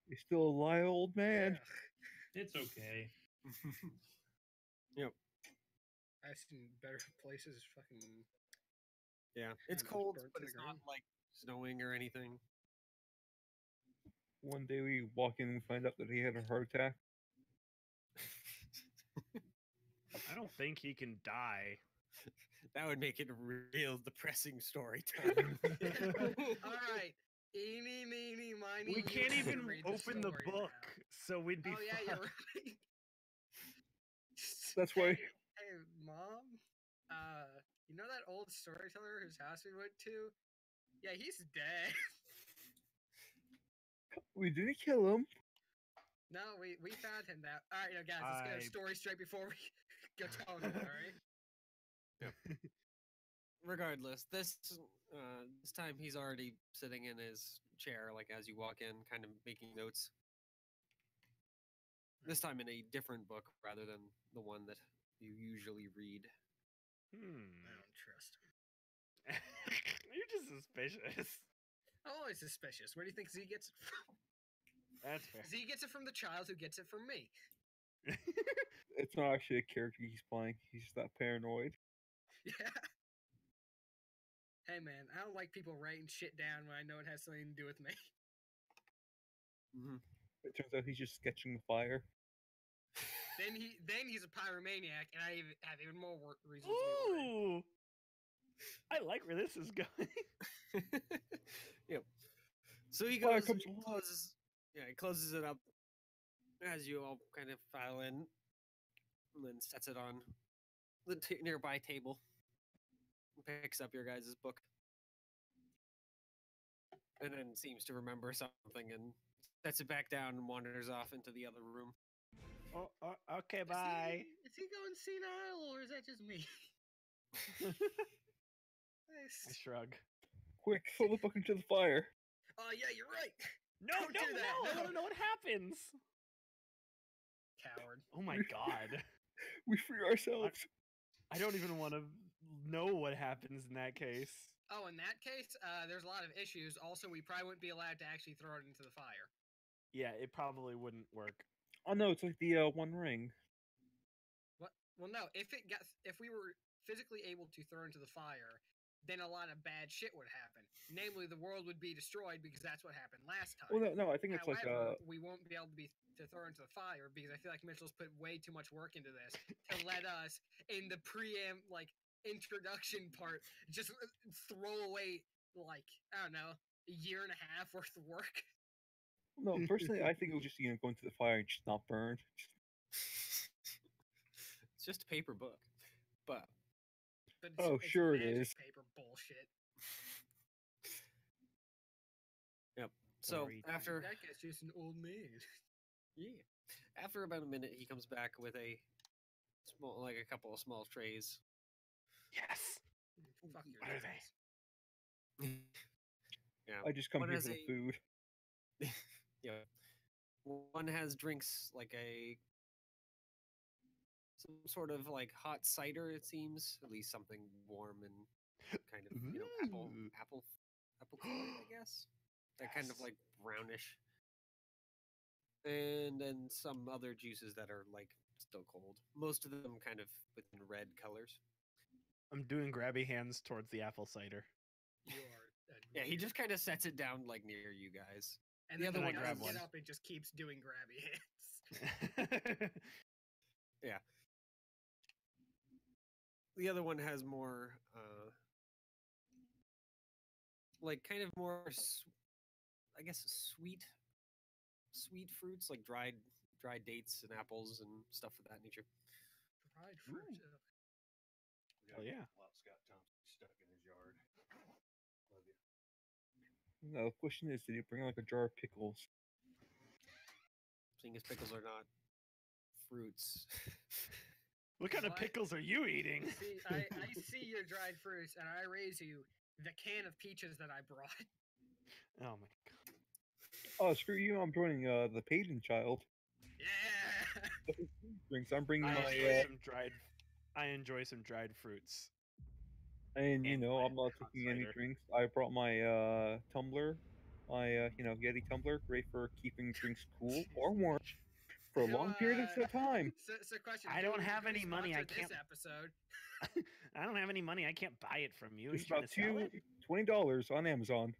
You're still alive, old man. It's okay. Yep. I've seen better places. Fucking Yeah, it's just cold, burnt but to the it's not ground. like snowing or anything. One day we walk in and find out that he had a heart attack. I don't think he can die. That would make it a real depressing story time. All right. Eeny, meeny, miny. We you can't can even read open the story book, now. so we'd be Oh yeah, fine. you're right. That's why. Hey, mom. You know that old storyteller whose house we went to? Yeah, he's dead. We didn't kill him. No, we found him now. All right, guys, let's get a story straight before we go telling it. All right. Regardless, this time he's already sitting in his chair, like as you walk in, kind of making notes. This time in a different book rather than the one that you usually read. I don't trust him. You're just suspicious. I'm always suspicious. Where do you think Z gets it from? That's fair. Z gets it from the child who gets it from me. It's not actually a character he's playing. He's just that paranoid. Yeah. Hey man, I don't like people writing shit down when I know it has something to do with me. Mm-hmm. It turns out he's just sketching the fire. Then he's a pyromaniac, and I have even more reasons to be worried. Ooh! I like where this is going. Yep. So he Fire goes, comes he alive. closes, he closes it up as you all kind of file in, and then sets it on the nearby table. Picks up your guys' book, and then seems to remember something and sets it back down and wanders off into the other room. Oh, okay, bye. Is he going senile, or is that just me? I shrug. Quick, throw the book into the fire. Oh yeah, you're right. No, Don't no, do that, no! I no. want to know what happens. Coward. Oh my god. We free ourselves. I don't even want to know what happens in that case. Oh, in that case, there's a lot of issues. Also, we probably wouldn't be allowed to actually throw it into the fire. Yeah, it probably wouldn't work. Oh no, it's like the One Ring. What? Well, no. If we were physically able to throw into the fire, then a lot of bad shit would happen. Namely, the world would be destroyed because that's what happened last time. Well, no, I think it's However, like we won't be able to throw into the fire because I feel like Mitchell's put way too much work into this to let us in the introduction part just throw away like I don't know a year and a half worth of work. No, personally, I think it was just go into the fire and just not burn. It's just a paper book, but Oh, sure it magic is. paper bullshit. Yep. So after That guy's just an old man. after about a minute, he comes back with a couple of small trays. Yes. Fuck your What are they? Yeah. I just come One here has for the a- food. Yeah. One has drinks like some sort of like hot cider, it seems. At least something warm and kind of Ooh. apple flavored, I guess. That kind of Yes. like brownish. And then some other juices that are like still cold. Most of them kind of within red colors. I'm doing grabby hands towards the apple cider. You are. Yeah, he just kind of sets it down like near you guys. And the then other when one he grab doesn't get one. up, it just keeps doing grabby hands. Yeah. The other one has more, like kind of more, I guess, sweet fruits, like dried dates and apples and stuff of that nature. Dried fruit. Ooh. Hell yeah. Scott Thompson stuck in his yard. Love you. No, the question is, did he bring like a jar of pickles? Seeing as pickles are not fruits. What kind of What? pickles are you eating? See, I see your dried fruits, and I raise you the can of peaches that I brought. Oh my god. Oh, screw you! I'm joining the Pagan child. Yeah. Drinks. I'm bringing I my enjoy some dried fruits. and and you know my I'm not hot taking any cider. drinks. I brought my tumbler my Yeti tumbler, great for keeping drinks cool or warm for a So, long period of time. So question. I do don't we- have do we any money, I sponsor this can't- episode. I don't have any money. I can't buy it from you. It's You trying about to sell it? $20 on Amazon.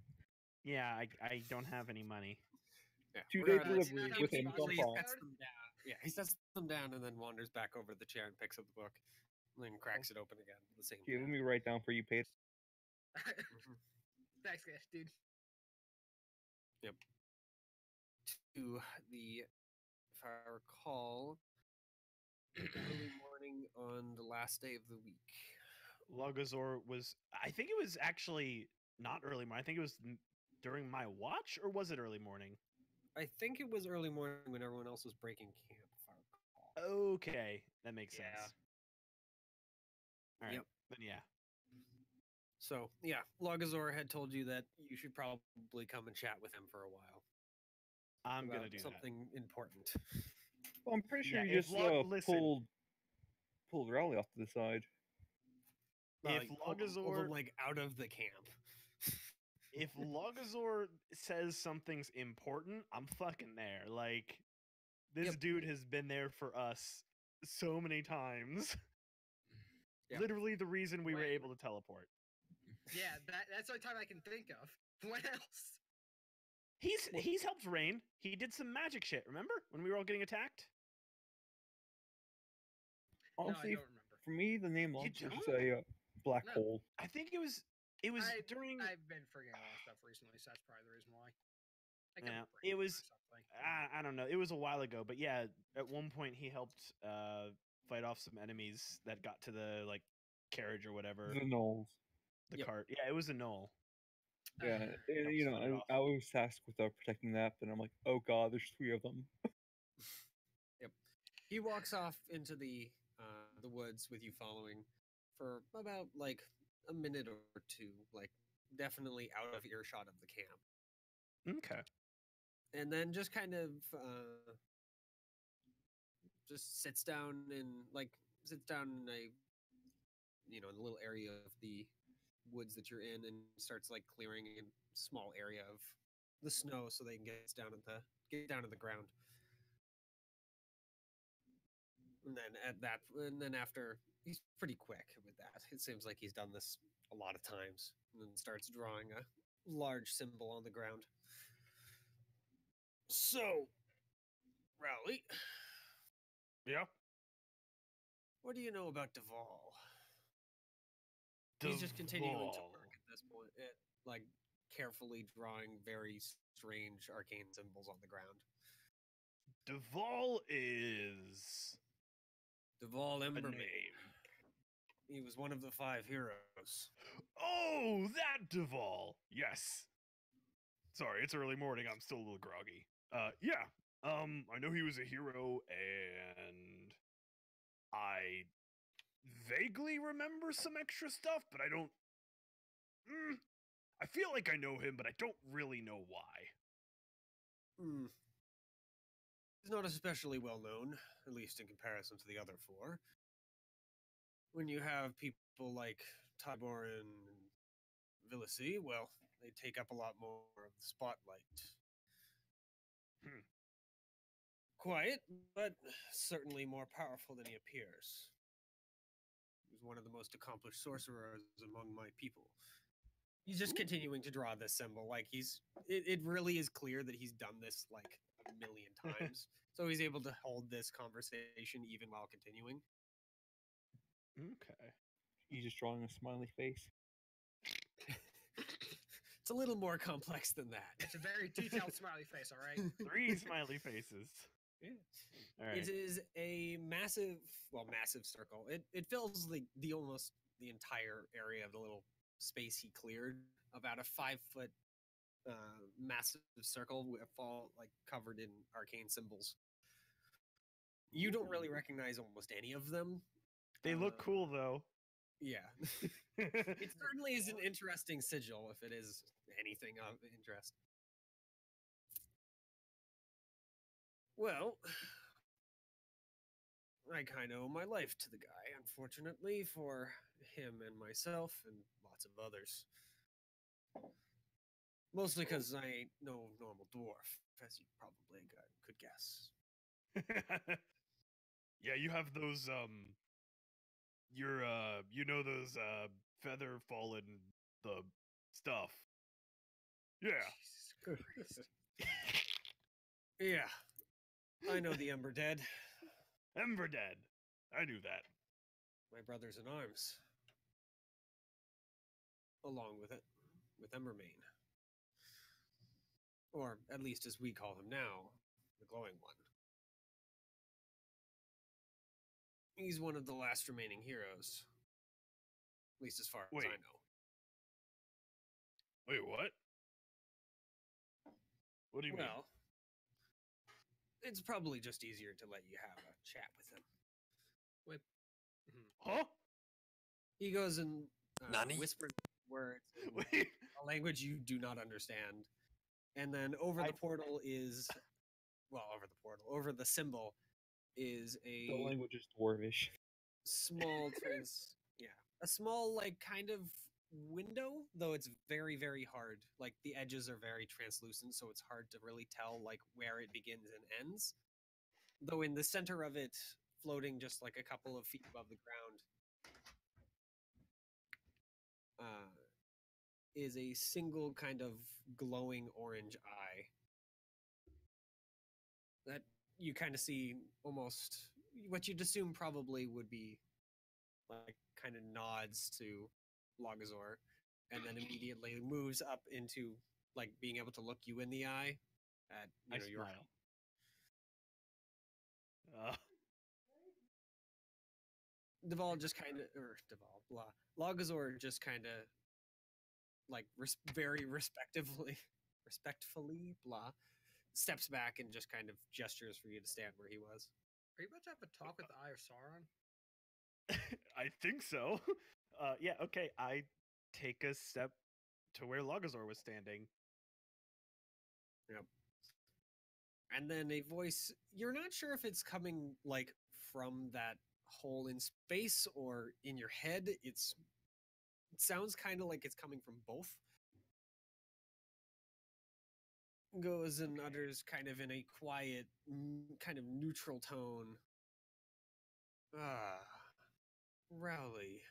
Yeah, I don't have any money. Yeah, 2-day regardless, delivery he with he Amazon usually Prime. sets them down. Yeah, he sets them down and then wanders back over to the chair and picks up the book, and then cracks it open again at the same Okay, let time. me write down for you, Paige. Mhm. Thanks, guys, dude. To the, if I recall, early morning on the last day of the week. Logazor was. I think it was actually not early morning. I think it was during my watch, or was it early morning? I think it was early morning when everyone else was breaking camp, if I recall. Okay, that makes Yeah. sense. All right, Yep. then yeah. So, yeah, Logazor had told you that you should probably come and chat with him for a while. I'm gonna about do that. something important. Well, I'm pretty sure Yeah, you if just listen. pulled Raleigh off to the side. If Pulled him, Logazor, like out of the camp. if Logazor says something's important, I'm fucking there. Like, this Yep. dude has been there for us so many times. Yep. Literally the reason we were Wait. able to teleport. Yeah, that's the only time I can think of. What else? He's helped Rain. He did some magic shit. Remember when we were all getting attacked? No, I Honestly, don't remember. for me, the name launch is don't? just a black No. hole. I think it was during. I've been forgetting a lot of stuff recently, so that's probably the reason why. I got Yeah, a brain it fart or was- something. I don't know. It was a while ago, but yeah, at one point he helped fight off some enemies that got to the like carriage or whatever, The Knolls. the Yep. cart. Yeah, it was a knoll. Yeah, Uh, and, Helps fight it off. I was tasked with protecting that, but I'm like, oh god, there's 3 of them. He walks off into the woods with you following for about like a minute or two, like definitely out of earshot of the camp, Okay. and then just kind of just sits down in a the little area of the woods that you're in, and starts like clearing a small area of the snow so they can get down to the ground. And then after, he's pretty quick with that. It seems like he's done this a lot of times, and then starts drawing a large symbol on the ground. So, Rowley, Yeah. what do you know about Duval? He's just continuing to Duvall. work at this point, like carefully drawing very strange arcane symbols on the ground. Duvall is Duval a Embermane. name. He was one of the 5 heroes. Oh, that Duvall. Yes. Sorry, it's early morning. I'm still a little groggy. Yeah. I know he was a hero, and I vaguely remember some extra stuff, but I don't. I feel like I know him, but I don't really know why. Hmm. He's not especially well known, at least in comparison to the other 4. When you have people like Tybor and Villasy, well, they take up a lot more of the spotlight. Hmm. Quiet, but certainly more powerful than he appears. He's one of the most accomplished sorcerers among my people. He's just continuing to draw this symbol. Like it really is clear that he's done this like a million times. So he's able to hold this conversation even while continuing. Okay. He's just drawing a smiley face. It's a little more complex than that. It's a very detailed smiley face, all right? 3 smiley faces. Yeah. All right. It is a massive circle. It fills the almost the entire area of the little space he cleared. About a 5-foot massive circle with all like covered in arcane symbols. You don't really recognize almost any of them. They look cool though. Yeah. It certainly is an interesting sigil if it is anything of interest. Well, I kind of owe my life to the guy, unfortunately, for him and myself and lots of others. Mostly because I ain't no normal dwarf, as you probably could guess. Yeah, you have those you know those feather fallen the stuff. Yeah. Jesus Christ. Yeah, I know the Ember Dead. Ember Dead. I knew that. My brothers in arms. Along with it, with Embermane. Or at least as we call him now, the Glowing One. He's one of the last remaining heroes. At least as far as Wait. I know. Wait, what? What do you mean? Well, it's probably just easier to let you have a chat with him. Huh? He goes and Nani? whispers words in Wait. a language you do not understand. And then over the portal is, well, over the symbol is The a language is dwarvish. small a small like kind of window, though it's very, very hard. Like the edges are very translucent, so it's hard to really tell like where it begins and ends. Though in the center of it, floating just like a couple of feet above the ground, is a single kind of glowing orange eye that you kind of see almost what you'd assume probably would be like kind of nods to Logazor, and then immediately moves up into like being able to look you in the eye at I your smile. Deval just kind of, or Deval, blah. Logazor just kind of, like, very respectfully, blah, steps back and just kind of gestures for you to stand where he was. Are you about to have a talk with the Eye of Sauron? I think so. Yeah, okay. I take a step to where Logazor was standing. Yep. And then a voice, you're not sure if it's coming, like, from that hole in space or in your head. It sounds kind of like it's coming from both. Goes and utters kind of in a quiet, kind of neutral tone. Ah, Rowley,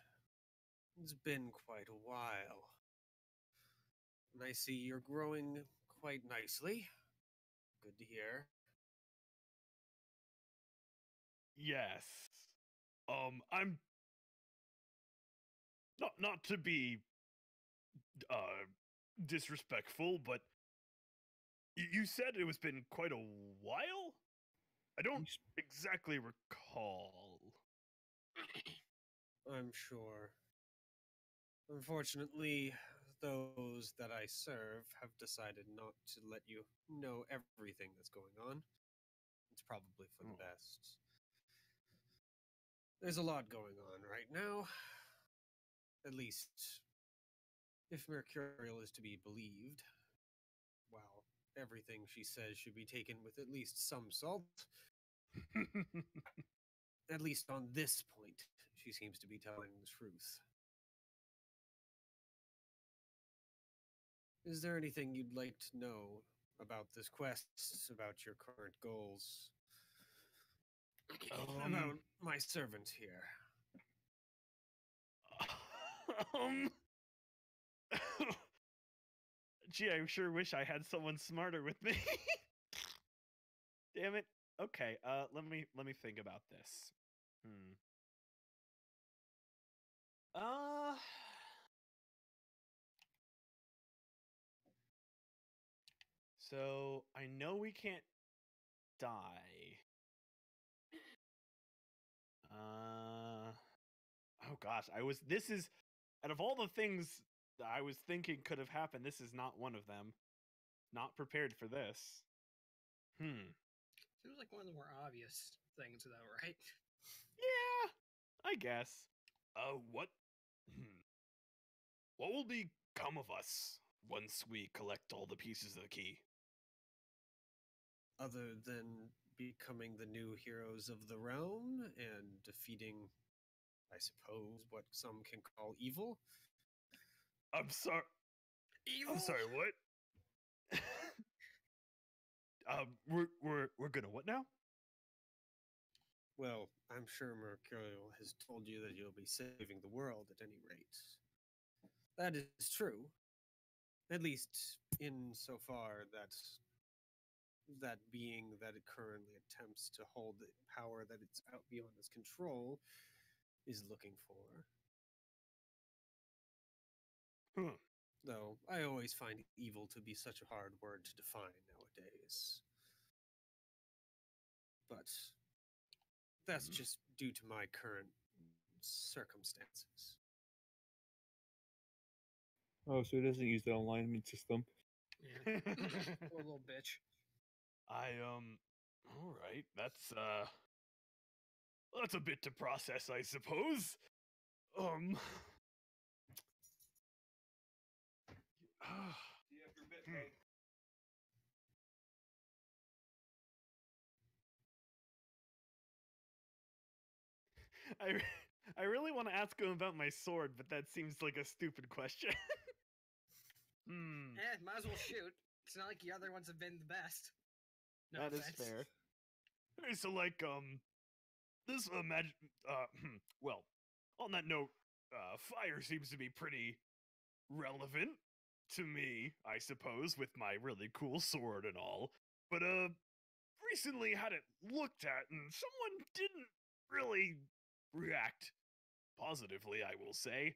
it's been quite a while. And I see you're growing quite nicely. Good to hear. Yes. I'm not to be disrespectful, but you said it was been quite a while? I don't exactly recall. I'm sure. Unfortunately, those that I serve have decided not to let you know everything that's going on. It's probably for the best. There's a lot going on right now. At least, if Mercurial is to be believed. Well, everything she says should be taken with at least some salt. At least on this point, she seems to be telling the truth. Is there anything you'd like to know about this quest, about your current goals? About my servant here? Gee, I sure wish I had someone smarter with me. Damn it. Okay, let me think about this. So I know we can't die. Oh gosh, this is out of all the things that I was thinking could have happened, this is not one of them. Not prepared for this. Seems like one of the more obvious things, though, right? Yeah, I guess. What will become of us once we collect all the pieces of the key? Other than becoming the new heroes of the realm and defeating, I suppose, what some can call evil. I'm sorry. Evil? I'm sorry, what? we're gonna what now? Well, I'm sure Mercurial has told you that you'll be saving the world at any rate. That is true. At least insofar that that being that it currently attempts to hold the power that it's out beyond its control is looking for. Huh. Though I always find evil to be such a hard word to define nowadays. But that's just due to my current circumstances. Oh, so he doesn't use the alignment system. Yeah. Poor little bitch. All right. That's a bit to process, I suppose. See you after a bit, bud. I really want to ask him about my sword, but that seems like a stupid question. Might as well shoot. It's not like the other ones have been the best. No That is offense. fair. Hey, so like this well, on that note, fire seems to be pretty relevant to me, I suppose, with my really cool sword and all. But recently had it looked at and someone didn't really react positively, I will say.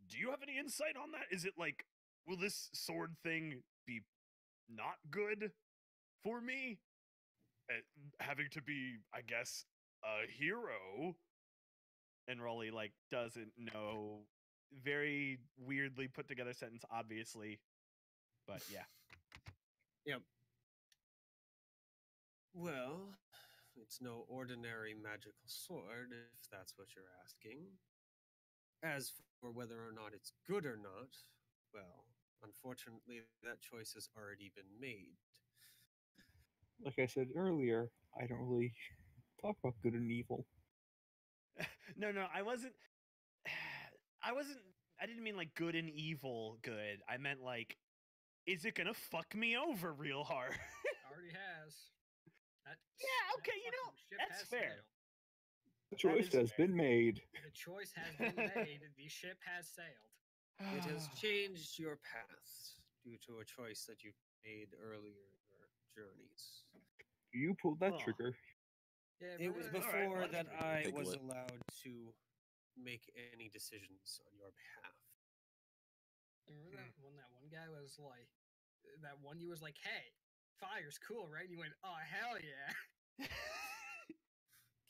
Do you have any insight on that? Is it like, will this sword thing be not good for me? Having to be, I guess, a hero. And Rolly like doesn't know. Very weirdly put together sentence, obviously. But yeah. Yep. Well, it's no ordinary magical sword, if that's what you're asking. As for whether or not it's good or not, well, unfortunately, that choice has already been made. Like I said earlier, I don't really talk about good and evil. No, I wasn't. I didn't mean like good and evil good. I meant like, is it gonna fuck me over real hard? Already has. Yeah, okay, you know, fucking ship that's has fair. sailed. The choice is has fair. been made. The choice has been made. The ship has sailed. It has changed your path due to a choice that you made earlier in your journeys. You pulled that Oh. trigger. Yeah, It was remember that- before well, that that's I Take a was look. allowed to make any decisions on your behalf. Remember that when that one guy was like, that one you was like, hey, fire's cool, right? And you went, oh, hell yeah.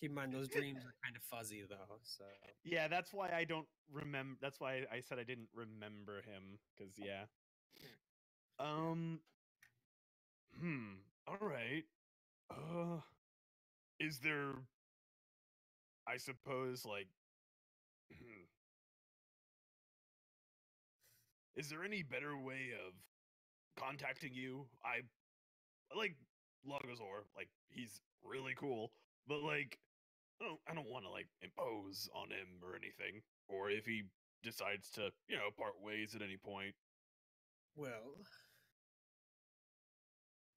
Keep in mind, those dreams are kind of fuzzy, though. So Yeah, that's why I don't remember. That's why I said I didn't remember him. Because yeah. All right. Is there? I suppose like. Is there any better way of contacting you? I like Logozor. Like he's really cool, but like. I don't want to like impose on him or anything, or if he decides to, part ways at any point. well,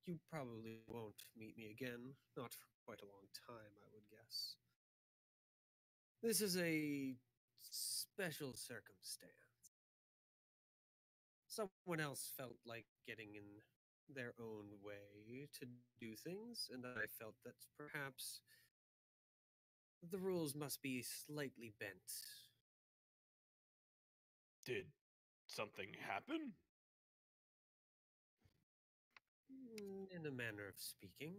you probably won't meet me again, not for quite a long time, I would guess. This is a special circumstance. Someone else felt like getting in their own way to do things, and I felt that perhaps the rules must be slightly bent. Did something happen? In a manner of speaking.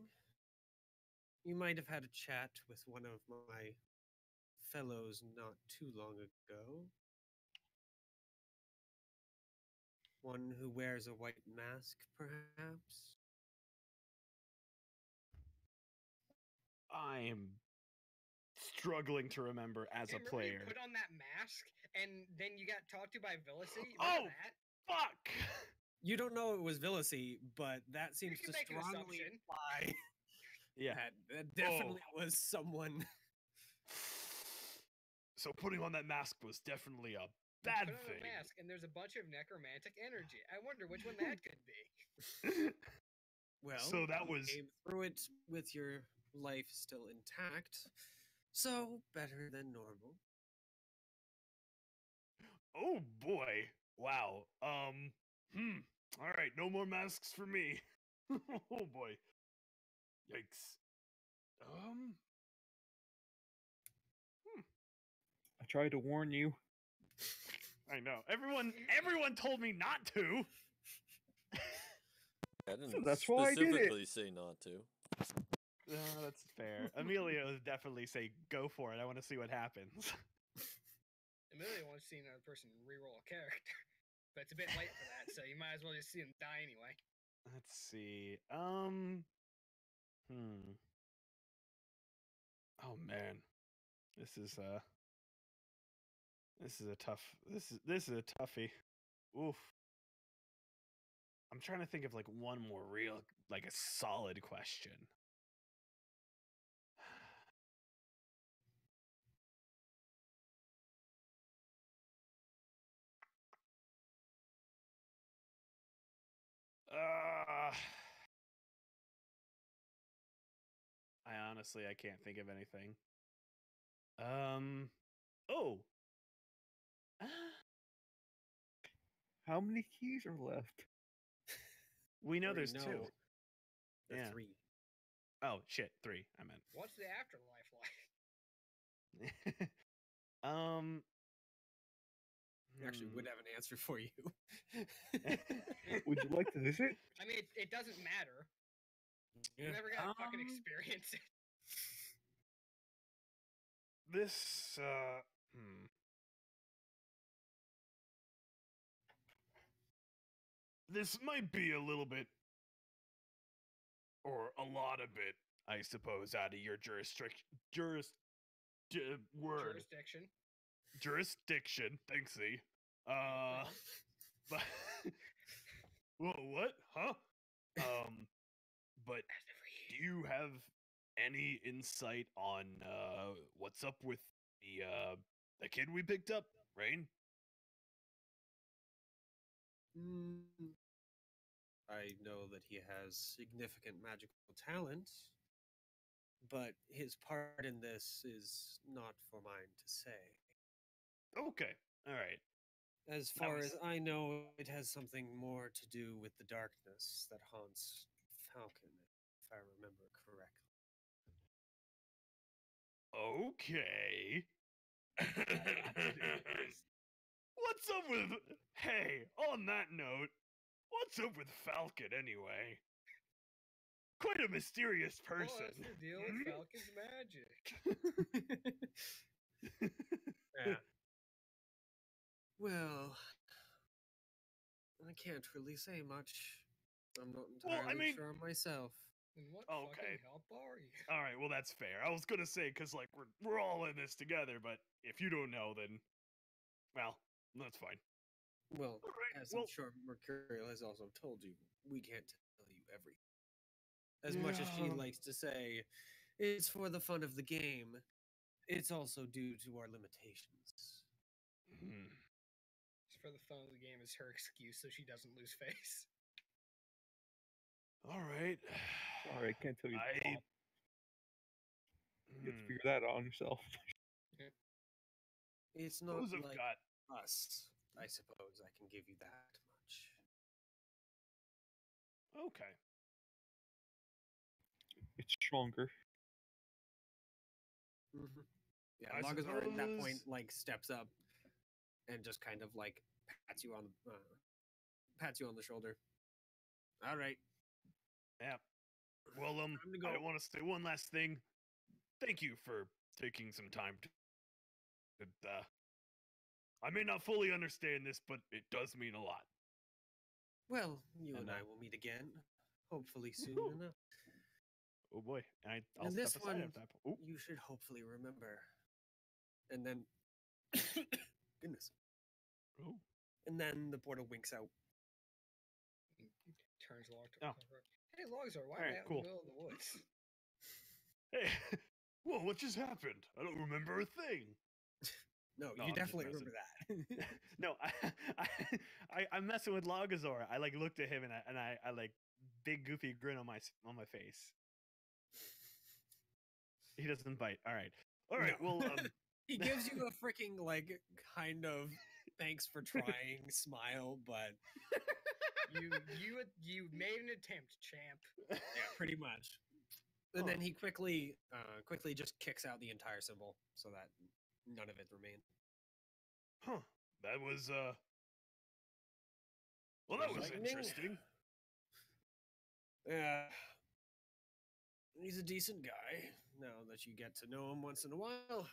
You might have had a chat with one of my fellows not too long ago. One who wears a white mask, perhaps? I am struggling to remember as Hey, a remember player. You put on that mask, and then you got talked to by Villasy? Oh! That? Fuck! You don't know it was Villasy, but that seems can to make an strongly assumption. imply Yeah. that definitely was someone. So putting on that mask was definitely a You bad put on thing. a mask, and there's a bunch of necromantic energy. I wonder which one that could be. Well, So that you was- came through it with your life still intact, so better than normal. Oh boy. Wow. All right, no more masks for me. Oh boy. Yikes. I tried to warn you. I know. Everyone told me not to. I didn't that's why I did it. specifically say not to. That's fair. Emilio would definitely say go for it. I want to see what happens. Amelia wants to see another person re-roll a character, but it's a bit late for that, so you might as well just see him die anyway. Let's see. Oh man. This is a tough. This is a toughie. Oof. I'm trying to think of like one more real, like a solid question. I can't think of anything. Oh. How many keys are left? We know Three, there's no. two. There are Yeah. 3. Oh shit, 3. I meant. What's the afterlife like? We actually would have an answer for you. Would you like to visit? I mean, it doesn't matter. You Yeah. never got to fucking experience it. This This might be a little bit or a lot of it, I suppose, out of your Jurisdiction. jurisdiction. Thanks, Z. But whoa, what? Huh? But do you have any insight on what's up with the kid we picked up, Rain? I know that he has significant magical talent, but his part in this is not for mine to say. Okay, all right. As far as I know, it has something more to do with the darkness that haunts Falcon, if I remember correctly. Okay. What's up with... Hey, on that note, what's up with Falcon anyway? Quite a mysterious person. What's the deal with Falcon's magic? Yeah. Well, I can't really say much. I'm not Well, I entirely mean- sure myself. And what Okay. fucking help are you? All right, well that's fair. I was gonna say because like we're all in this together, but if you don't know, then well, that's fine. Well, All right. as Well, I'm sure Mercurial has also told you, we can't tell you everything. As much as she Yeah. likes to say, it's for the fun of the game, it's also due to our limitations. Just for the fun of the game is her excuse so she doesn't lose face. All right. Sorry, I can't tell you. the I- plot. You have to figure that out on yourself. It's not Suppose I've like got us, I suppose I can give you that much. okay. It's stronger. Yeah, I Lagazar at that point suppose- like steps up and just kind of like pats you on the shoulder. All right. Yeah. Well, Time to go. I want to say one last thing. Thank you for taking some time to. I may not fully understand this, but it does mean a lot. Well, you And, and I will meet again, hopefully soon Woohoo. enough. Oh boy, I'll And step this aside one, at that point. you should hopefully remember. And then, goodness. Oh. And then the portal winks out. Turns Log to Oh. Hey Logazar, why Alright, are you out cool. in the middle of the woods? Hey, whoa! What just happened? I don't remember a thing. No, No, you I'm just definitely messing. remember that. No, I'm messing with Lagazor. I like looked at him and I like big goofy grin on my face. He doesn't bite. All right. All right. No. Well, He gives you a freaking like kind of thanks for trying smile, but You made an attempt, champ. yeah, pretty much. And then he quickly just kicks out the entire symbol so that none of it remained. huh. That was well, that was Lightning? interesting. Yeah. He's a decent guy, now that you get to know him once in a while.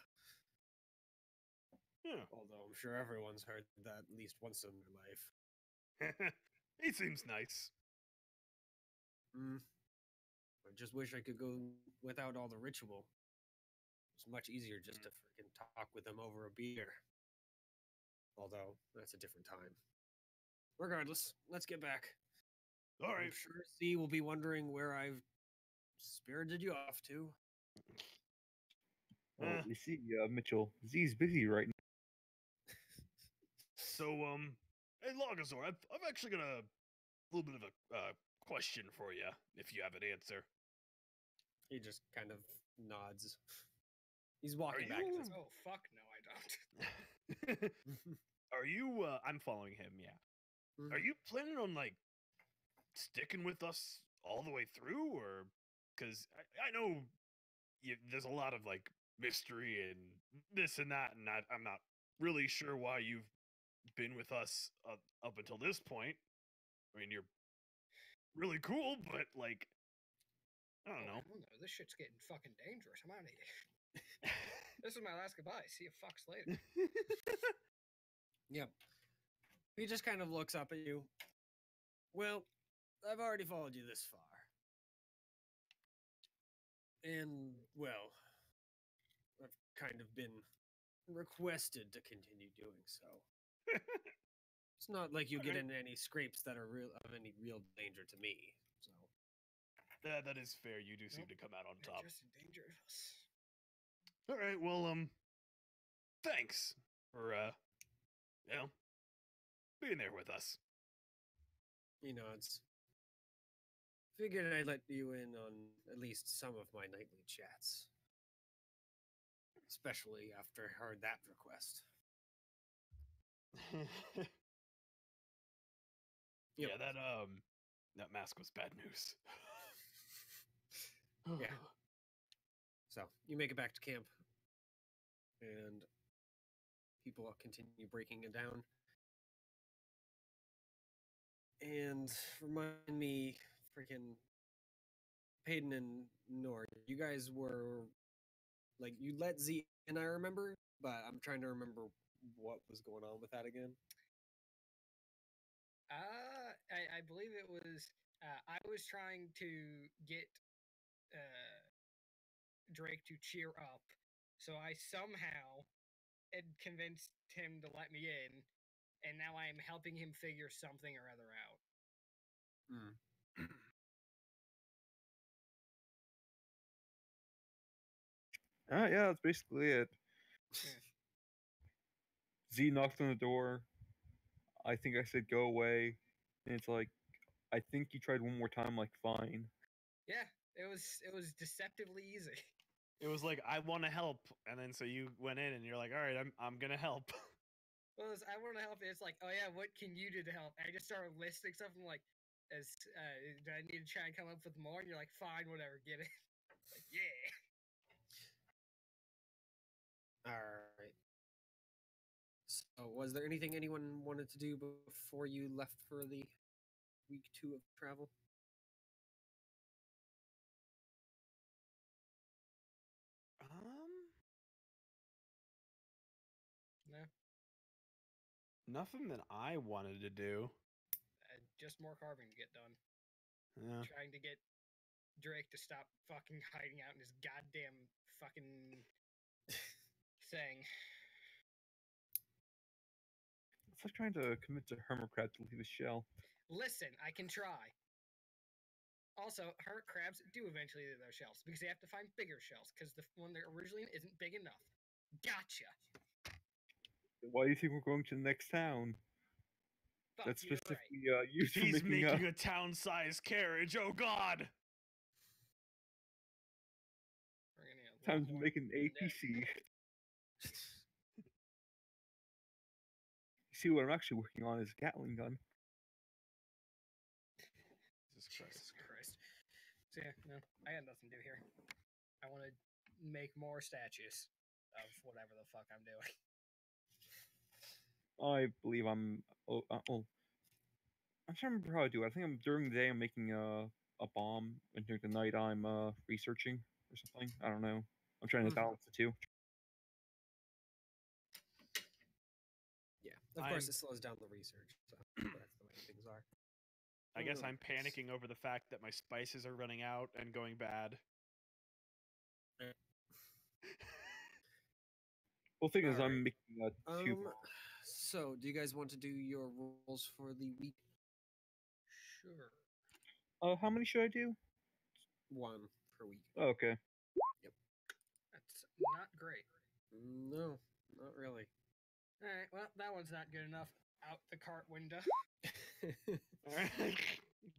Yeah. Although I'm sure everyone's heard that at least once in their life. He seems nice. I just wish I could go without all the ritual. It's much easier just to freaking talk with him over a beer. Although, that's a different time. Regardless, let's get back. All I'm right. sure Z will be wondering where I've spirited you off to. Well, you see, Mitchell, Z's busy right now. So, hey, Logazor, I've actually got a little bit of a question for you, if you have an answer. He just kind of nods. He's walking back. you- To his- Oh fuck no, I don't. Are you? I'm following him. Yeah. Are you planning on like sticking with us all the way through, or because I know there's a lot of like mystery and this and that, and I'm not really sure why you've been with us up until this point. I mean, you're really cool, but like, I don't know. I don't know. This shit's getting fucking dangerous. I'm out of here. This is my last goodbye. See you fucks later. Yep. He just kind of looks up at you. Well, I've already followed you this far. And, well, I've kind of been requested to continue doing so. It's not like you get Alright. into any scrapes that are of any real danger to me. So That is fair. You do seem Nope. to come out on You're top. just in danger of us. All right. Well, thanks for being there with us. he nods. Figured I'd let you in on at least some of my nightly chats. Especially after I heard that request. Yeah, that mask was bad news. Yeah. So you make it back to camp, and people continue breaking it down. And remind me, freaking Payton and Nord, you guys were like you let Z in, I remember, but I'm trying to remember what was going on with that again. I believe it was. I was trying to get Drake to cheer up, so I somehow had convinced him to let me in, and now I am helping him figure something or other out. Yeah, that's basically it. Z knocked on the door. I think I said go away, and it's like, I think you tried one more time. Like, fine. Yeah, it was deceptively easy. It was like, I want to help, and then so you went in and you're like, all right, I'm gonna help. Well, I want to help. It's like, oh yeah, what can you do to help? I just started listing stuff. I'm like, do I need to try and come up with more? And you're like, fine, whatever, get it. Like, yeah. All right. So, was there anything anyone wanted to do before you left for the week 2 of travel? No, Nothing that I wanted to do. just more carving to get done. Yeah. Trying to get Drake to stop fucking hiding out in his goddamn fucking thing. It's like trying to commit to hermit crab to leave his shell. Listen, I can try. Also, hermit crabs do eventually leave their shells because they have to find bigger shells because the one they're originally in isn't big enough. Gotcha. Why do you think we're going to the next town? Fuck That's you, right. specifically used for He's making making a town-sized carriage. Oh God! We're gonna need a lot times more making than that. APC. See what I'm actually working on is a Gatling gun. Jesus Christ. Jesus Christ. So yeah, no, I got nothing to do here. I want to make more statues of whatever the fuck I'm doing. I believe I'm. Oh, I'm trying to remember how I do it. I think I'm during the day I'm making a bomb, and during the night I'm researching or something. I don't know. I'm trying to Mhm. balance the two. Yeah, of course I'm- it slows down the research. So that's the way things are. I guess Oh, I'm panicking over the fact that my spices are running out and going bad. Well, thing is, Alright. I'm making two. So do you guys want to do your roles for the week? Sure. How many should I do? 1 per week. Okay. That's not great. No, not really. Alright, well, that one's not good enough. Out the cart window. I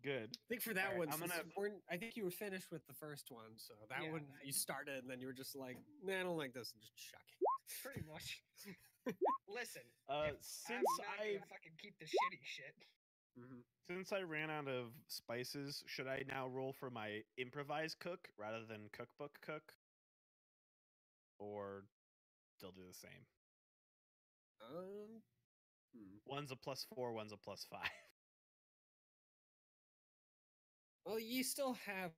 Good. think for that Alright, one, I'm since gonna- you weren't- I think you were finished with the first one, so that Yeah, one I- you started and then you were just like, nah, I don't like this, and just chuck it. Pretty much. Listen, Uh, if since I'm not I gonna fucking keep the shitty shit. Mm-hmm. since I ran out of spices, should I now roll for my improvised cook rather than cookbook cook, or still do the same? One's a +4, one's a +5. Well, you still have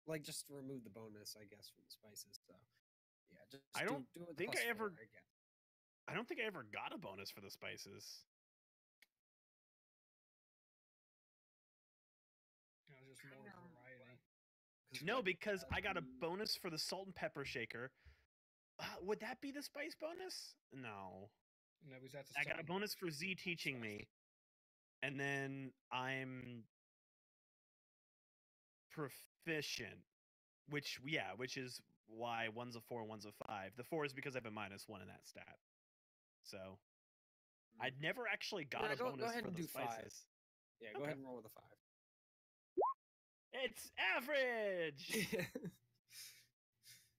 like just remove the bonus, I guess, from the spices. So yeah, just I don't do it with think the I +4, ever- guess. I don't think I ever got a bonus for the spices. It was just more variety. No, because I got a bonus for the salt and pepper shaker. Would that be the spice bonus? No. No, because that's I got a bonus for Z teaching me. And then I'm proficient, which is why one's a 4 and one's a 5. The 4 is because I have a -1 in that stat. So I'd never actually got Yeah, a go bonus ahead for and the do 5. spices. Yeah, go Okay. ahead and roll with a 5. It's average.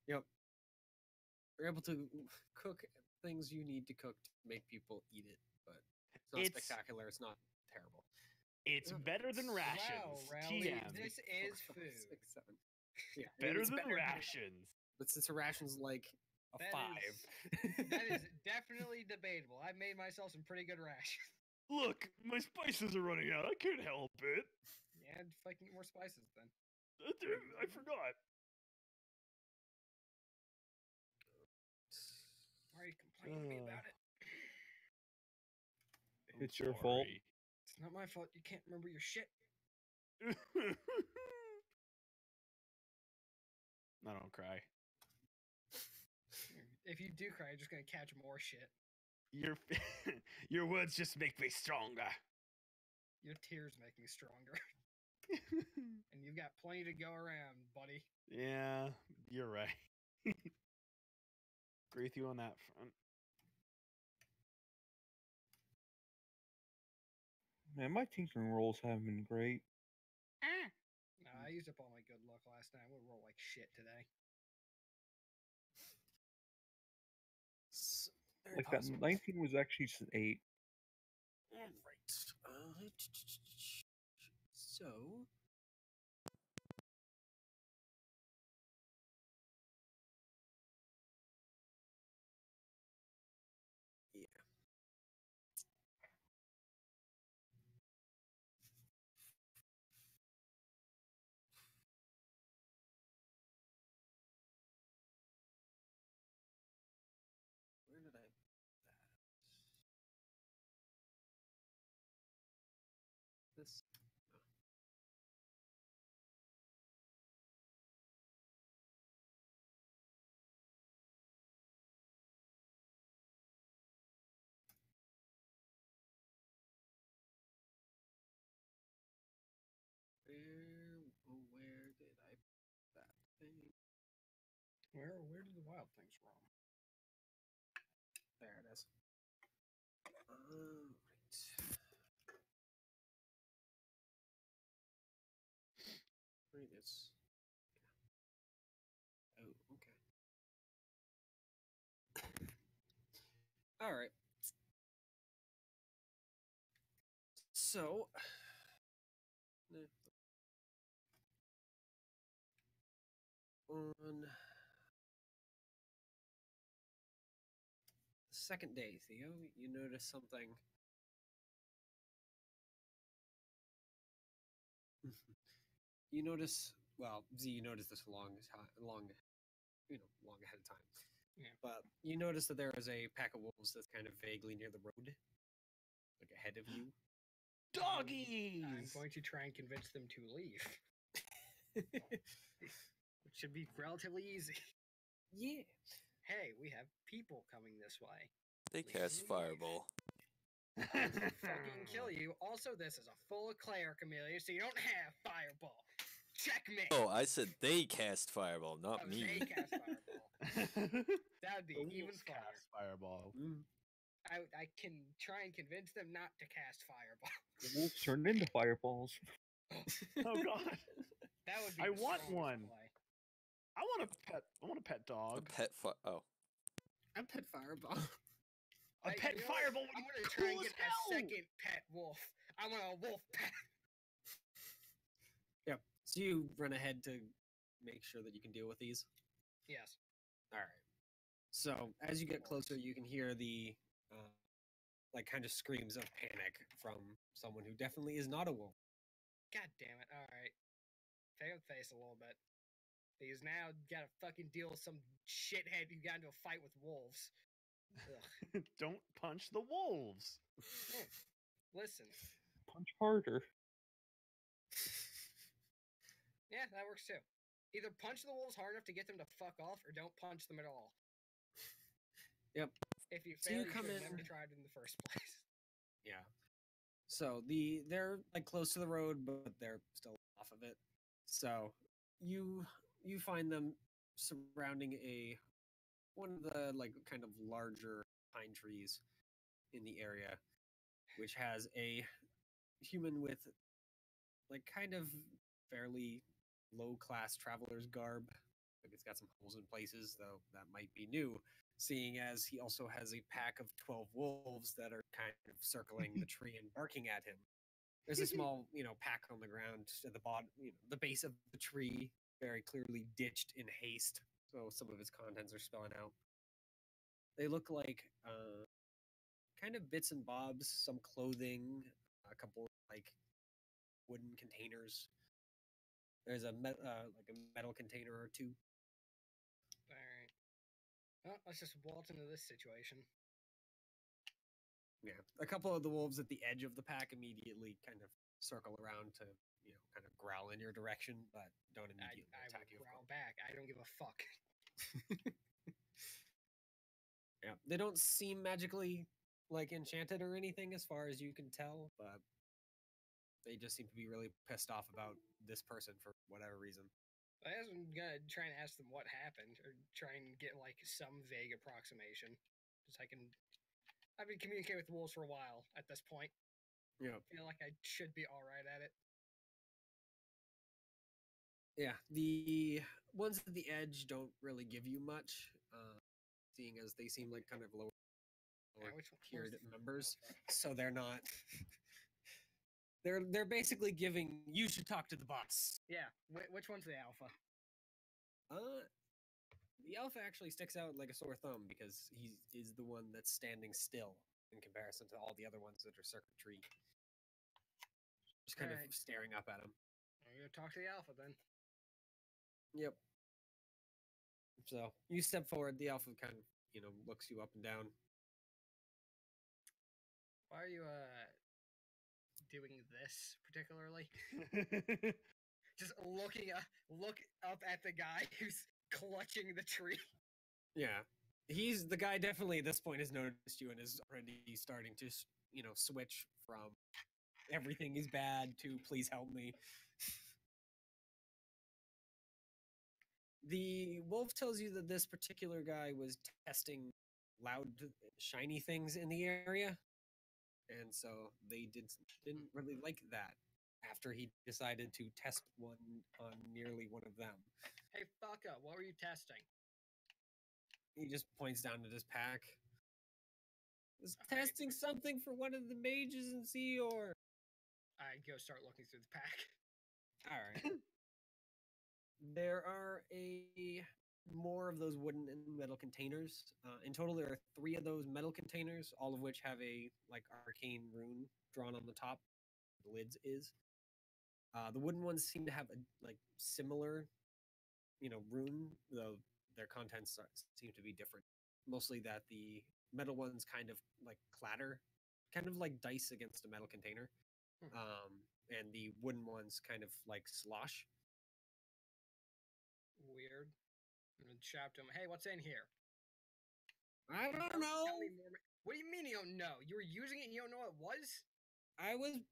Yep. You're able to cook things you need to cook to make people eat it, but it's not It's- spectacular. It's not terrible. It's Yeah. better than Wow, rations. Rowley, TM. this is Four, food. 6, 7. Yeah, Better it's than better, rations. but since a ration's like a That 5, That is definitely debatable. I made myself some pretty good rations. Look, my spices are running out. I can't help it. Yeah, fucking eat more spices then. I forgot. Why are you complaining to me about it? It's your fault. It's not my fault. You can't remember your shit. I don't cry. If you do cry, you're just gonna catch more shit. Your your words just make me stronger. Your tears make me stronger, and you've got plenty to go around, buddy. Yeah, you're right. Agree with you on that front. Man, my tinkering rolls haven't been great. No, I used up all my good luck last night. We'll roll like shit today. very Like that possible. 19 was actually just an 8. All right. So. Yeah. Where did I put that? This. Oh. Where did I put that thing? Where did the wild things roam? There it is. Right. All right. So, on the second day, Theo, you notice something. You notice, well, Z, you notice this long, long ahead of time. Yeah. But you notice that there is a pack of wolves that's kind of vaguely near the road, like ahead of you. Doggies! I'm going to try and convince them to leave. Which should be relatively easy. Yeah. Hey, we have people coming this way. They Leave cast me. fireball. Fucking kill you. Also, this is a full cleric, Amelia, so you don't have fireball. Checkmate. Oh, I said they cast fireball, not Oh, me. they cast fireball. That would be The even wolves funnier. cast fireball. I can try and convince them not to cast fireball. The wolves turned into fireballs. Oh god. That would be I the want strongest one. play. I want a pet A dog. pet oh. I pet fireball. A Hey, pet you know what? fireball would I'm be gonna cool try and as get a hell. second pet wolf. I want a wolf pet. Yep. So you run ahead to make sure that you can deal with these. Yes. All right. So as you get closer, you can hear the like kind of screams of panic from someone who definitely is not a wolf. God damn it. All right. Take the face a little bit. Because now you gotta fucking deal with some shithead who got into a fight with wolves. Ugh. Don't punch the wolves. Listen. Punch harder. Yeah, that works too. Either punch the wolves hard enough to get them to fuck off, or don't punch them at all. Yep. If you So fail, you you come should have never in- tried in the first place. Yeah. So they're like close to the road, but they're still off of it. So you find them surrounding one of the like kind of larger pine trees in the area, which has a human with like kind of fairly low class traveler's garb. Like it's got some holes in places, though that might be new, seeing as he also has a pack of 12 wolves that are kind of circling the tree and barking at him. There's a small, pack on the ground at the bottom, the base of the tree, very clearly ditched in haste, so some of its contents are spilling out. They look like kind of bits and bobs, some clothing, a couple like wooden containers. There's a like a metal container or two. Alright. Well, let's just waltz into this situation. Yeah, a couple of the wolves at the edge of the pack immediately kind of circle around to, kind of growl in your direction, but don't immediately I attack you. will of growl course. back. I don't give a fuck. Yeah, they don't seem magically like enchanted or anything as far as you can tell, but they just seem to be really pissed off about this person for whatever reason. I was gonna try and ask them what happened, or try and get like some vague approximation. Just I've been communicating with wolves for a while at this point. Yeah, I feel like I should be alright at it. yeah. The ones at the edge don't really give you much, seeing as they seem like kind of lower which one- tiered where's the members, alpha? so they're not. They're basically giving you should talk to the boss. Yeah, which one's the alpha? The alpha actually sticks out like a sore thumb because he is the one that's standing still in comparison to all the other ones that are circuitry. Just kind Alright. of staring up at him. I'm gonna talk to the alpha then. Yep. So you step forward, the alpha kind of, looks you up and down. Why are you doing this particularly? Just look up at the guy who's clutching the tree. Yeah. He's the guy definitely at this point has noticed you and is already starting to, switch from everything is bad to please help me. The wolf tells you that this particular guy was testing loud, shiny things in the area, and so they didn't really like that after he decided to test one on nearly one of them. Hey, fuck up. What were you testing? He just points down at his pack. was Alright. testing something for one of the mages in Seor. I go start looking through the pack. All right. There are more of those wooden and metal containers. In total, there are 3 of those metal containers, all of which have a arcane rune drawn on the top. The lids is. The wooden ones seem to have a similar, rune, though their contents seem to be different. Mostly that the metal ones kind of clatter, kind of like dice against a metal container, and the wooden ones kind of slosh. Weird. I'm gonna shout to him, hey, what's in here? I don't Tell know. me more. What do you mean you don't know? You were using it and you don't know what it was? I was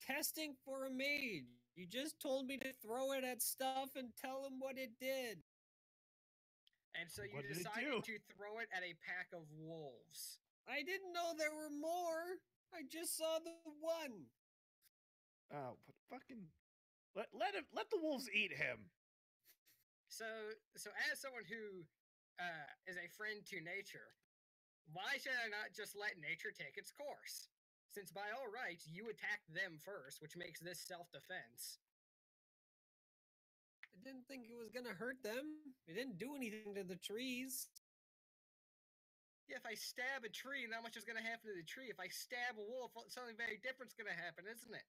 testing for a mage. You just told me to throw it at stuff and tell him what it did. And so you What did it decided do? to throw it at a pack of wolves. I didn't know there were more. I just saw the one. Oh, but fucking let the wolves eat him. So as someone who is a friend to nature, why should I not just let nature take its course? Since by all rights, you attacked them first, which makes this self-defense. I didn't think it was gonna hurt them. It didn't do anything to the trees. Yeah, if I stab a tree, not much is going to happen to the tree. If I stab a wolf, something very different's going to happen, isn't it?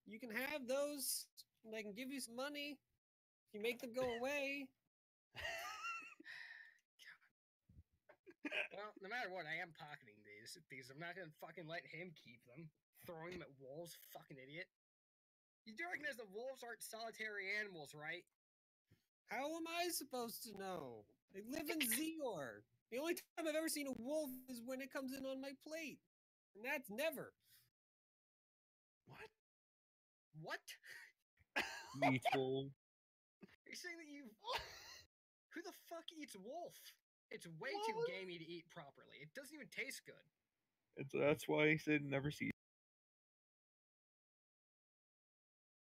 You can have those. And I can give you some money if you make them go away. Well, no matter what, I am pocketing these. I'm not going to fucking let him keep them. Throwing them at wolves, fucking idiot. You do recognize that wolves aren't solitary animals, right? How am I supposed to know? They live in Zeor. The only time I've ever seen a wolf is when it comes in on my plate. And that's never. What? What? Eats wolf. Are you saying that you... Who the fuck eats wolf? It's way What? too gamey to eat properly. It doesn't even taste good. That's why he said never see.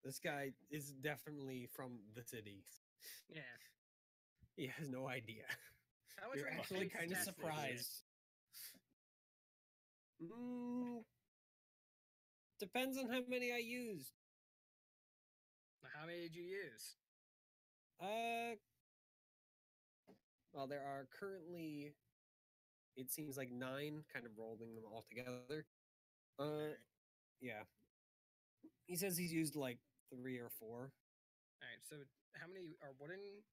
This guy is definitely from the city. Yeah. He has no idea. How much You're were you actually paid to kind of test this shit? surprised. Depends on how many I used. How many did you use? Well, there are currently, it seems like 9, kind of rolling them all together. Yeah. He says he's used like 3 or 4. Alright, so how many are wooden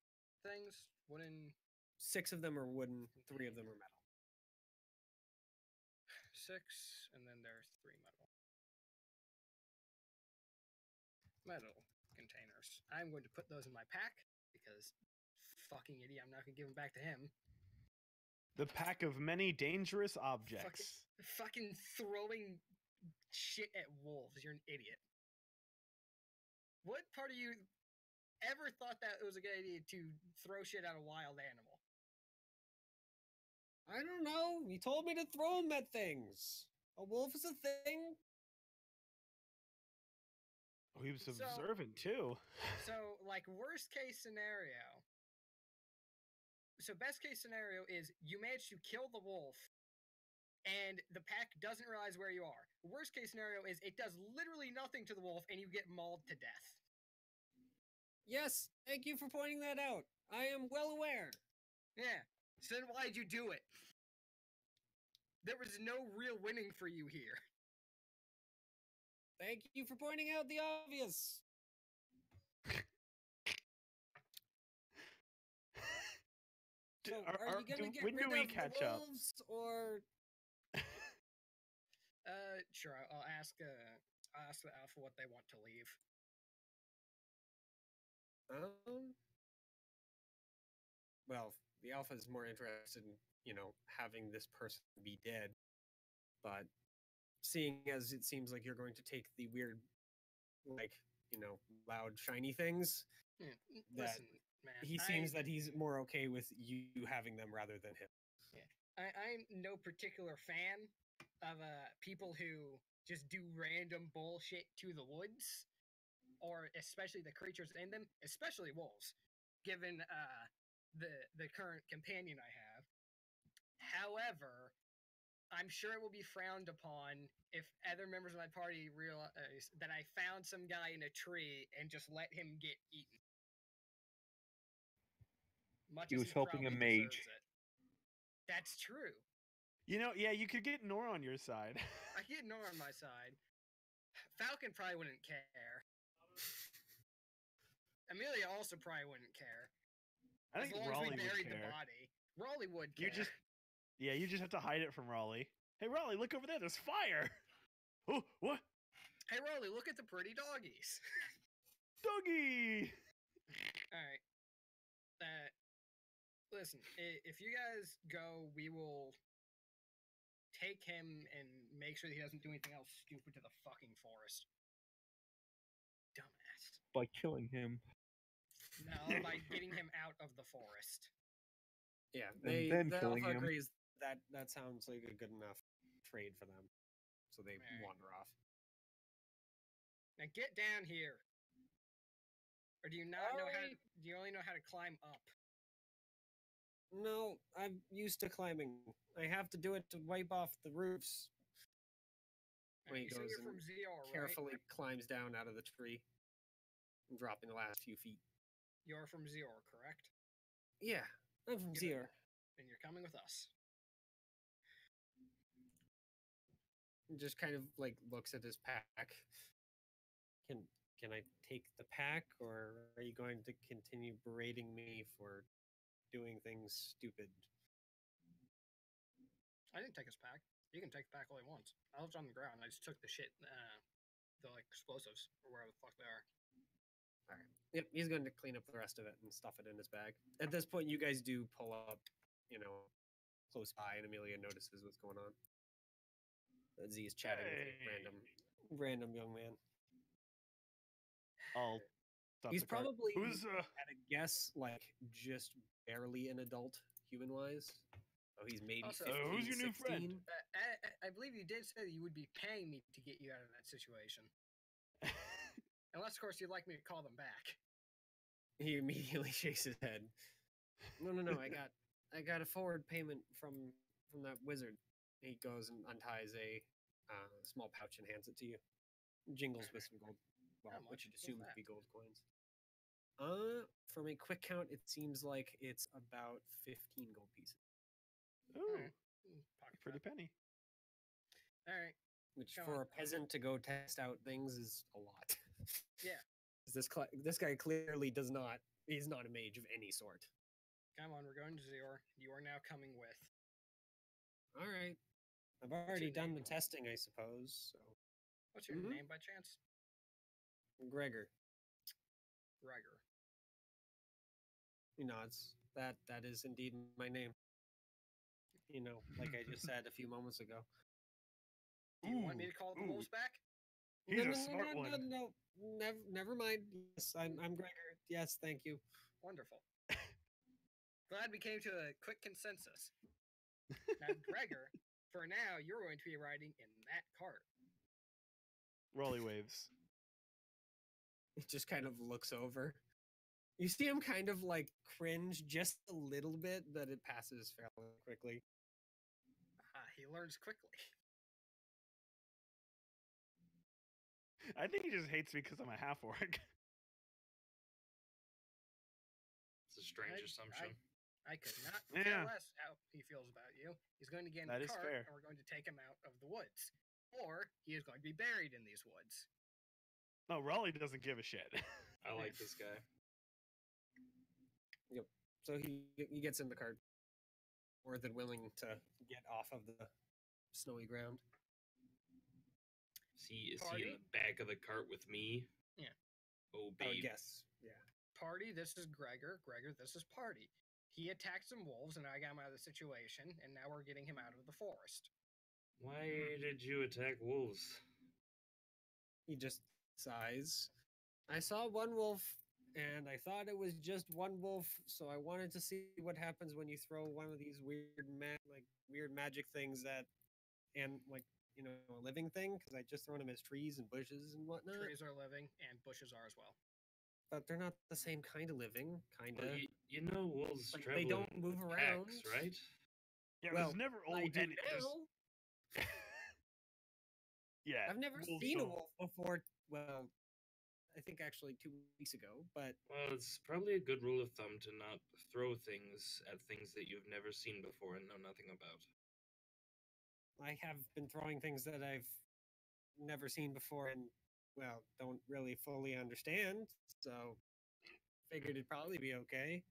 things? Wooden 6 of them are wooden, 3 of them are metal. 6, and then there's 3 metal. Metal containers. I'm going to put those in my pack because fucking idiot, I'm not going to give them back to him. The pack of many dangerous objects. Fucking throwing shit at wolves. You're an idiot. What part of you ever thought that it was a good idea to throw shit at a wild animal? I don't know. He told me to throw them at things. A wolf is a thing. Oh, he was So- observant too. So, like, worst case scenario. So, best case scenario is you manage to kill the wolf and the pack doesn't realize where you are. Worst case scenario is it does literally nothing to the wolf and you get mauled to death. Yes, thank you for pointing that out. I am well aware. Yeah. So then why'd you do it? There was no real winning for you here. Thank you for pointing out the obvious. So, are you gonna get when rid do we of catch the up? wolves, or Sure. I'll ask the alpha what they want to leave. Well, the alpha is more interested in, having this person be dead. But seeing as it seems like you're going to take the weird, loud, shiny things, Yeah, that listen, man. he seems that he's more okay with you having them rather than him. I'm no particular fan of people who just do random bullshit to the woods, or especially the creatures in them, especially wolves. Given the current companion I have, However, I'm sure it will be frowned upon if other members of my party realize that I found some guy in a tree and just let him get eaten. Much He as was helping a probably mage. deserves it. That's true. You know, yeah, you could get Nora on your side. I get Nora on my side. Falcon probably wouldn't care. Amelia also probably wouldn't care. I As think long as Raleigh we buried would the care. body. Raleigh would care. You just, yeah, you just have to hide it from Raleigh. Hey, Raleigh, look over there. There's fire. Oh, what? Hey, Raleigh, look at the pretty doggies. Doggy. All right. Listen, if you guys go, we will take him and make sure that he doesn't do anything else stupid to the fucking forest. Dumbass. By killing him. No, by getting him out of the forest. Yeah, And then the killing Alpha him. agrees that sounds like a good enough trade for them. So they Alright. wander off. Now get down here. Or do you not know how? Alright. Do you only know how to climb up? No, I'm used to climbing. I have to do it to wipe off the roofs. Alright, He you say goes you're and from Zior, Carefully right? climbs down out of the tree, dropping the last few feet. You're from Zior, correct? Yeah, I'm from Good. Zior. Then you're coming with us. Just kind of like looks at his pack. Can I take the pack, or are you going to continue berating me for doing things stupid? I didn't take his pack. You can take the pack all you want. I left it on the ground. I just took the shit, the like explosives or wherever the fuck they are. All right. Yep, he's going to clean up the rest of it and stuff it in his bag. At this point, you guys do pull up, close by, and Amelia notices what's going on. Z is chatting with a random young man. I'll stop He's the cart. probably Who's at a guess like just barely an adult human wise. So he's maybe Also, 15, who's your new 16. friend? I believe you did say that you would be paying me to get you out of that situation. Unless, of course, you'd like me to call them back. He immediately shakes his head. No. I got a forward payment from that wizard. He goes and unties a small pouch and hands it to you. Jingles with some gold, well, How what much you'd was assume would that? be gold coins. From a quick count, it seems like it's about 15 gold pieces, Ooh, Pocket pretty prep. penny. All right. which Come for on. a peasant to go test out things is a lot. Yeah. 'Cause this guy clearly does not. He's not a mage of any sort. Come on, we're going to Zior. You are now coming with. All right. I've already your done name? the testing, I suppose. So What's your Mhm. name by chance? Gregor, Gregor. he nods. That is indeed my name. Like I just said a few moments ago. Do you want me to call the ooh. wolves back? He's a smart one. No. Never mind. Yes, I'm Gregor. Yes, thank you. Wonderful. Glad we came to a quick consensus. Now, Gregor, for now, you're going to be riding in that cart. Raleigh waves. He just kind of looks over. You see him kind of like cringe just a little bit, but it passes fairly quickly. He learns quickly. I think he just hates me because I'm a half orc. It's a strange I- assumption. I could not Yeah. care less how he feels about you. He's going to get in That the is cart, fair. and we're going to take him out of the woods. Or he is going to be buried in these woods. No, Raleigh doesn't give a shit. I like this guy. So he gets in the cart, more than willing to get off of the snowy ground. Is he in Party? the back of the cart with me? Yeah. Oh, I would babe. guess. Yeah. Party, this is Gregor. Gregor, this is Party. He attacked some wolves, and I got him out of the situation, and now we're getting him out of the forest. Why did you attack wolves? He just sighs. I saw one wolf, and I thought it was just one wolf, so I wanted to see what happens when you throw one of these weird magic things at, and a living thing, because I just thrown them as trees and bushes and whatnot. Trees are living, and bushes are as well. But they're not the same kind of living, kind Well, of. you know wolves Like, travel they don't in move packs, around. right? Yeah, Well, there's never I do there's- now. Yeah, I've never we'll seen a still- wolf before. Well, I think actually 2 weeks ago, but Well, it's probably a good rule of thumb to not throw things at things that you've never seen before and know nothing about. I have been throwing things that I've never seen before and, well, don't really fully understand. So, figured it'd probably be okay.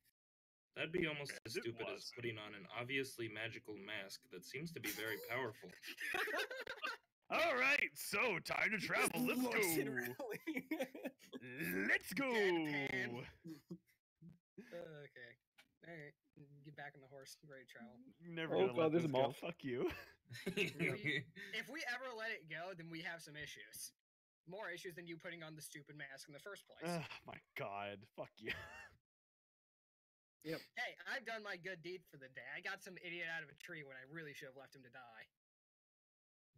That'd be almost as Yes, it stupid as was. putting on an obviously magical mask that seems to be very powerful. All right, so time to travel. Let's Looks go. in Rally. Let's go. Deadpan. Okay. All right. Get back on the horse. Ready to travel. Never Oh gonna God, let there's this a go. moth. Fuck you. If we ever let it go, then we have some issues. More issues than you putting on the stupid mask in the first place. Oh my god. Fuck you. Hey, I've done my good deed for the day. I got some idiot out of a tree when I really should have left him to die.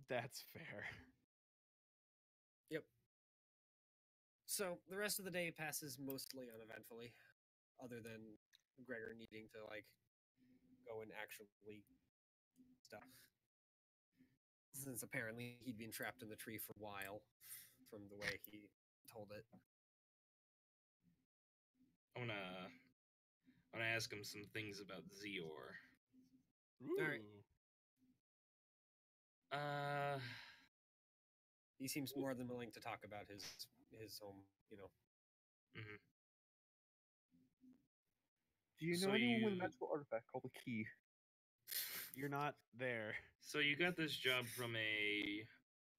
That's fair. So, the rest of the day passes mostly uneventfully, other than Gregor needing to, like, go and actually stuff. Since apparently he'd been trapped in the tree for a while, from the way he told it. I wanna ask him some things about Zior. Alright. Uh, He seems more than willing to talk about his home, mhm. Do you So know anyone with a you- magical artifact called a key? You're not there. So you got this job from a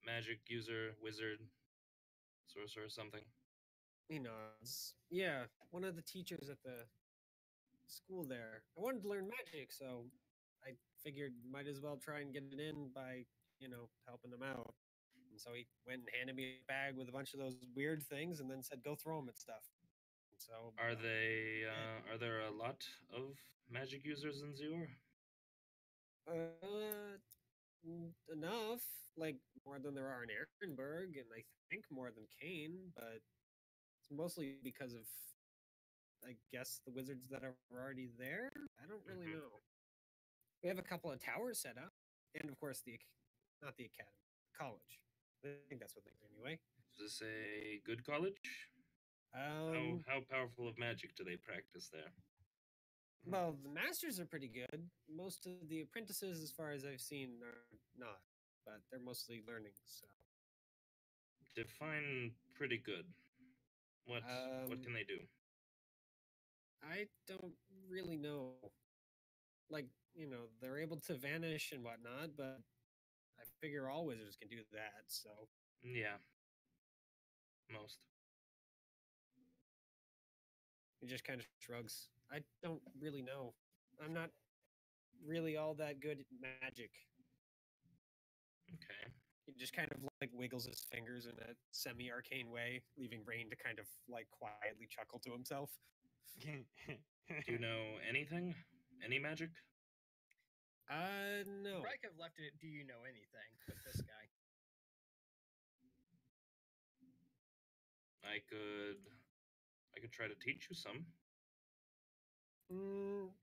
magic user, wizard, sorcerer, or something. He nods. Yeah, one of the teachers at the school there. I wanted to learn magic, so I figured might as well try and get it in by, helping them out. And so he went and handed me a bag with a bunch of those weird things and then said, go throw them at stuff. And so Are there a lot of magic users in Zior? Enough, like more than there are in Ehrenberg, and I think more than Kane, but it's mostly because of, I guess, the wizards that are already there. I don't really Mhm. know. We have a couple of towers set up, and of course not the academy, college. I think that's what they do anyway. Is this a good college? How powerful of magic do they practice there? Well, the masters are pretty good. Most of the apprentices, as far as I've seen, are not, but they're mostly learning. So Define pretty good. What Um, can they do? I don't really know. Like, they're able to vanish and whatnot, but I figure all wizards can do that. So Yeah. Most. he just kind of shrugs. I don't really know. I'm not really all that good at magic. Okay. He just kind of like wiggles his fingers in a semi-arcane way, leaving Rain to kind of like quietly chuckle to himself. Do you know anything? Any magic? No. Probably could have left it. Do you know anything? With this guy. I could try to teach you some.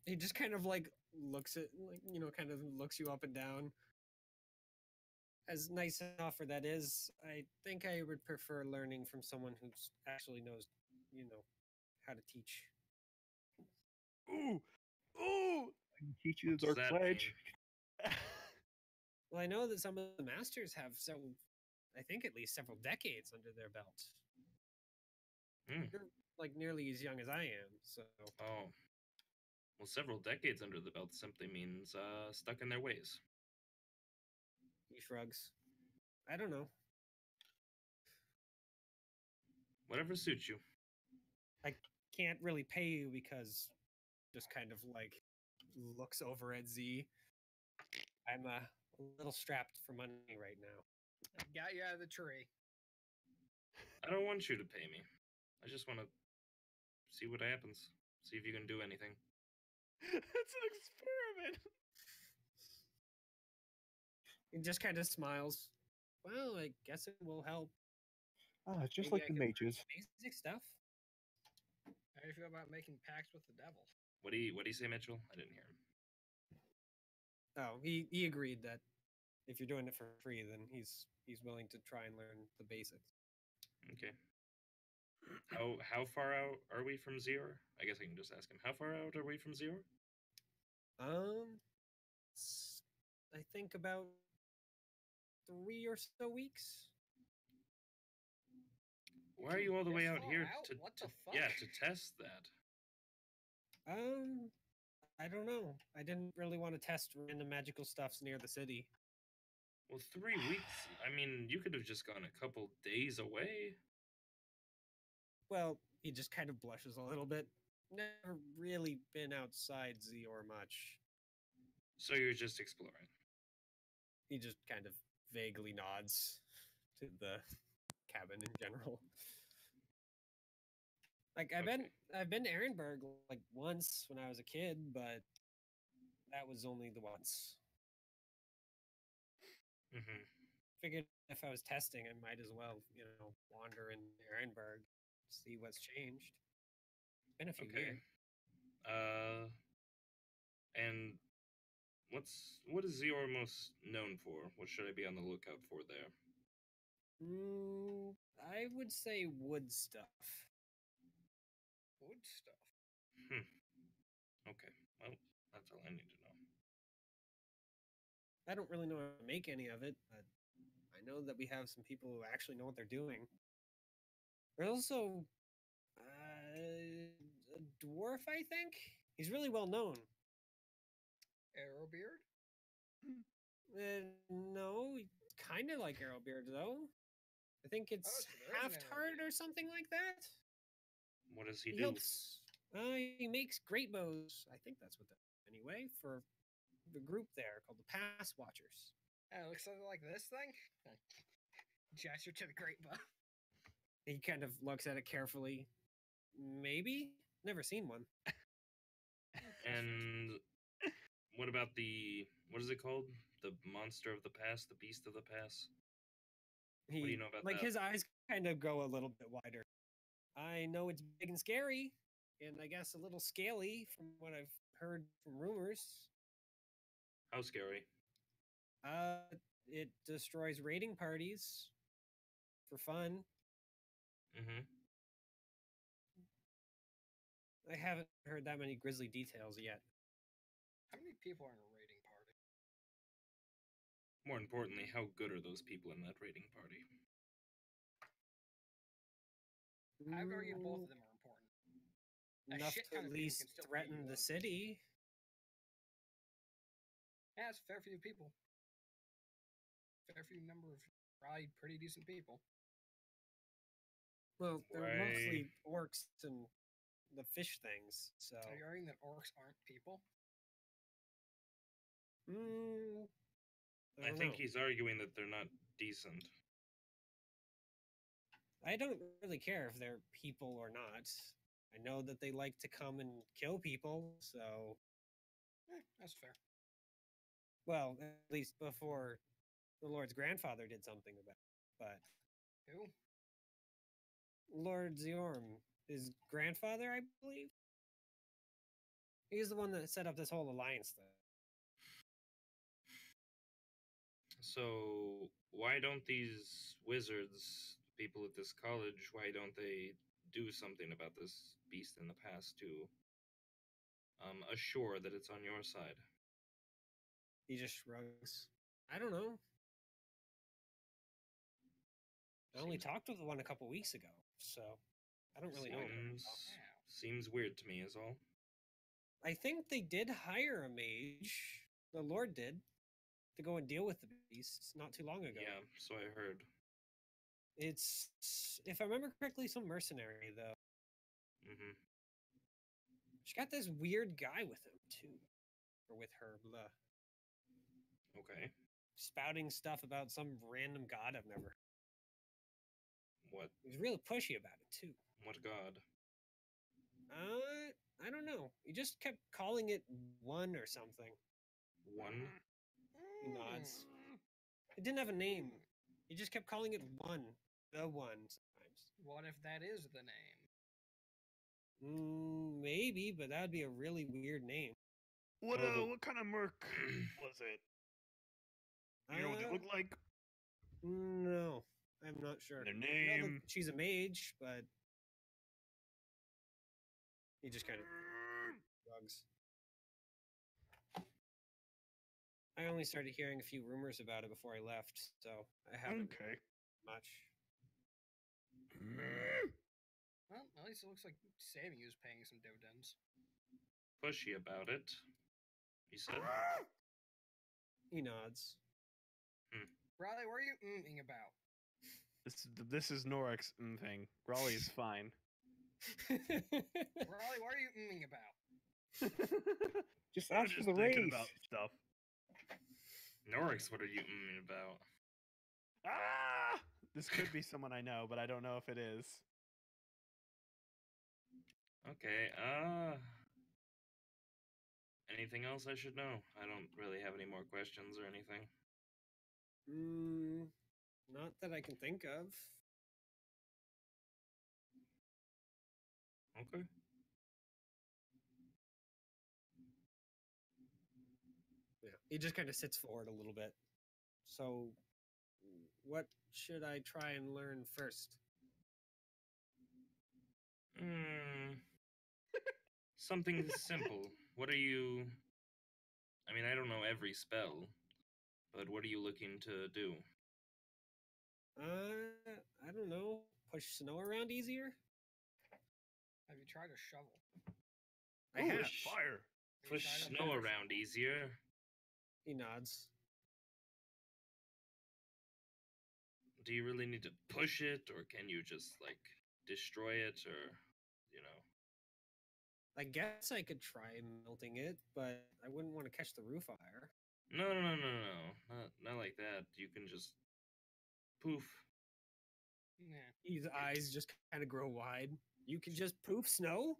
He just kind of like looks at, like, kind of looks you up and down. As nice an offer that is, I think I would prefer learning from someone who actually knows, how to teach. Ooh. Ooh. I can teach you the What's Dark that Pledge. Well, I know that some of the masters have several, I think at least several decades under their belt. Hmm. They're like nearly as young as I am, so Oh. Well, several decades under the belt simply means stuck in their ways. he shrugs. I don't know. Whatever suits you. Can't really pay you because just kind of like looks over at Z. I'm a little strapped for money right now. Got you out of the tree. I don't want you to pay me. I just want to see what happens. See if you can do anything. It's an experiment. He just kind of smiles. Well, I guess it will help. Ah, it's just Maybe like I the can learn mages. some basic stuff. How do you feel about making pacts with the devil? What do you say, Mitchell? I didn't hear him. Oh, he agreed that if you're doing it for free, then he's willing to try and learn the basics. Okay. How far out are we from Zior? I guess I can just ask him. How far out are we from Zior? I think about 3 or so weeks. Why are you all the way This out far here out? to What the yeah, fuck? to test that? I don't know. I didn't really want to test random magical stuffs near the city. Well, 3 weeks. I mean, you could have just gone a couple days away. Well, he just kind of blushes a little bit. Never really been outside Zior much. So you're just exploring. He just kind of vaguely nods to the cabin in general. Like I've been to Ehrenberg like once when I was a kid, but that was only the once. Mm-hmm. Figured if I was testing, I might as well, wander in Ehrenberg, see what's changed. It's been a few Okay. years. And what is Zior most known for? What should I be on the lookout for there? I would say wood stuff. Wood stuff. Okay. Well, that's all I need to know. I don't really know how to make any of it, but I know that we have some people who actually know what they're doing. There's also a dwarf, I think. He's really well known. Arrowbeard? No, kind of like Arrowbeard though. I think it's so there is an Half Tart or Arrowbeard. something like that. What does he He do? helps. He makes great bows. I think that's what that. Anyway, for the group there called the Pass Watchers. Oh, it looks something like this thing. Gesture to the great bow. He kind of looks at it carefully. Maybe never seen one. And what about what is it called? The monster of the pass, the beast of the pass? He, What do you know about like that? his eyes kind of go a little bit wider. I know it's big and scary, and I guess a little scaly from what I've heard from rumors. How scary? It destroys raiding parties for fun. Mm-hmm. I haven't heard that many grisly details yet. How many people are in a raiding party? More importantly, how good are those people in that raiding party? I would argue both of them are important. A Enough shit to ton at of people least can still beat threaten you the up. city. Yeah, it's a fair few people. Fair few number of probably pretty decent people. Well, they're Right. mostly orcs and the fish things, so. Are you arguing that orcs aren't people? I I don't think know. he's arguing that they're not decent. I don't really care if they're people or not. I know that they like to come and kill people, so. That's fair. Well, at least before the Lord's grandfather did something about it. But Who? Lord Ziorm, his grandfather, I believe. He's the one that set up this whole alliance thing. So why don't these wizards, people at this college, why don't they do something about this beast in the past to assure that it's on your side? He just shrugs. I don't know. I only Seems- talked with one a couple weeks ago, so I don't really know. Seems weird to me, is all. I think they did hire a mage. The Lord did to go and deal with the beasts not too long ago. Yeah, so I heard. It's, if I remember correctly, some mercenary though. Mm-hmm. She got this weird guy with him too, or with her, blah, Okay. spouting stuff about some random god I've never. What? He was really pushy about it too. What god? I don't know. He just kept calling it one or something. One? He nods. It didn't have a name. He just kept calling it one, the one sometimes. What if that is the name? Maybe, but that would be a really weird name. What Oh, the- what kind of merc was it? You know what they look like? No, I'm not sure. Their I know that name? she's a mage, but he just kind of shrugs. I only started hearing a few rumors about it before I left, so I haven't Okay. much. Well, at least it looks like Sammy is paying some dividends. Pushy about it. You said. He nods. Riley, what are you mm-ing about? This is Norek's thing. Raleigh is fine. Riley, what are you mm-ing about? Just I'm ask for just the thinking raise. about stuff. Norix, what are you about? Ah! This could be someone I know, but I don't know if it is. Okay, anything else I should know? I don't really have any more questions or anything. Not that I can think of. Okay. Yeah, he just kind of sits forward a little bit. So, what should I try and learn first? Something simple. What are you... I mean, I don't know every spell, but what are you looking to do? I don't know. Push snow around easier? Have you tried a shovel? I Ooh, have. it's fire. Have you Push tried a snow better around easier. He nods. Do you really need to push it, or can you just, like, destroy it, or, you know? I guess I could try melting it, but I wouldn't want to catch the roof fire. No. Not like that. You can just... poof. Yeah. His eyes just kind of grow wide. You can just poof snow?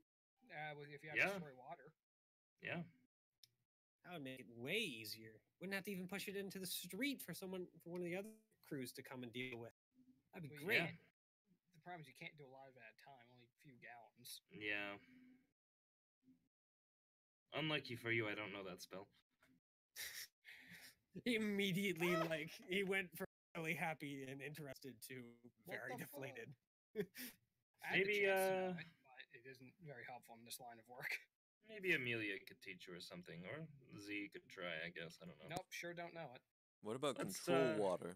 If you have Yeah. destroy water. Yeah. That would make it way easier. Wouldn't have to even push it into the street for one of the other crews to come and deal with. That'd be Well, great. Yeah. The problem is you can't do a lot of it at a time, only a few gallons. Yeah. Unlucky for you, I don't know that spell. He immediately he went from really happy and interested to What very the fuck? deflated. I had the Maybe, chance to know it, but it isn't very helpful in this line of work. Maybe Amelia could teach you or something, or Z could try, I guess. I don't know. Nope, sure don't know it. What about Let's, control water?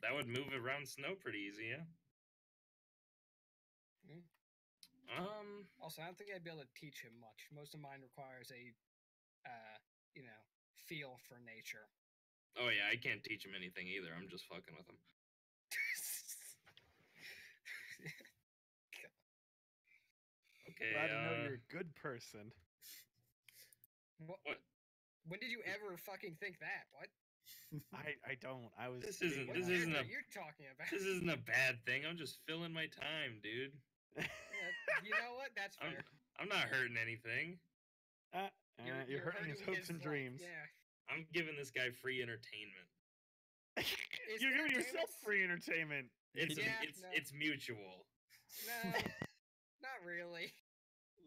That would move around snow pretty easy, yeah? Mm. Um, Also, I don't think I'd be able to teach him much. Most of mine requires a, feel for nature. oh yeah, I can't teach him anything either. I'm just fucking with him. Okay, Glad to know you're a good person. What? What? When did you ever fucking think that? What? I don't. I was. This isn't- What this character isn't a- are you talking about? This isn't a bad thing. I'm just filling my time, dude. Yeah, you know what? That's I'm, fair. I'm not hurting anything. You're hurting his hopes and life, dreams. Yeah. I'm giving this guy free entertainment. You're giving yourself entertainment- free entertainment. It's Yeah, it's no. it's mutual. No, not really.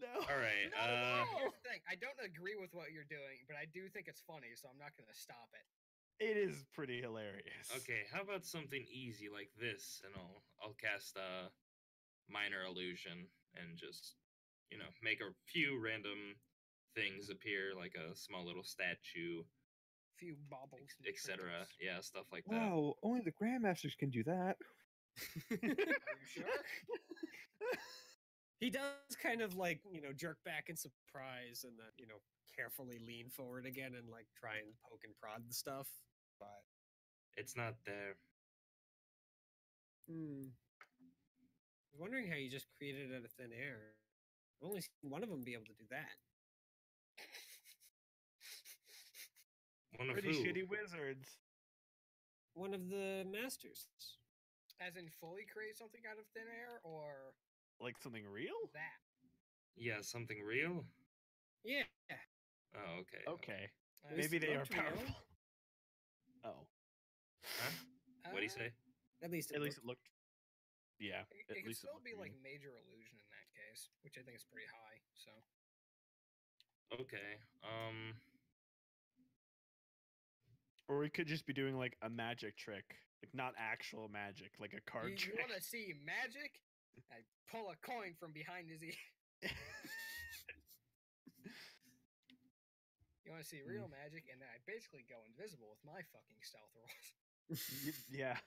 No. All right. Here's the thing. I don't agree with what you're doing, but I do think it's funny, so I'm not going to stop it. It is pretty hilarious. Okay, how about something easy like this, and I'll cast a minor illusion and just, you know, make a few random things appear, like a small little statue, Few baubles, and etc. trinkets. Yeah, stuff like that. Wow, only the Grandmasters can do that. Are you sure? He does kind of jerk back in surprise and then, carefully lean forward again and try and poke and prod the stuff. But It's not there. I was wondering how you just created it out of thin air. I've only seen one of them be able to do that. One of Pretty who? shitty wizards. One of the masters. As in fully create something out of thin air, or Like something real? that? Yeah, something real? Yeah. Oh, okay. Okay. Uh, Maybe they are looked real. powerful. Oh. Huh? What do you say? At least At least it looked. Yeah. It At could least it still looked be like real. major illusion in that case, which I think is pretty high. So Okay. Or we could just be doing like a magic trick, like not actual magic, like a card You trick. want to see magic? I pull a coin from behind his ear. You want to see real magic? And then I basically go invisible with my fucking stealth rolls. Yeah.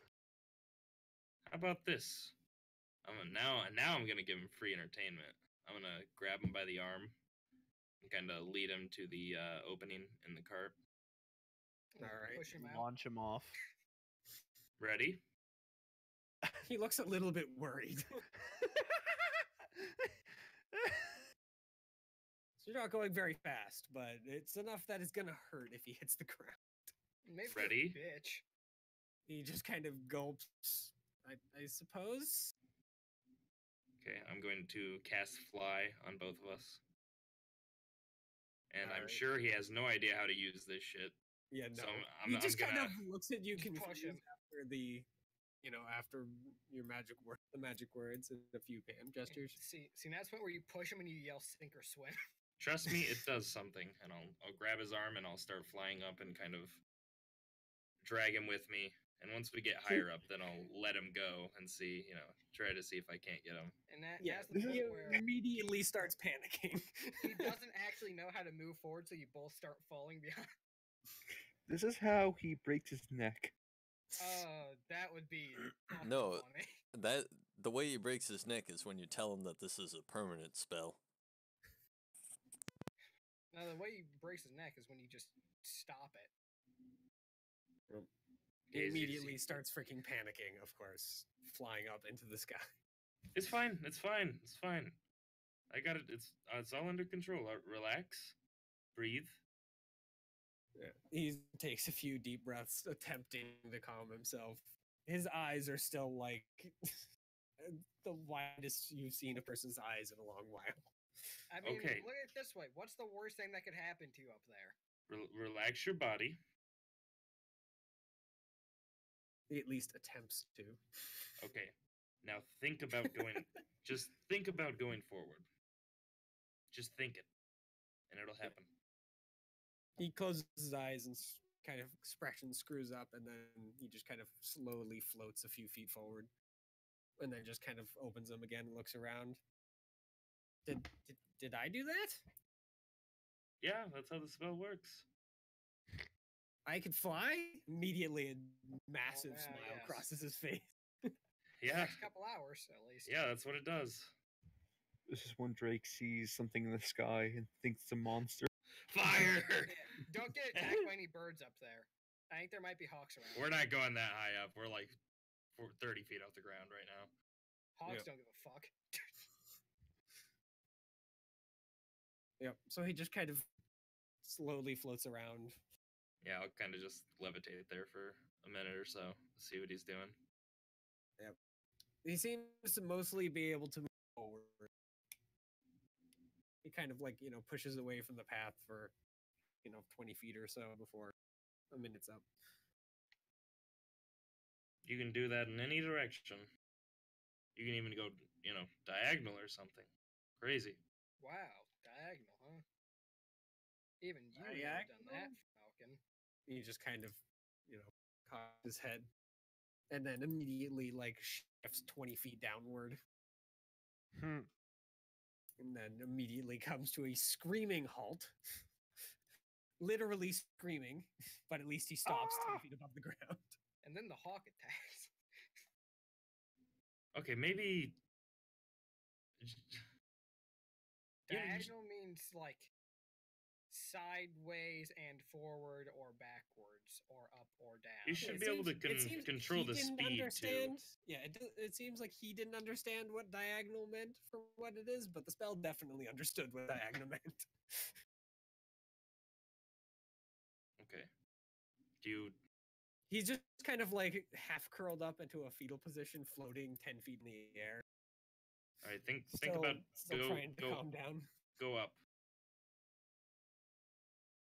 How about this? Now I'm gonna give him free entertainment. I'm gonna grab him by the arm and kind of lead him to the opening in the cart. All right. Push him out. Launch him off. Ready? He looks a little bit worried. So you're not going very fast, but it's enough that it's gonna hurt if he hits the ground. Maybe Ready? bitch. He just kind of gulps, I suppose. Okay, I'm going to cast Fly on both of us. And I'm Alright. sure he has no idea how to use this shit. Yeah, no. So He just kind gonna... of looks at you Just push confused him. after the, after your the magic words and a few hand gestures. See, that's what where you push him and you yell sink or swim. Trust me, it does something. And I'll grab his arm and I'll start flying up and kind of drag him with me. And once we get higher up, then I'll let him go and see, try to see if I can't get him. And that's He the point where immediately starts panicking. he doesn't actually know how to move forward, so you both start falling behind. This is how he breaks his neck. Oh, that would be fucking No. funny. The way he breaks his neck is when you tell him that this is a permanent spell. No, the way he breaks his neck is when you just stop it. He immediately starts freaking panicking, of course, flying up into the sky. It's fine. It's fine. It's fine. I got it. It's all under control. Relax. Breathe. Yeah. He takes a few deep breaths, attempting to calm himself. His eyes are still like the widest you've seen a person's eyes in a long while. I mean, Okay. look at it this way. What's the worst thing that could happen to you up there? Relax your body. He at least attempts to. Okay. Now think about going. Just think about going forward. Just think it, and it'll happen. He closes his eyes and kind of expression screws up, and then he just kind of slowly floats a few feet forward, and then just kind of opens them again and looks around. Did I do that? Yeah, that's how the spell works. I could fly? Immediately, a massive yeah, smile yes. crosses his face. Yeah, Next couple hours, at least. yeah, that's what it does. This is when Drake sees something in the sky and thinks it's a monster. Fire! Yeah, don't get attacked by any birds up there. I think there might be hawks around. We're not going that high up. We're like 30 feet off the ground right now. Hawks Yep. don't give a fuck. Yep. So he just kind of slowly floats around. Yeah, I'll kind of just levitate there for a minute or so, see what he's doing. He seems to mostly be able to move forward. He kind of pushes away from the path for 20 feet or so before a minute's up. You can do that in any direction. You can even go, diagonal or something. Crazy. Wow, diagonal, huh? Even you would have done that, Falcon. He just kind of cocks his head and then immediately shifts 20 feet downward and then immediately comes to a screaming halt. Literally screaming, but at least he stops 10 feet above the ground. And then the hawk attacks. Okay, maybe. Diagonal means sideways and forward or backwards or up or down. You should It be able to seems- it seems control he the didn't speed understand. too. Yeah, it seems like he didn't understand what diagonal meant for what it is, but the spell definitely understood what diagonal meant. Okay. Do you? He's just kind of half curled up into a fetal position, floating 10 feet in the air. All right. Think Still, about still trying to calm down. go up.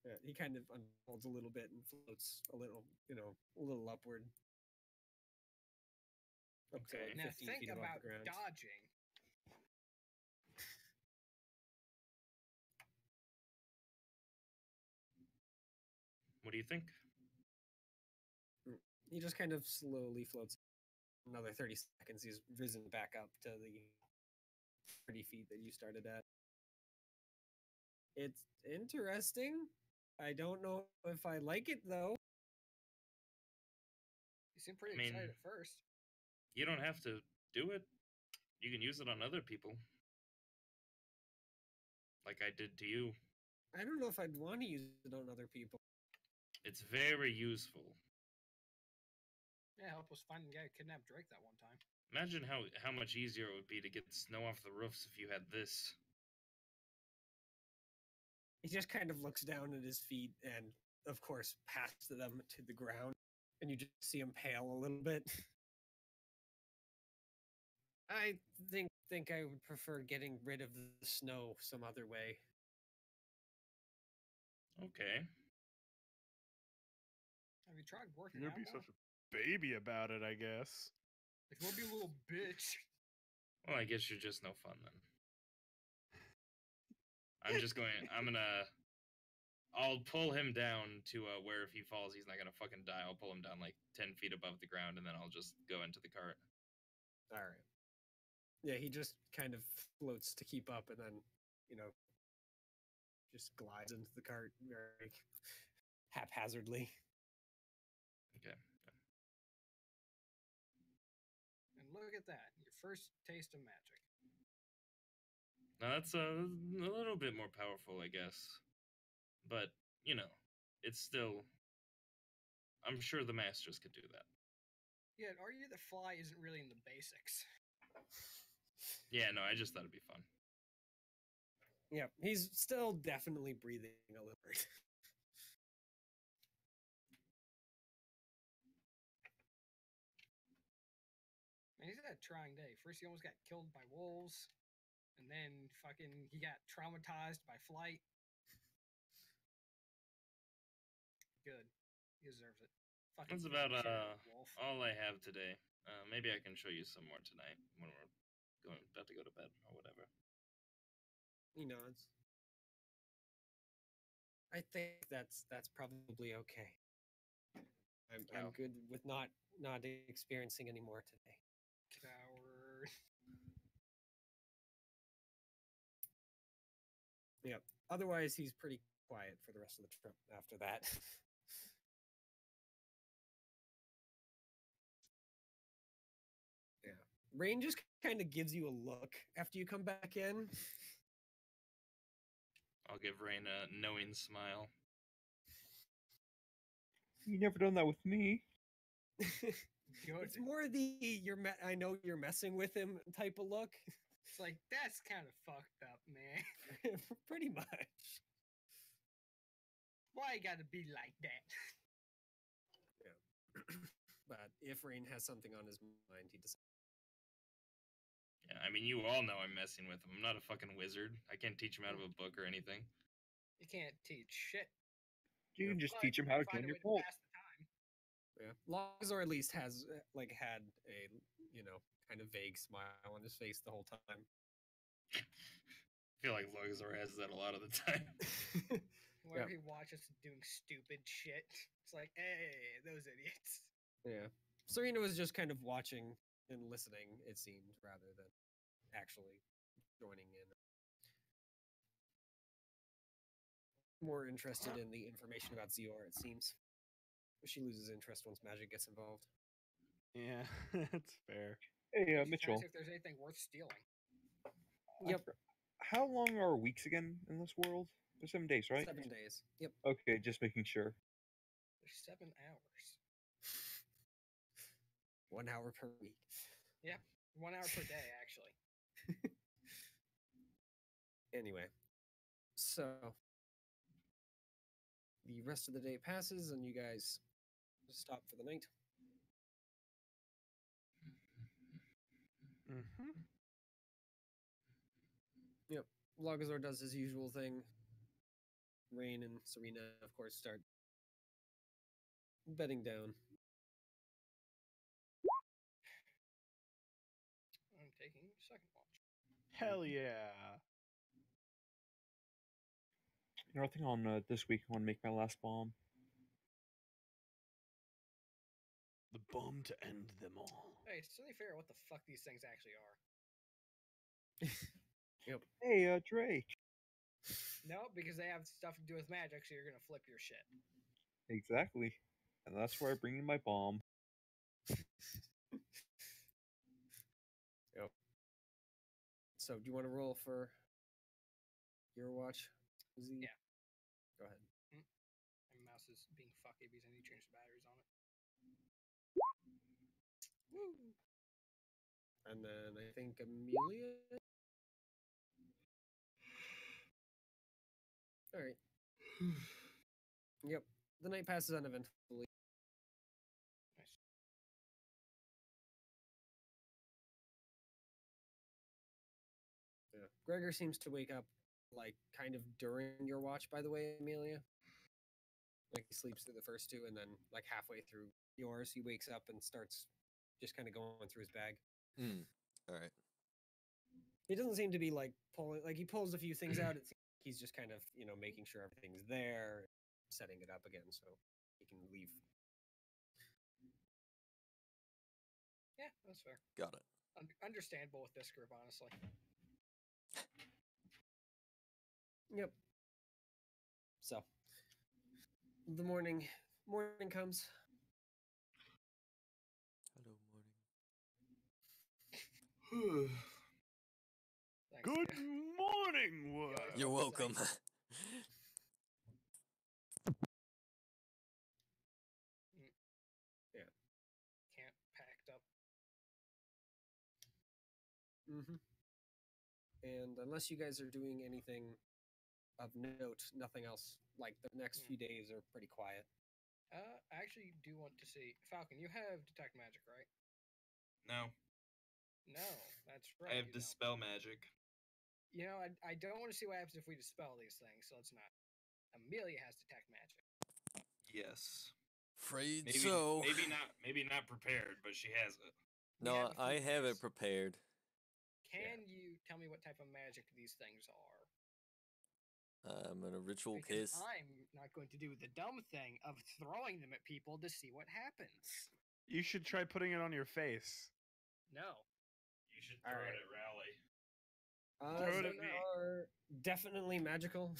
Yeah, he kind of unfolds a little bit and floats a little, a little upward. Up to, Okay. Now 15 think feet above about the ground. dodging. What do you think? He just kind of slowly floats. Another 30 seconds, he's risen back up to the 30 feet that you started at. It's interesting. I don't know if I like it though. You seem pretty I mean- excited at first. You don't have to do it. You can use it on other people. Like I did to you. I don't know if I'd want to use it on other people. It's very useful. Yeah, help us find the guy who kidnapped Drake that one time. Imagine how much easier it would be to get snow off the roofs if you had this. He just kind of looks down at his feet and, of course, passes them to the ground, and you just see him pale a little bit. I think I would prefer getting rid of the snow some other way. Okay. Have you tried working You're out gonna be more? such a baby about it, I guess. Like, don't be a little bitch. Well, I guess you're just no fun then. I'll pull him down to where if he falls, he's not gonna fucking die. I'll pull him down like 10 feet above the ground, and then I'll just go into the cart. All right. Yeah, he just kind of floats to keep up and then, just glides into the cart very haphazardly. Okay. And look at that, your first taste of magic. Now that's a little bit more powerful, I guess. But, it's still... I'm sure the masters could do that. Yeah, I'd argue that fly isn't really in the basics. Yeah, no, I just thought it'd be fun. Yeah, he's still definitely breathing a little bit. Man, he's had a trying day. First, he almost got killed by wolves, and then fucking he got traumatized by flight. Good, he deserves it. Fucking That's about wolf. all I have today. Maybe I can show you some more tonight when we're about to go to bed or whatever. He nods. I think that's probably okay. I'm Oh. good with not experiencing any more today. Coward. Yep. Otherwise, he's pretty quiet for the rest of the trip after that. Yeah. Rain just kind of gives you a look after you come back in. I'll give Rain a knowing smile. You never done that with me. Good. It's more the I know you're messing with him type of look. It's like, that's kind of fucked up, man. Pretty much. Why you gotta be like that? But if Rain has something on his mind, he decides. Yeah, I mean, you all know I'm messing with him. I'm not a fucking wizard. I can't teach him out of a book or anything. You can't teach shit. You can just But teach him you how to find join a your way to cult. pass the time. Yeah. Logazor at least has had a kind of vague smile on his face the whole time. I feel like Logazor has that a lot of the time. Whenever he watches us doing stupid shit, it's like, hey, those idiots. Yeah. Serena was just kind of watching and listening, it seemed, rather than actually joining in. More interested in the information about Zior, it seems. She loses interest once magic gets involved. Yeah, that's fair. Hey, She's trying to Mitchell. see if there's anything worth stealing. Yep. How long are weeks again in this world? There's 7 days, right? 7 days. Yep. Okay, just making sure. There's 7 hours. 1 hour per week. 1 hour per day, actually. Anyway, so the rest of the day passes and you guys stop for the night. Mm-hmm. Logazor does his usual thing. Rain and Serena, of course, start bedding down. I'm taking second watch. Hell yeah. I think on this week I want to make my last bomb. bomb to end them all. Hey, so they figure out what the fuck these things actually are. Hey, Drake. No, because they have stuff to do with magic, so you're gonna flip your shit. Exactly. And that's where I bring in my bomb. Yep. So, do you want to roll for your watch? Z? Yeah. Go ahead. My mouse is being fucky because I need to change the batteries on it. Woo! And then I think Amelia. All right. Yep. The night passes uneventfully. Nice. Yeah. Gregor seems to wake up like kind of during your watch, by the way, Amelia. Like he sleeps through the first two, and then like halfway through yours, he wakes up and starts just kind of going through his bag. All right. He doesn't seem to be like pulling, like he pulls a few things out. It seems like he's just kind of, making sure everything's there, setting it up again so he can leave. Yeah, that's fair. Got it. Understandable with this group, honestly. Yep. So the morning comes. Hello, morning. Thanks, Good dude. morning, world. You're welcome. Yeah. Can't packed up. Mm-hmm. And unless you guys are doing anything of note, nothing else. Like the next few days are pretty quiet. I actually do want to see Falcon. You have detect magic, right? No, No, that's right. I have you don't. dispel magic. You know, I don't want to see what happens if we dispel these things, so let's not. Amelia has detect magic. Yes. Afraid Maybe so. maybe not prepared, but she has it. We No, have a I few have it things. prepared. Can you tell me what type of magic these things are? I'm in a ritual Because case. I'm not going to do the dumb thing of throwing them at people to see what happens. You should try putting it on your face. No. You should All throw right. it at Rally. Throw it They at me. are definitely magical.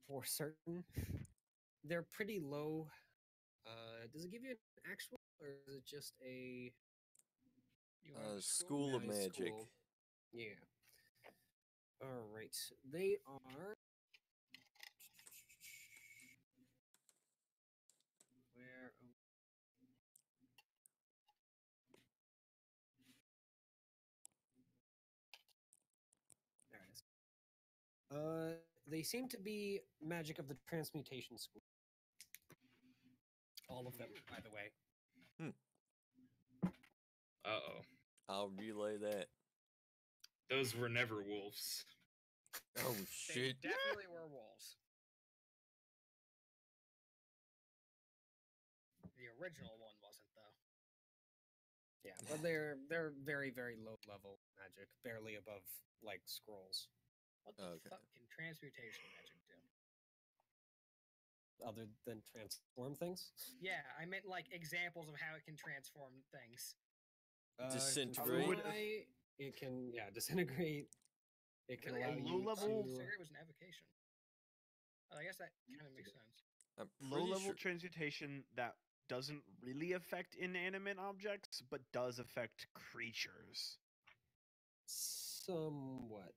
For certain. They're pretty low. Does it give you an actual, or is it just a You want School of Yeah, Magic. school? Yeah. All right. They are. Where? There it is. They seem to be magic of the transmutation school. All of them, by the way. Uh-oh. I'll relay that. Those were never wolves. Oh They shit. definitely were wolves. The original one wasn't, though. Yeah, but they're very very low level magic, barely above like scrolls. What the Okay. fuck can transmutation magic do? Other than transform things. Yeah, I meant like examples of how it can transform things. Disintegrate? fly, It can disintegrate. It can Really? allow A you low-level- to. Disintegrate was an evocation. Oh, I guess that kind of makes sense. I'm Low pretty level sure. transmutation that doesn't really affect inanimate objects, but does affect creatures. Somewhat.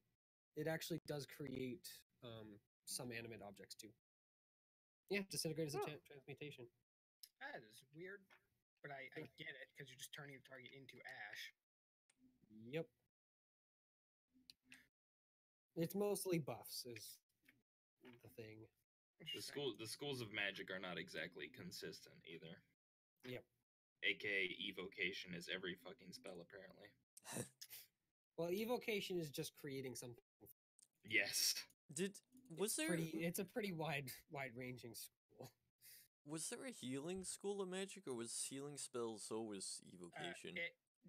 It actually does create some animate objects too. Yeah, disintegrate is a Huh. transmutation. That is weird, but I get it because you're just turning the target into ash. Yep. It's mostly buffs is the thing. The schools of magic are not exactly consistent either. Yep. AKA evocation is every fucking spell apparently. Well, evocation is just creating something. Yes. Was there It's a pretty wide ranging school. was there a healing school of magic, or was healing spells always evocation?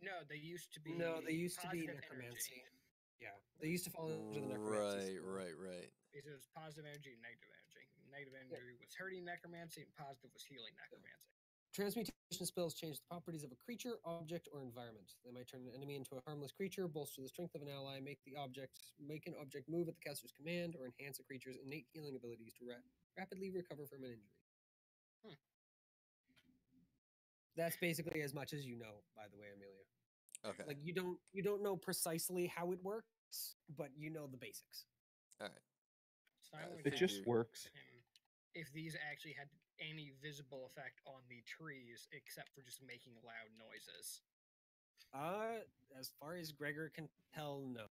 No, they used to be. No, they used to be positive necromancy. energy, Yeah, they used to fall into the necromancy. Right, school. right. because it was positive energy and negative energy. Negative energy was hurting necromancy, and positive was healing necromancy. Transmutation spells change the properties of a creature, object, or environment. They might turn an enemy into a harmless creature, bolster the strength of an ally, make an object move at the caster's command, or enhance a creature's innate healing abilities to rapidly recover from an injury. That's basically as much as you know, by the way, Amelia. Okay. Like you don't know precisely how it works, but you know the basics. All right. So I would It just figure- works. if these actually had any visible effect on the trees, except for just making loud noises. As far as Gregor can tell, no.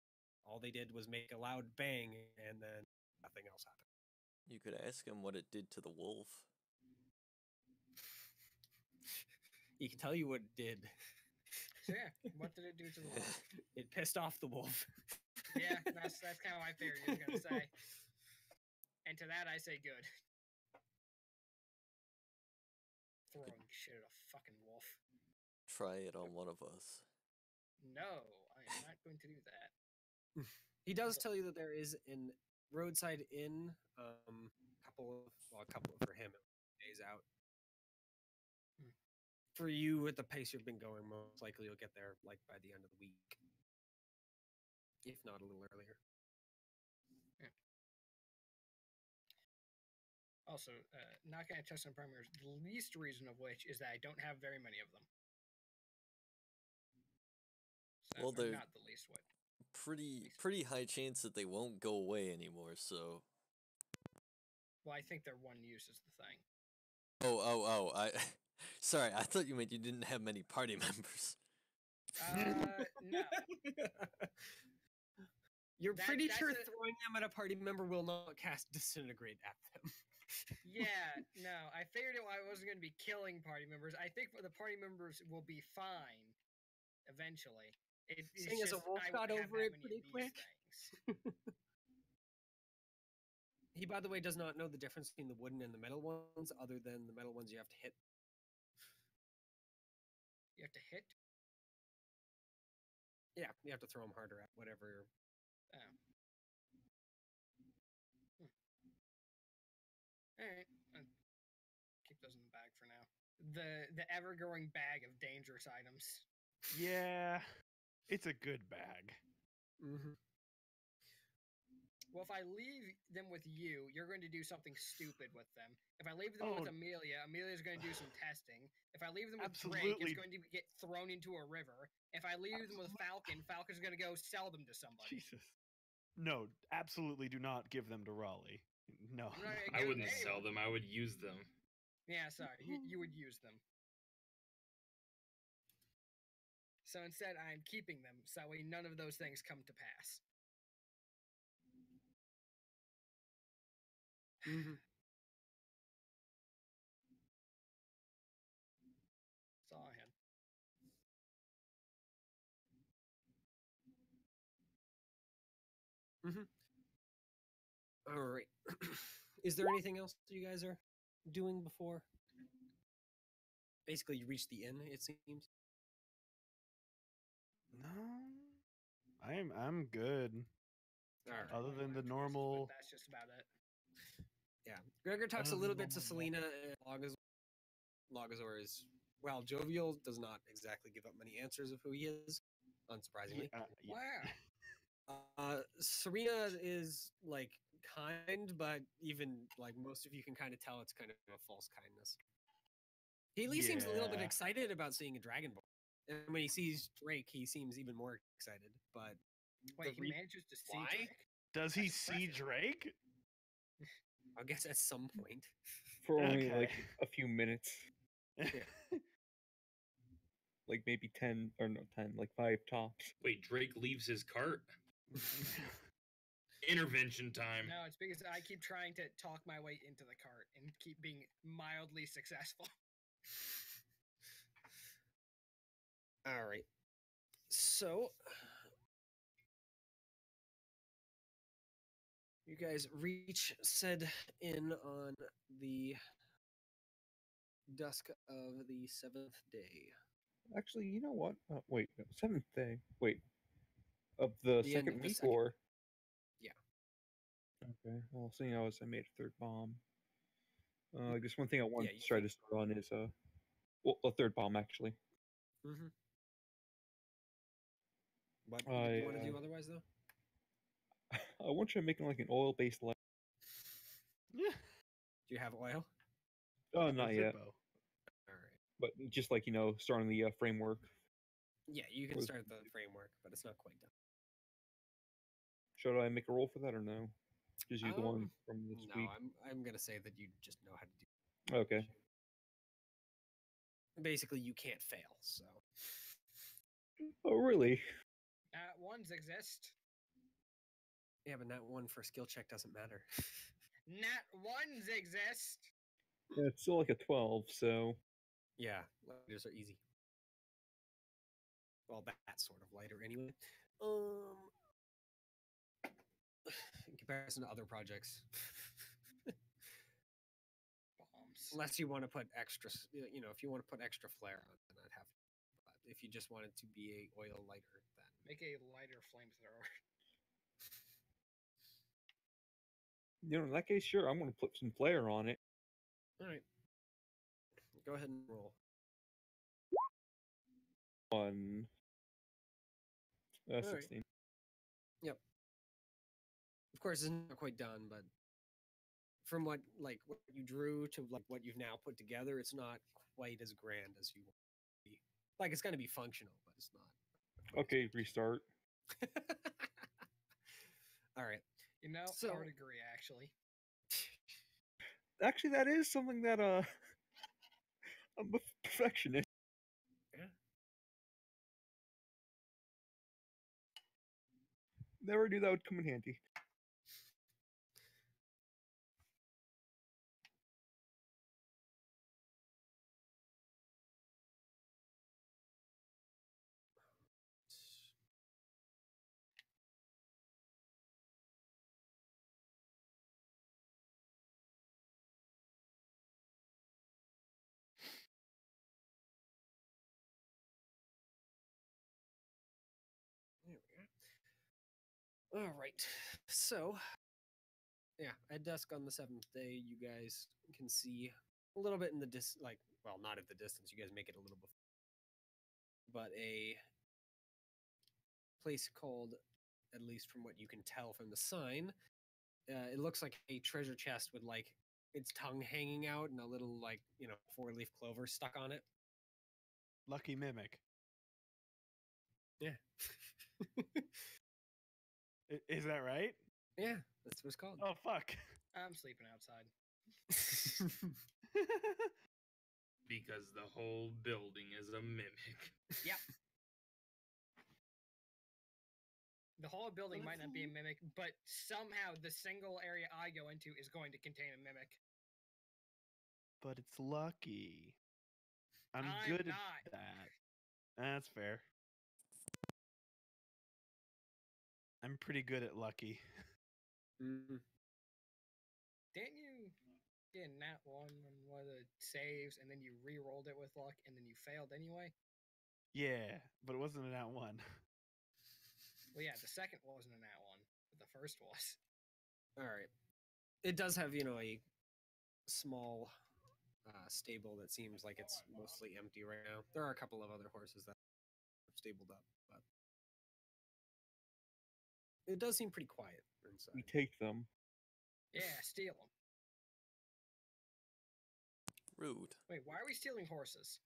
All they did was make a loud bang, and then nothing else happened. You could ask him what it did to the wolf. He can tell you what it did. So yeah, what did it do to the wolf? It pissed off the wolf. Yeah, that's kind of what I figured you were gonna say. And to that, I say good. Throwing shit at a fucking wolf. Try it on one of us. No, I am not going to do that. He does tell you that there is an roadside inn, a couple for him, days out. For you, at the pace you've been going, most likely you'll get there like by the end of the week, if not a little earlier. Also, not going to touch on primaries, the least reason of which is that I don't have very many of them. So, Well, or they're not the least what. pretty high chance that they won't go away anymore. So. Well, I think their one use is the thing. Oh! Sorry, I thought you meant you didn't have many party members. No. You're pretty that's sure a- throwing them at a party member will not cast Disintegrate at them. Yeah, no. I figured I wasn't going to be killing party members. I think the party members will be fine eventually. It's Seeing as a just wolf I got won't have over that it many of pretty these quick. things. He, by the way, does not know the difference between the wooden and the metal ones, other than the metal ones you have to hit. You have to hit. Yeah, you have to throw them harder at whatever. Oh. All right, I'll keep those in the bag for now. The ever growing bag of dangerous items. Yeah, it's a good bag. Mm-hmm. Well, if I leave them with you, you're going to do something stupid with them. If I leave them with Oh. Amelia, Amelia's going to do some testing. If I leave them with Drake, Absolutely. it's going to get thrown into a river. If I leave them with Falcon, Falcon's going to go sell them to somebody. Jesus. No, absolutely do not give them to Raleigh. No. I'm not gonna I give wouldn't them sell them. I would use them. Yeah, sorry. You would use them. So instead, I'm keeping them, so that way none of those things come to pass. Mm-hmm. That's all I had. All right. Is there anything else you guys are doing before? Basically, you reach the inn. It seems. No. I'm good. All right. Other than the Choices, but normal. That's just about it. Yeah. Gregor talks a Other little than bit to normal Selena. And Lagazor is, well, jovial, does not exactly give up many answers of who he is, unsurprisingly. Yeah. Serena is like kind, but even like most of you can kind of tell it's kind of a false kindness. He at least seems a little bit Yeah. excited about seeing a dragonborn. And when he sees Drake, he seems even more excited. But Wait, the he manages to see why? Drake? Does he That's see impressive. Drake? I guess at some point. For only like Okay. a few minutes, like maybe 10 or no 10, like 5 tops. Wait, Drake leaves his cart? Intervention time. No, it's because I keep trying to talk my way into the cart and keep being mildly successful. All right. So you guys reach said inn on the dusk of the 7th day. Actually, you know what? Wait, no, 7th day. Wait, of the The end second of the week, second- or Yeah. okay. Well, seeing as I made a 3rd bomb, I guess one thing I want Yeah, you to try to start on is Well, a third bomb actually. Mm-hmm. What do you want to do otherwise, though? I want you to make like an oil-based light. Yeah. Do you have oil? Oh, not yet. Zippo. All right. But just like starting the framework. Yeah, you can Or- start the framework, but it's not quite done. Should I make a roll for that or no? Just use the one from this No, week. I'm gonna say that you just know how to do. Okay. Basically, you can't fail. So Oh, really? Ones exist. yeah, but that one for skill check doesn't matter. Nat ones exist. Yeah, it's still like a 12, so Yeah, lighters are easy. Well, that's sort of lighter anyway. In comparison to other projects. Bombs. Unless you want to put extra, if you want to put extra flare on, then I'd have. But if you just want it to be a oil lighter, then Make a lighter flamethrower. in that case, sure, I'm gonna put some flare on it. all right. Go ahead and roll. 1. right. 16. Of course, it's not quite done, but from what you drew to like what you've now put together, it's not quite as grand as you want it to be. Like it's gonna be functional, but it's not. Okay, restart. All right. You know, So- I would agree, actually. Actually, that is something that I'm a perfectionist. Yeah. Never knew that would come in handy. There we go. All right. So, yeah, at dusk on the 7th day, you guys can see a little bit in the not at the distance. You guys make it a little before, but a place called, at least from what you can tell from the sign, it looks like a treasure chest with like its tongue hanging out and a little 4-leaf clover stuck on it. Lucky Mimic. Yeah. Is that right? Yeah, that's what it's called. Oh, fuck. I'm sleeping outside. Because the whole building is a mimic. The whole building might not be a mimic, but somehow the single area I go into is going to contain a mimic. But it's lucky. I'm I'm good not. at that. That's fair. I'm pretty good at lucky. Mhm. Didn't you get a nat 1 on one of the saves, and then you re-rolled it with luck, and then you failed anyway? Yeah, but it wasn't a nat 1. Well, yeah, the second wasn't a nat 1, but the first was. All right. It does have, a small stable that seems like it's mostly empty right now. There are a couple of other horses that are stabled up, but it does seem pretty quiet inside. We take them. Yeah, steal them. Rude. Wait, why are we stealing horses?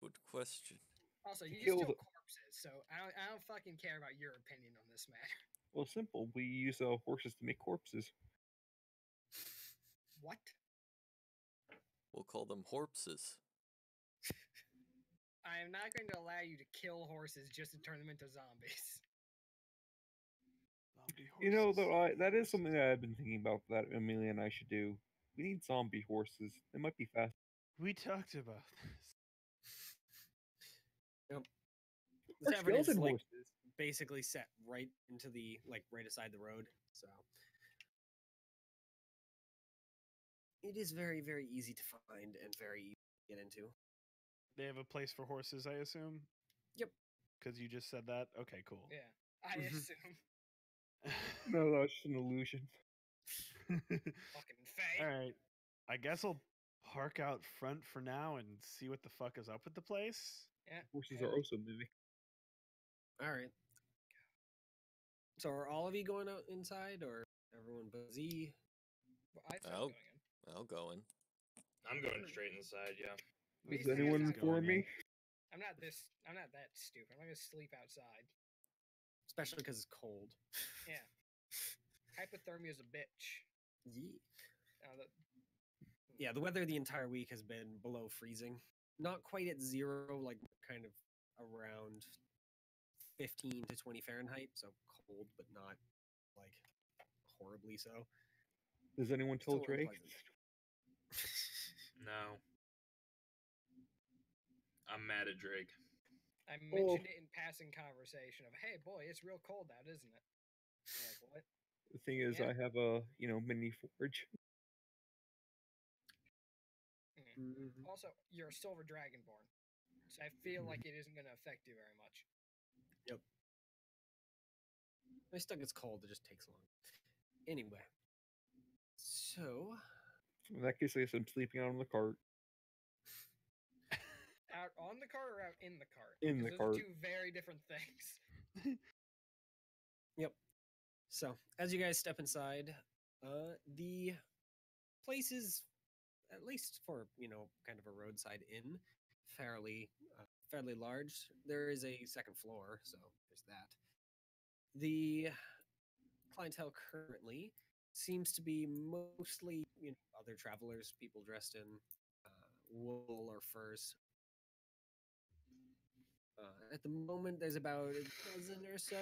Good question. Also, you kill steal the- corpses, so I don't fucking care about your opinion on this matter. Well, simple. We use horses to make corpses. What? We'll call them horpses. I am not going to allow you to kill horses just to turn them into zombies. Though that is something that I've been thinking about that Amelia and I should do. We need zombie horses. They might be fast. We talked about this. The Or tavern is skeleton like horses. basically set right into the right aside the road, so it is very, very easy to find and very easy to get into. They have a place for horses, I assume? Yep. Because you just said that? Okay, cool. Yeah, I Mhm. assume. No, that's just an illusion. Fucking Faye. Alright. I guess I'll park out front for now and see what the fuck is up with the place. Yeah. Horses and are also moving. All right. So are all of you going out inside, or everyone busy? I thought I'll- going in. I'll go in. I'm going straight inside. Yeah. Does Basically, anyone I'm inform going in. me? I'm not that stupid. I'm not gonna sleep outside. Especially because it's cold. Yeah. Hypothermia is a bitch. Yeah, the weather the entire week has been below freezing. Not quite at zero, like kind of around 15 to 20 Fahrenheit. So cold, but not like horribly so. Does anyone tell Still Drake? unpleasant. No. I'm mad at Drake. I mentioned it in passing conversation of, hey boy, it's real cold out, isn't it? You're like, what? The thing is, Yeah. I have a mini forge. Mhm. Also, you're a silver dragonborn, so I feel like it isn't going to affect you very much. It still gets cold. It just takes long. Anyway, so In that case, I guess I'm sleeping out on the cart. Out on the cart or out in the cart? In Because the those cart. are two very different things. So, as you guys step inside, the place is, at least for kind of a roadside inn, fairly large. There is a second floor, so there's that. The clientele currently seems to be mostly other travelers, people dressed in wool or furs. At the moment, there's about a dozen or so.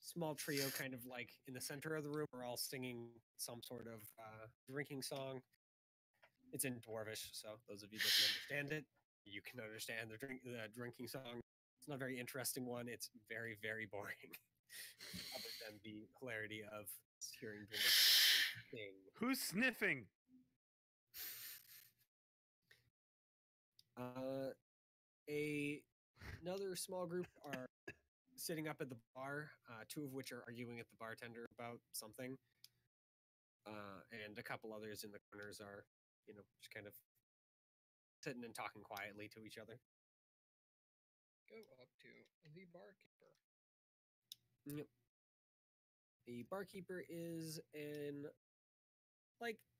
Small trio, kind of like in the center of the room, are all singing some sort of drinking song. It's in Dwarvish, so those of you that can understand it, you can understand the drinking song. It's not a very interesting one. It's very, very boring, other than the hilarity of hearing dwarves sing. Who's sniffing? Another small group are sitting up at the bar, two of which are arguing at the bartender about something. And a couple others in the corners are, just kind of sitting and talking quietly to each other. Go up to the barkeeper. Yep. The barkeeper is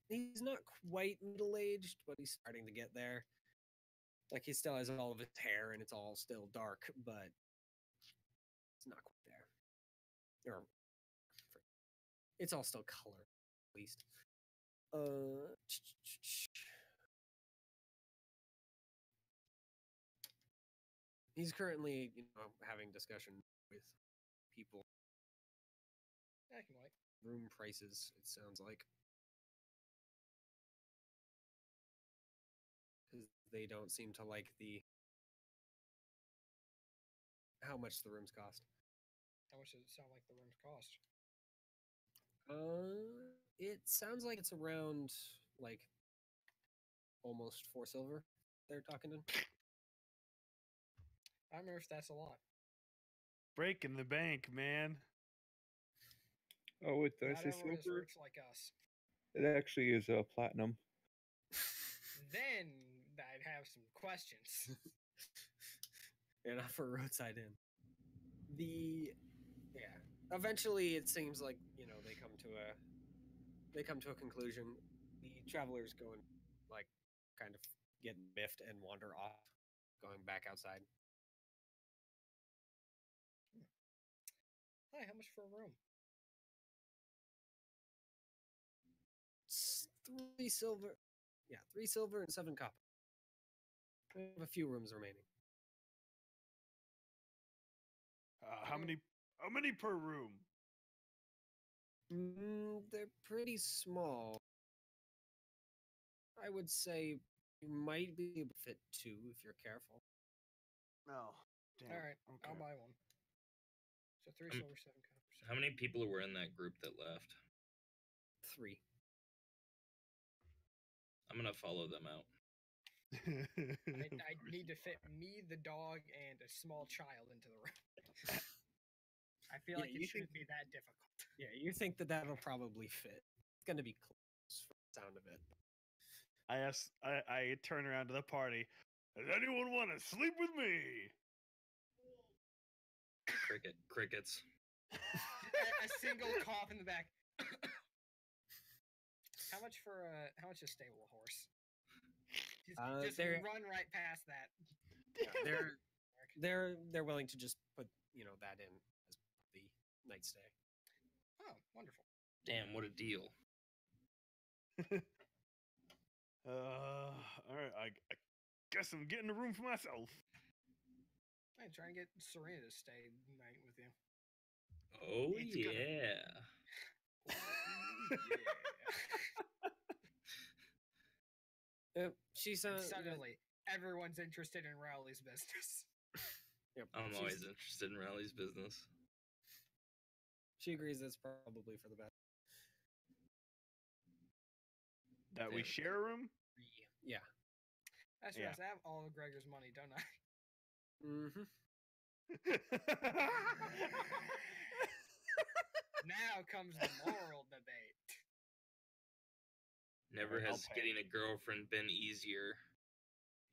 he's not quite middle-aged, but he's starting to get there. Like, he still has all of his hair, and it's all still dark, but it's not quite there. Or, it's all still color, at least. He's currently, having discussion with people. I can wait. Room prices, it sounds like. Because they don't seem to like how much the rooms cost. How much does it sound like the rooms cost? It sounds like it's around like almost 4 silver. They're talking in. I don't know if that's a lot. Breaking the bank, man. Oh, wait, did I Not say everyone is silver? rich like us. It actually is platinum. Then I'd have some questions. Yeah, not for roadside inn. Eventually it seems like, they come to a conclusion. The travelers go and kind of get biffed and wander off, going back outside. Hi, how much for a room? It's 3 silver. Yeah, 3 silver and 7 copper. We have a few rooms remaining. How many per room? They're pretty small. I would say you might be able to fit 2 if you're careful. No. Damn. All right, I'll Okay. buy one. So 3 Um, silver, 7 copper. How many people were in that group that left? 3. I'm gonna follow them out. I need to fit me, the dog, and a small child into the room. I feel Yeah, like you it shouldn't be that difficult. Yeah, you think that'll probably fit. It's going to be close for sound of it. I turn around to the party. Does anyone want to sleep with me? Crickets. A single cough in the back. How much a stable horse? Just they're- run right past that. They're willing to just put that in as the night stay. Oh, wonderful. Damn, what a deal. All right. I guess I'm getting a room for myself. I try and get Serena to stay the night with you. Oh It's gonna- yeah. She's Suddenly, everyone's interested in Rowley's business. Yep, I'm she's- always interested in Riley's business. She agrees that's probably for the best. That we Damn. share a room? Yeah. That's Yeah. right. I have all of Gregor's money, don't I? Mm-hmm. Now comes the moral debate. Never Alright, I'll has pay. getting a girlfriend been easier.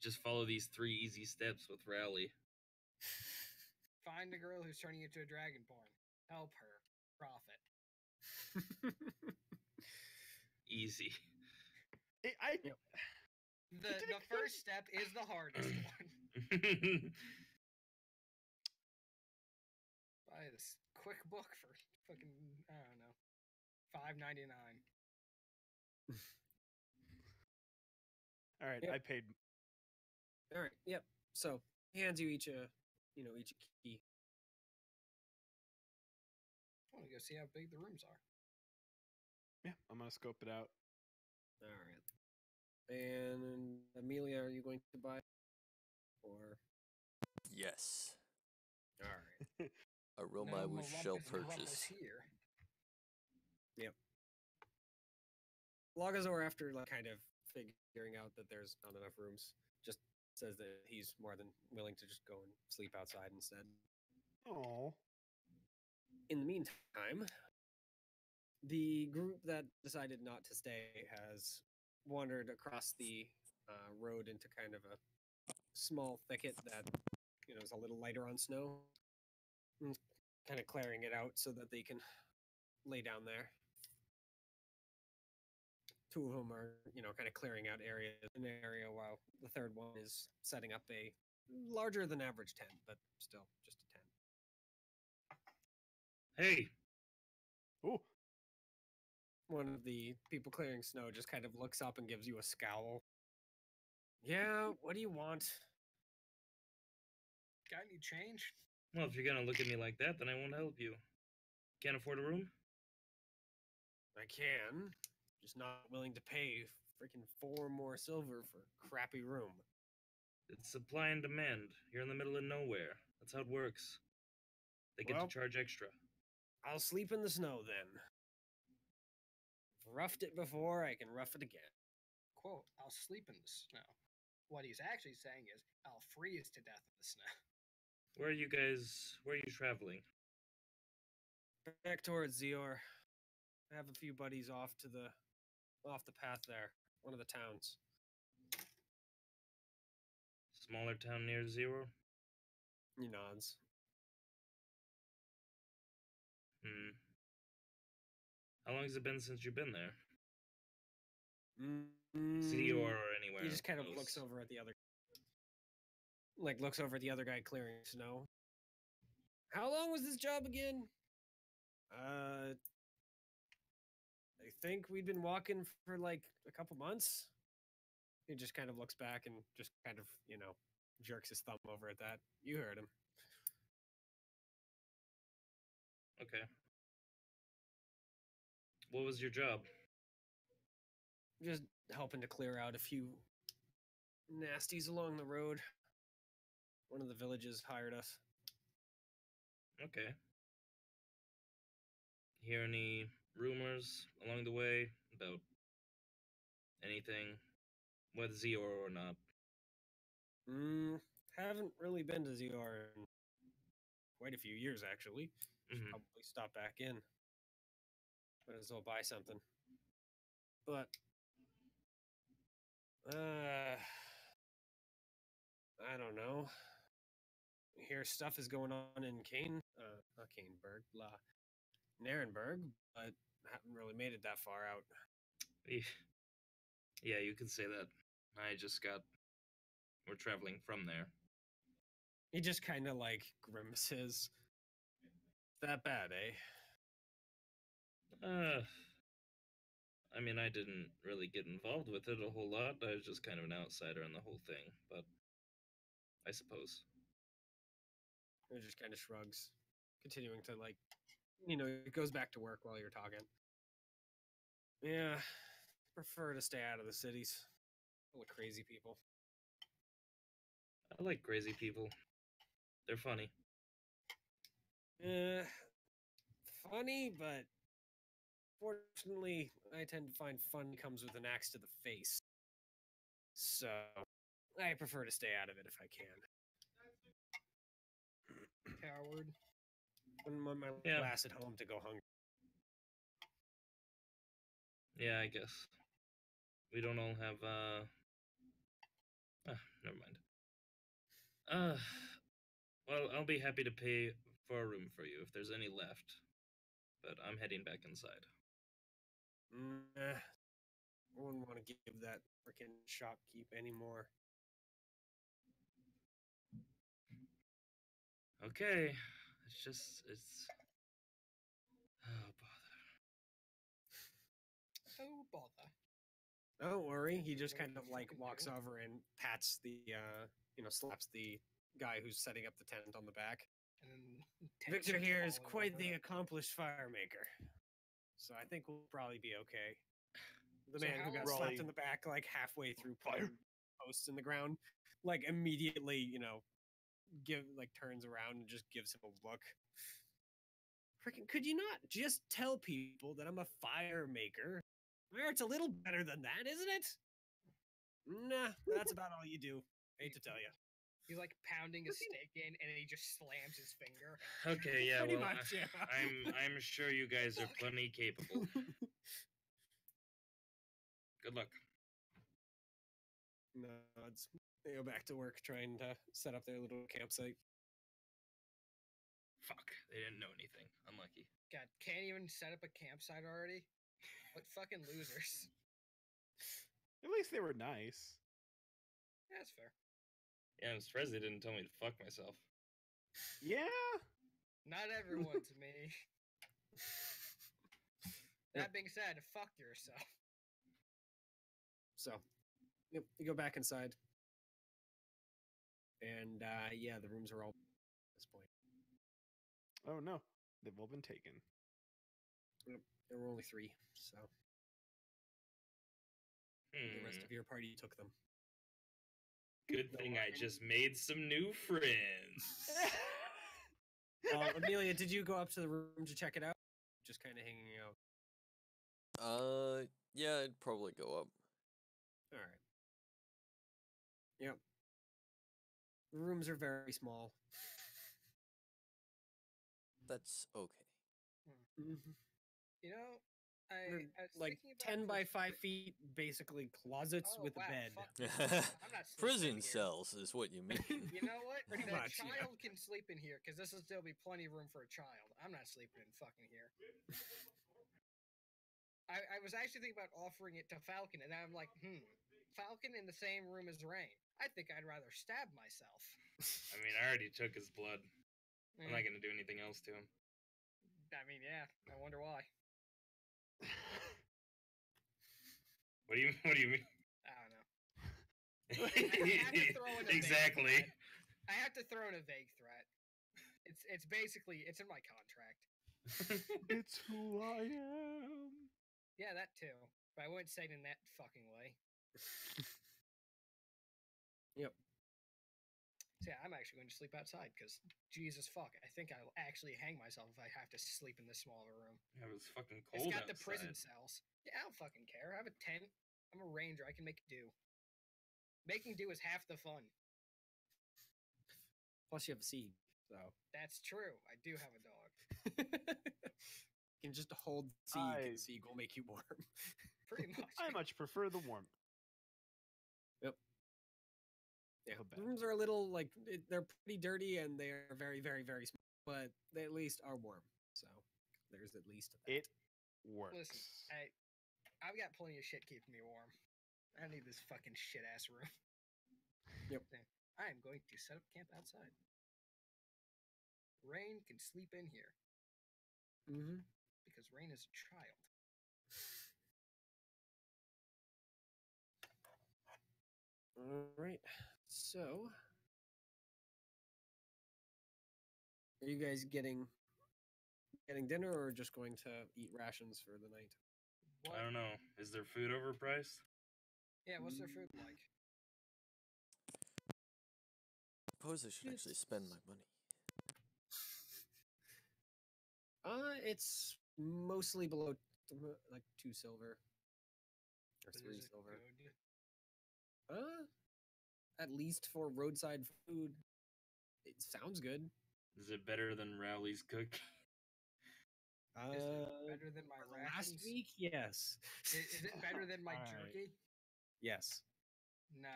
Just follow these 3 easy steps with Rally. Find a girl who's turning into a dragonborn. Help her. Profit. Easy. Yep. The first step is the hardest one. Buy this quick book for fucking, I don't know, $5.99. All right, Yep. I paid. All right. Yep. So he hands you each a key. I want to go see how big the rooms are. Yeah, I'm gonna scope it out. All right. And Amelia, are you going to buy? Or Yes. all right. A room No I wish shall Molumpus Molumpus purchase. here. Lagazor, after kind of figuring out that there's not enough rooms, just says that he's more than willing to just go and sleep outside instead. Oh. In the meantime, the group that decided not to stay has wandered across the road into kind of a small thicket that is a little lighter on snow, and kind of clearing it out so that they can lay down there. Two of them are, kind of clearing out an area, while the third one is setting up a larger than average tent, but still just a tent. Hey, Oh. One of the people clearing snow just kind of looks up and gives you a scowl. Yeah, what do you want? Got any change? well, if you're gonna look at me like that, then I won't help you. Can't afford a room? I can, just not willing to pay freaking 4 more silver for a crappy room. It's supply and demand. You're in the middle of nowhere. That's how it works. They get Well- to charge extra. I'll sleep in the snow then. I've roughed it before, I can rough it again. Quote, I'll sleep in the snow. What he's actually saying is, I'll freeze to death in the snow. Where are you traveling? Back towards Zior. I have a few buddies off the path there. One of the towns. Smaller town near Zero? He nods. How long has it been since you've been there? Mm, Zero or anywhere? He just kind of else? looks over at the other, looks over at the other guy clearing snow. How long was this job again? I think we'd been walking for like a couple months. He just kind of looks back and just kind of, jerks his thumb over at that. You heard him. Okay. What was your job? Just helping to clear out a few nasties along the road. One of the villages hired us. Okay. Hear any rumors along the way about anything, whether Zero or not? Haven't really been to ZR in quite a few years, actually. Should Mhm. probably stop back in. Might as well buy something. But I don't know. Hear stuff is going on in not Caneburg, Narenburg, but haven't really made it that far out. Yeah, you could say that. We're traveling from there. He just kind of like grimaces. That bad, eh? I mean, I didn't really get involved with it a whole lot. I was just kind of an outsider in the whole thing, but I suppose. He just kind of shrugs, continuing to like, it goes back to work while you're talking. Yeah, prefer to stay out of the cities. Full of crazy people. I like crazy people. They're funny. Funny, but fortunately, I tend to find fun comes with an axe to the face. So, I prefer to stay out of it if I can. Coward. Wouldn't want my Yeah. ass at home to go hungry. Yeah, I guess. We don't all have, never mind. Well, I'll be happy to pay for a room for you if there's any left. But I'm heading back inside. I wouldn't want to give that freaking shopkeep anymore. Okay. Oh, bother. Oh, bother. Don't worry. He just kind of like walks over and pats the, slaps the guy who's setting up the tent on the back. And then Victor starts here is falling quite over. the accomplished fire maker. So I think we'll probably be okay. The So man who how got long- slapped in the back like halfway through putting posts in the ground, like immediately, turns around and just gives him a look. Freaking, could you not just tell people that I'm a fire maker? It's a little better than that, isn't it? Nah, that's about all you do. Hate to tell you. He's like pounding a steak in, and he just slams his finger. Okay, yeah, Pretty well, much, yeah. I'm sure you guys are plenty capable. Good luck. Nods. They go back to work trying to set up their little campsite. Fuck, they didn't know anything. Unlucky. God, can't even set up a campsite already? What fucking losers. At least they were nice. That's fair. Yeah, I'm surprised they didn't tell me to fuck myself. Yeah. Not everyone's me. That being said, fuck yourself. So, yep, you go back inside. And, the rooms are all at this point. Oh no, they've all been taken. There were only 3, so the rest of your party took them. Good thing I just made some new friends. Amelia, did you go up to the room to check it out? Just kind of hanging out. Yeah, I'd probably go up. All right. Yep. The rooms are very small. That's okay. Mm-hmm. You know, They're I was like thinking 10 about by this 5 for- feet, basically closets Oh, with wow, a bed. fuck this. I'm not sleeping Prison here. cells is what you mean. You know what? Pretty the much, yeah. child can sleep in here because this will still be plenty of room for a child. I'm not sleeping in fucking here. I was actually thinking about offering it to Falcon, and I'm like, Falcon in the same room as Rain. I think I'd rather stab myself. I mean, I already took his blood. I'm Mm, not gonna do anything else to him. I mean, yeah. I wonder why. What do you mean? I don't know. I have to throw in a vague Exactly. threat. I have to throw in a vague threat. It's basically it's in my contract. It's who I am. Yeah, that too. But I wouldn't say it in that fucking way. Yep. So yeah, I'm actually going to sleep outside because Jesus fuck, I think I'll actually hang myself if I have to sleep in this small of a room. It was fucking cold It's got outside. the prison cells. Yeah, I don't fucking care. I have a tent. I'm a ranger. I can make do. Making do is half the fun. Plus, you have a seed, so That's true. I do have a dog. you can just hold the seed. I- And the seed will make you warm. Pretty much. I much prefer the warmth. Yep. Yeah, Feel the bad. rooms are a little like they're pretty dirty and they are very, very, very small, but they at least are warm. So there's at least that. It works. Listen, I've got plenty of shit keeping me warm. I don't need this fucking shit ass room. Yep. I am going to set up camp outside. Rain can sleep in here Mm-hmm. because Rain is a child. All right. So, are you guys getting dinner or just going to eat rations for the night? I don't know. Is their food overpriced? Yeah, what's their food like? Suppose I should actually spend my money. It's mostly below like 2 silver or But 3 is it silver. good? At least for roadside food, it sounds good. Is it better than Rowley's cook? Is it better than my For the last rations? week, yes. Is it better than my Alright. jerky? Yes. No,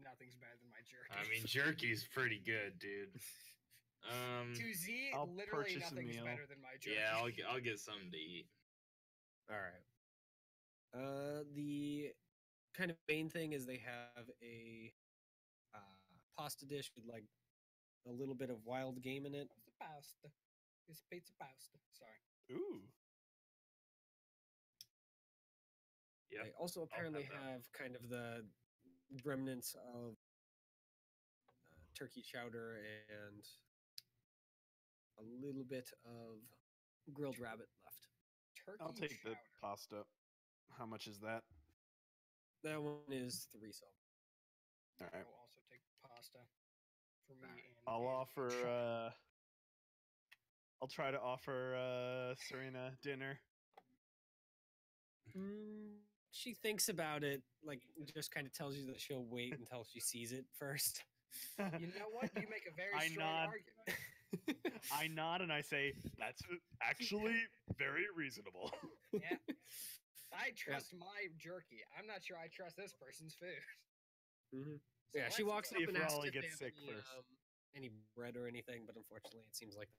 nothing's better than my jerky. I mean, jerky's pretty good, dude. To Z, I'll literally purchase a nothing's meal. better than my jerky. yeah, I'll get something to eat. All right. The kind of main thing is they have a pasta dish with like a little bit of wild game in it. It's the pasta. It's pizza pasta. Sorry. Ooh. Yep. They also apparently that. have kind of the remnants of turkey chowder and a little bit of grilled rabbit left. Turkey I'll take the chowder. pasta. How much is that? That one is 3 silver. All right. I'll also take pasta for me. Alright. And I'll and offer. chowder. I'll try to offer Serena dinner. She thinks about it, like just kind of tells you that she'll wait until she sees it first. You know what? You make a very I strong nod. argument. I nod and I say, "That's actually very reasonable." Yeah. I trust my jerky. I'm not sure I trust this person's food. Mhm. So Yeah, she let's walks go. up See if and asks Raleigh if they gets have sick any, first. any bread or anything, but unfortunately, it seems like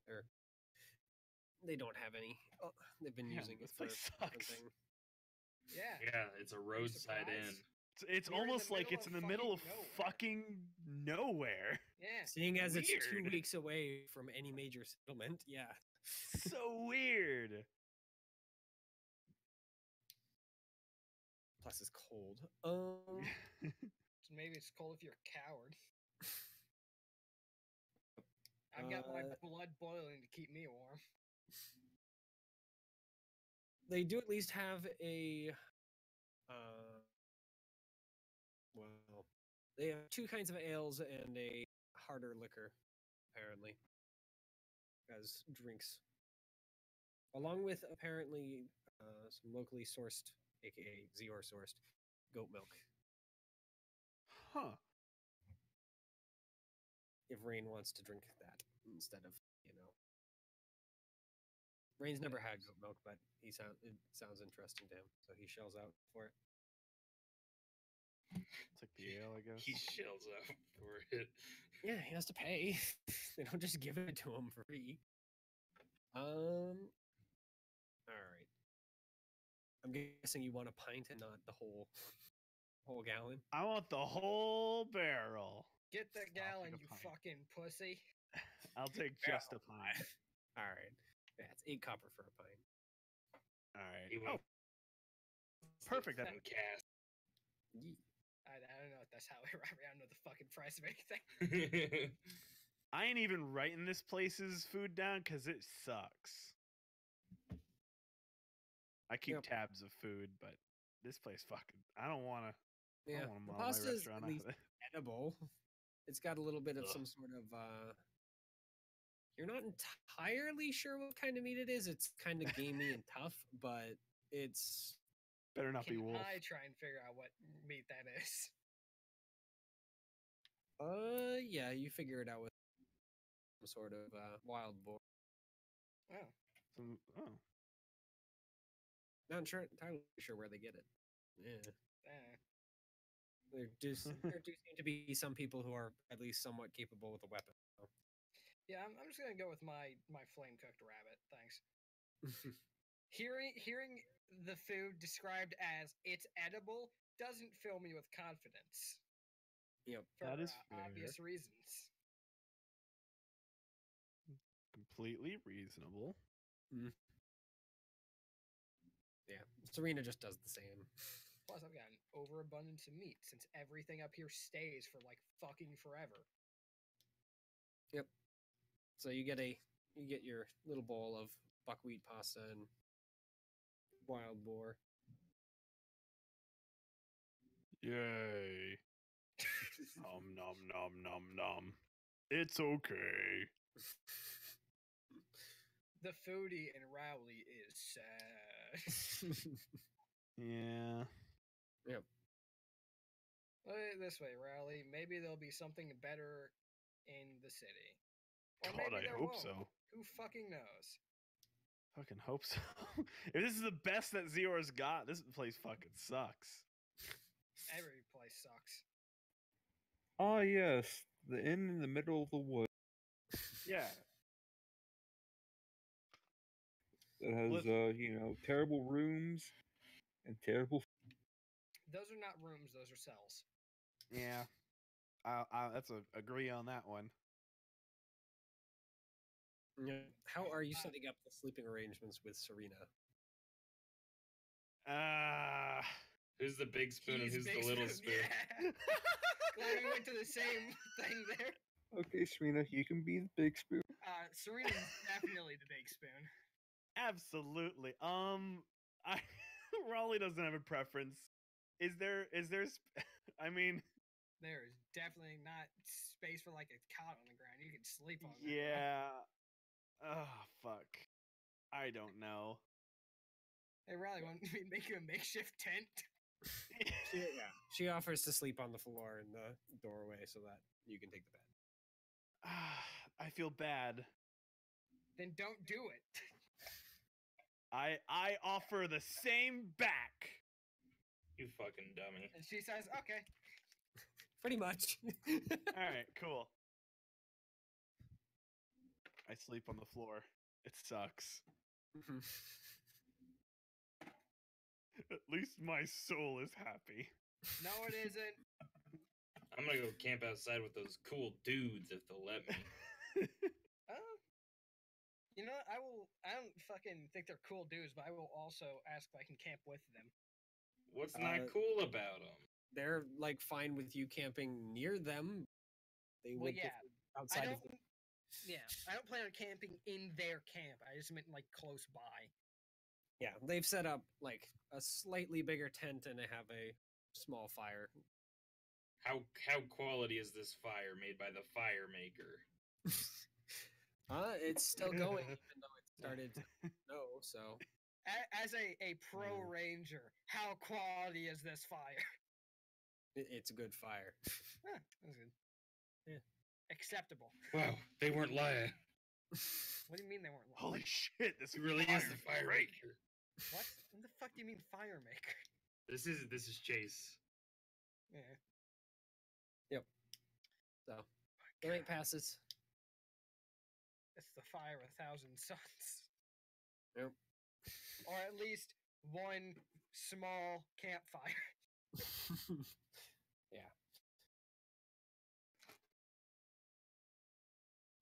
they don't have any. Oh, they've been Yeah, using it this for place different sucks. thing. Yeah. Yeah, it's a roadside inn. surprised? It's We're in the almost like middle it's of in the middle of fucking nowhere. fucking nowhere. Yeah. Seeing as it's 2 Weird. weeks away from any major settlement, yeah. So weird. Plus, it's cold. So maybe it's cold if you're a coward. I've got my blood boiling to keep me warm. They do at least have a. Well, they have 2 kinds of ales and a harder liquor, apparently, as drinks, along with apparently some locally sourced, aka Zior sourced, goat milk. Huh. If Rain wants to drink that instead of, Rain's never had goat milk, but it sounds interesting to him, so he shells out for it. It's like the ale, I guess. He shells out for it. Yeah, he has to pay. They don't just give it to him for free. All right. I'm guessing you want a pint and not the whole gallon. I want the whole barrel. Get the Stop gallon, with the you pint. fucking pussy. I'll take just a pint. All right. Yeah, it's 8 copper for a pint. All right. He Oh, wants perfect. the cast. I don't know if that's how I don't know the fucking price of anything. I ain't even writing this place's food down because it sucks. I keep Yep. tabs of food, but this place fucking. I don't want to. Yeah, I don't want to the model my pasta is restaurant at out least of it. edible. It's got a little bit of Ugh. some sort of. You're not entirely sure what kind of meat it is. It's kind of gamey and tough, but it's. Better not be Can wolf. I try and figure out what meat that is? Yeah, you figure it out with some sort of wild boar. Oh. Oh, Not entirely sure where they get it. Yeah. There do seem to be some people who are at least somewhat capable with a weapon. So. Yeah, I'm just gonna go with my flame cooked rabbit. Thanks. Hearing the food described as it's edible doesn't fill me with confidence. Yep. For That is obvious reasons. Completely reasonable. Yeah. Serena just does the same. Plus, I've got an overabundance of meat since everything up here stays for like fucking forever. Yep. So you get your little bowl of buckwheat pasta and wild boar. Yay. Nom nom nom nom nom. It's okay. The foodie in Rowley is sad. Yeah. Yep. Look at it this way, Rowley. Maybe there'll be something better in the city. Or God, maybe I there hope won't. so. Who fucking knows? Fucking hope so. If this is the best that Zior's got, this place fucking sucks. Every place sucks. Ah, yes, the inn in the middle of the woods Yeah. that has, terrible rooms and terrible. Those are not rooms, those are cells. Yeah. That's a agree on that one. Yeah. How are you setting up the sleeping arrangements with Serena? Who's the big spoon and He's who's big the little spoon, spoon? Yeah. Glad we went to the same thing there. Okay, Serena, you can be the big spoon. Serena's definitely the big spoon. Absolutely. Raleigh doesn't have a preference. Is there I mean, There is definitely not space for like a cot on the ground. You can sleep on that. yeah. Oh, fuck. I don't know. Hey, Riley, want me to make you a makeshift tent? She offers to sleep on the floor in the doorway so that you can take the bed. I feel bad. Then don't do it. I offer the same back. You fucking dummy. And she says, okay. Pretty much. All right, cool. I sleep on the floor. It sucks. At least my soul is happy. No, it isn't. I'm gonna go camp outside with those cool dudes if they'll let me. You know, I don't fucking think they're cool dudes, but I will also ask if I can camp with them. What's not cool about them? They're like fine with you camping near them. They Well, would yeah. outside of I don't plan on camping in their camp. I just meant like close by. Yeah, they've set up like a slightly bigger tent and they have a small fire. How quality is this fire made by the fire maker? It's still going even though it started to snow, so As a pro ranger, how quality is this fire? it's a good fire. Huh, that's good. Yeah. Acceptable. Wow, they weren't lying. What do you mean they weren't lying? Holy shit, this It really is the fire great. maker. What? What the fuck do you mean fire maker? This is Chase. Yeah. So the night passes. It's the fire of 1,000 suns. Yep. Or at least one small campfire. Yeah.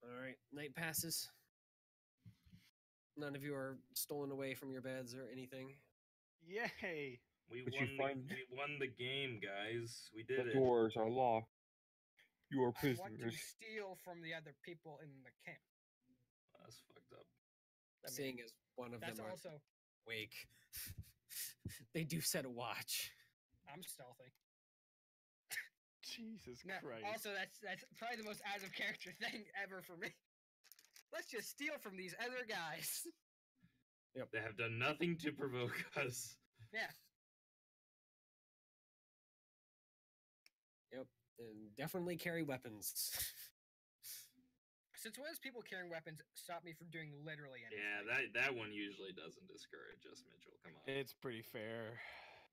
All right, night passes. None of you are stolen away from your beds or anything. Yay! We But won. you find- We won the game, guys. We The did it. doors are locked. You are I want to prisoners. steal from the other people in the camp. That's fucked up. I mean, Seeing as one of that's them are also. awake, they do set a watch. I'm stealthy. Jesus No, Christ. also, that's probably the most out of character thing ever for me. Let's just steal from these other guys. They have done nothing to provoke us. Yeah. Yep, and definitely carry weapons. Since when does people carrying weapons stop me from doing literally anything? Yeah, that one usually doesn't discourage us, Mitchell. Come on. It's pretty fair.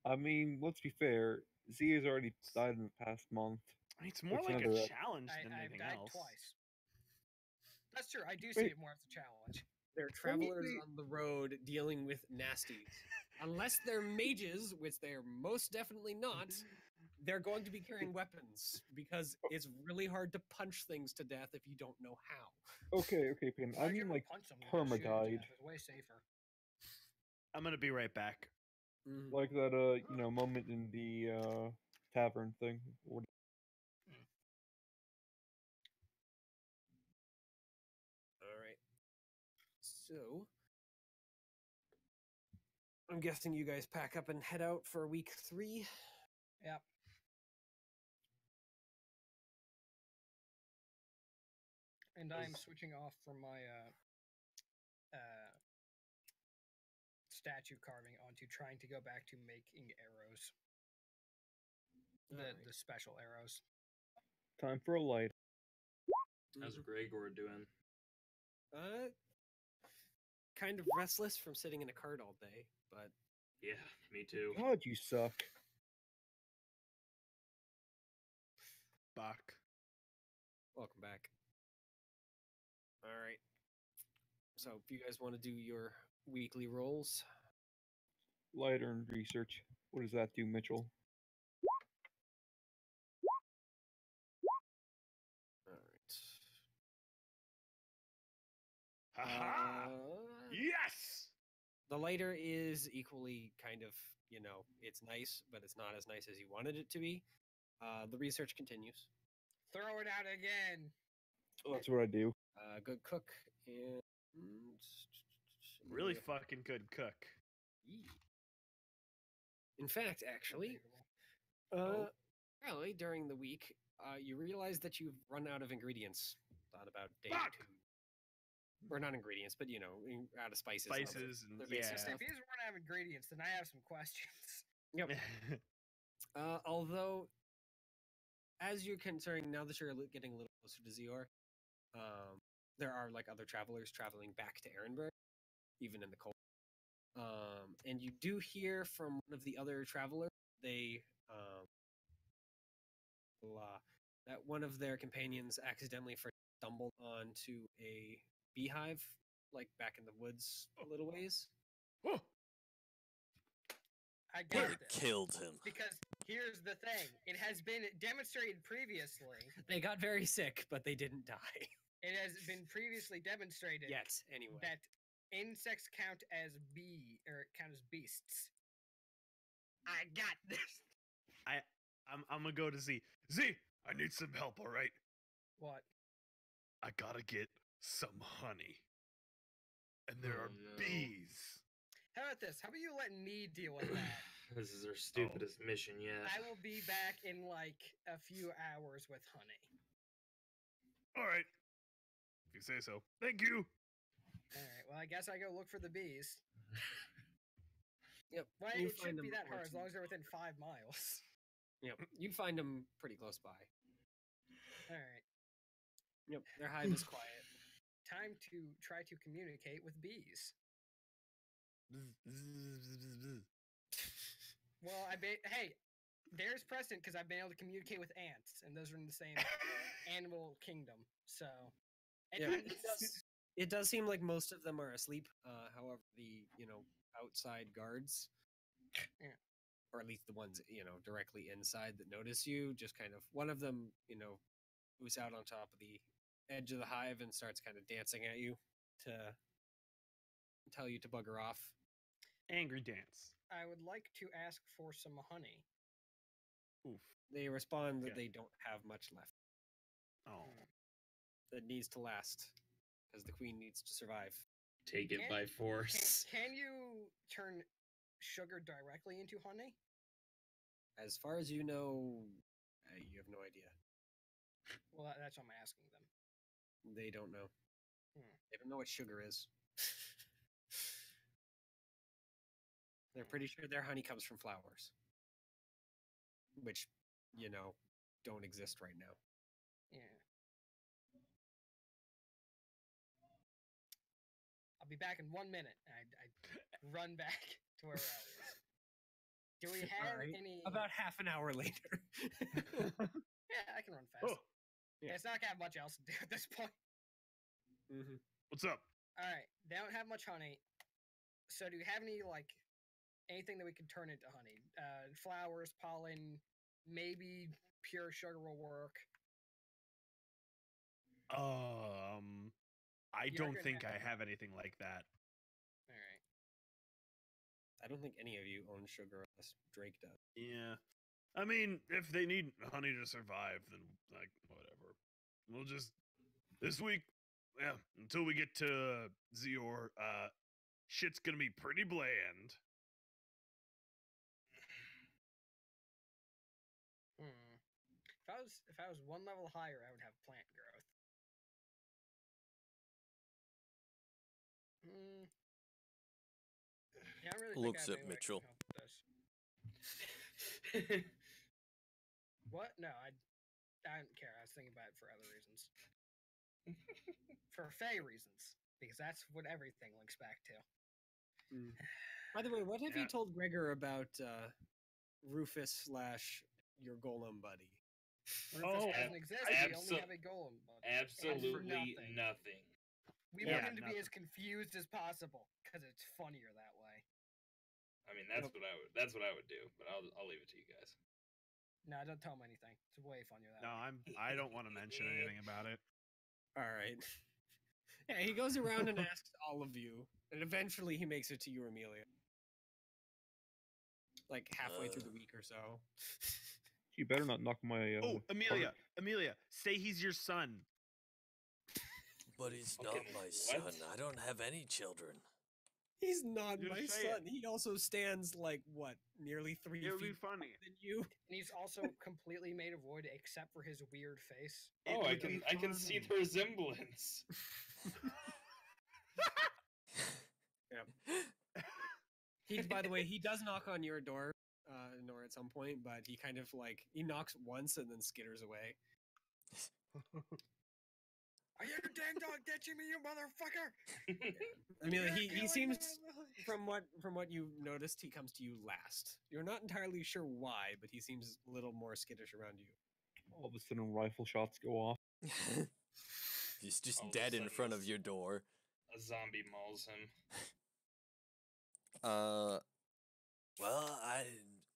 I mean, let's be fair. Z has already died in the past month. I mean, it's more It's like a another- challenge than I've anything died else. twice. That's true. I do Wait. see it more as a challenge. They're travelers on the road dealing with nasties. Unless they're mages, which they are most definitely not, they're going to be carrying weapons because it's really hard to punch things to death if you don't know how. Okay, Pin. Why I do you mean, ever like, punch someone and Perma shoot 'em to died. death? It's way safer. I'm gonna be right back. like that, moment in the tavern thing. What- All right. So, I'm guessing you guys pack up and head out for week 3. Yep. And I'm switching off from my statue carving onto trying to go back to making arrows. The special arrows. Time for a light. How's Gregor doing? Kind of restless from sitting in a cart all day, but Yeah, me too. God, you suck. Back. welcome back. All right. So, if you guys want to do your weekly rolls, Lighter and research. What does that do, Mitchell? all right. Haha! Yes! The lighter is equally kind of, it's nice, but it's not as nice as you wanted it to be. The research continues. Throw it out again. That's what I do. Good cook and Really fucking good cook. In fact, actually, early during the week, you realize that you've run out of ingredients on about day Fuck! 2. Or not ingredients, but out of spices. and other- Spices and other basic yeah. stuff. If he's run out of ingredients, then I have some questions. Yep. Although, as you're considering, now that you're getting a little closer to Zior, there are like other travelers traveling back to Ehrenberg, even in the cold. And you do hear from one of the other travelers, that one of their companions accidentally stumbled onto a beehive, like back in the woods a little ways. Oh, I Would get have this. killed him. Because here's the thing. It has been demonstrated previously. They got very sick, but they didn't die. It has been previously demonstrated Yet, anyway. that insects count as beasts. I got this. I'm gonna go to Z. Z, I need some help, alright? What? I gotta get some honey. And there Oh, are no. bees. How about this? How about you let me deal with that? This is our stupidest mission yet. I will be back in like a few hours with honey. Alright. If you say so. Thank you. Alright, well I guess I go look for the bees. Yep. Well, you it find shouldn't be them that hard as long as fortunately. they're within 5 miles. Yep. You find them pretty close by. Alright. Yep. Their hive is quiet. Time to try to communicate with bees. Well, hey, there's precedent because I've been able to communicate with ants, and those are in the same animal kingdom. So, Yeah, it does seem like most of them are asleep. However, the outside guards, Yeah. or at least the ones directly inside that notice you, just kind of one of them who's out on top of the edge of the hive and starts kind of dancing at you to tell you to bugger off. Angry dance. I would like to ask for some honey. Oof. They respond that Yeah. they don't have much left. Oh. That needs to last because the queen needs to survive. Take it by force. Can you turn sugar directly into honey? As far as you know, you have no idea. Well, that's what I'm asking them. They don't know. Hmm. They don't know what sugar is. They're pretty sure their honey comes from flowers, which, don't exist right now. Yeah. I'll be back in 1 minute. I run back to where I was. Do we have Alright, any? About half an hour later. Yeah, I can run fast. Oh, Yeah. It's not gonna have much else to do at this point. Mhm. what's up? All right, they don't have much honey. So do you have any like anything that we could turn into honey? Flowers, pollen, maybe pure sugar will work. I You're don't gonna think I have to- have anything like that. All right. I don't think any of you own sugar unless Drake does. Yeah. I mean, if they need honey to survive, then like whatever. We'll just this week, yeah, until we get to Zior, shit's gonna be pretty bland. If I was one level higher, I would have plant growth. Yeah, I really Looks think I at have any way I can Mitchell. help with this. What? No, I don't care. I was thinking about it for other reasons. For Fae reasons, because that's what everything links back to. By the way, what have you Yeah. told Gregor about Rufus / your golem buddy? Rufus Oh, doesn't exist. We only abso- have a golem. Buddy. Absolutely nothing. nothing. We Yeah, want him to be nothing. as confused as possible because it's funnier that way. I mean, that's what I would do, but I'll leave it to you guys. No, don't tell him anything. It's way funnier that No, way. I don't want to mention anything about it. All right. Yeah, he goes around and asks all of you, and eventually he makes it to you, Amelia. Like halfway through the week or so. You better not knock my. Oh, Amelia, say he's your son. But he's Okay, not my son. what? I don't have any children. He's not Just my say it. son. He also stands like what, nearly 3 It would be feet funny. than you. And he's also completely made of wood except for his weird face. It Oh, I would be can see funny. the resemblance. He, by the way, he does knock on your door, Nora, at some point, but he kind of like he knocks once and then skitters away. Are you dang dog ditching me, you motherfucker? Amelia, You're he killing seems my village. from what you've noticed, he comes to you last. You're not entirely sure why, but he seems a little more skittish around you. All of a sudden, rifle shots go off. He's just All of a dead in sudden front of it's- your door. A zombie mauls him. Well,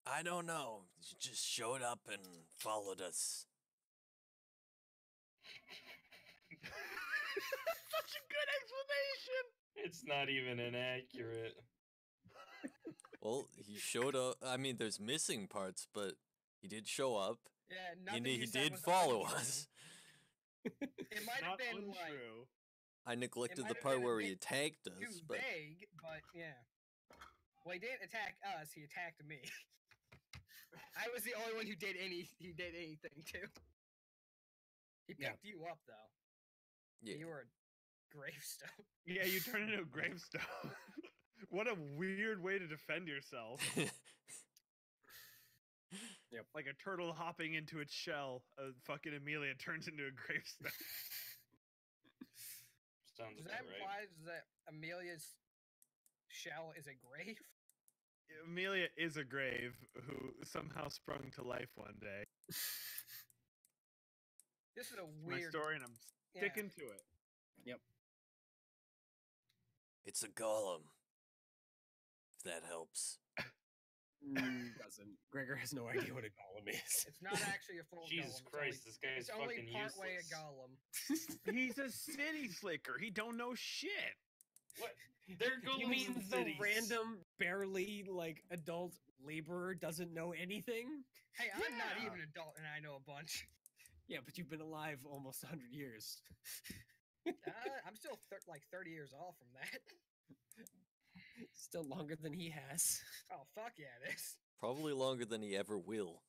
I don't know. You just showed up and followed us. Such a good explanation. It's not even inaccurate. Well, he showed up. I mean, there's missing parts, but he did show up. Yeah, He, nothing he you said did was follow untrue. us. It might have Not been like untrue. I neglected might the have part been a where he bit attacked too us, but vague, but yeah. Well, he didn't attack us. He attacked me. I was the only one who did anything too. He Yeah. picked you up though. yeah. You were a gravestone. Yeah, you turn into a gravestone. What a weird way to defend yourself. Like a turtle hopping into its shell. Fucking Amelia turns into a gravestone. Sounds Does about that right. imply that Amelia's shell is a grave? Amelia is a grave who somehow sprung to life one day. This is a It's my weird story, and I'm yeah. sticking to it. It's a golem. If that helps. Doesn't. Gregor has no idea what a golem is. It's not actually a full Jesus golem. Christ, this guy is It's only fucking part way a useless. golem. He's a city slicker. He don't know shit. What? They're golems You mean in the cities. random, barely like adult laborer doesn't know anything? Hey, I'm not Yeah. even an adult and I know a bunch. Yeah, but you've been alive almost 100 years. I'm still like 30 years off from that. Still longer than he has. Oh, fuck yeah, it is. Probably longer than he ever will.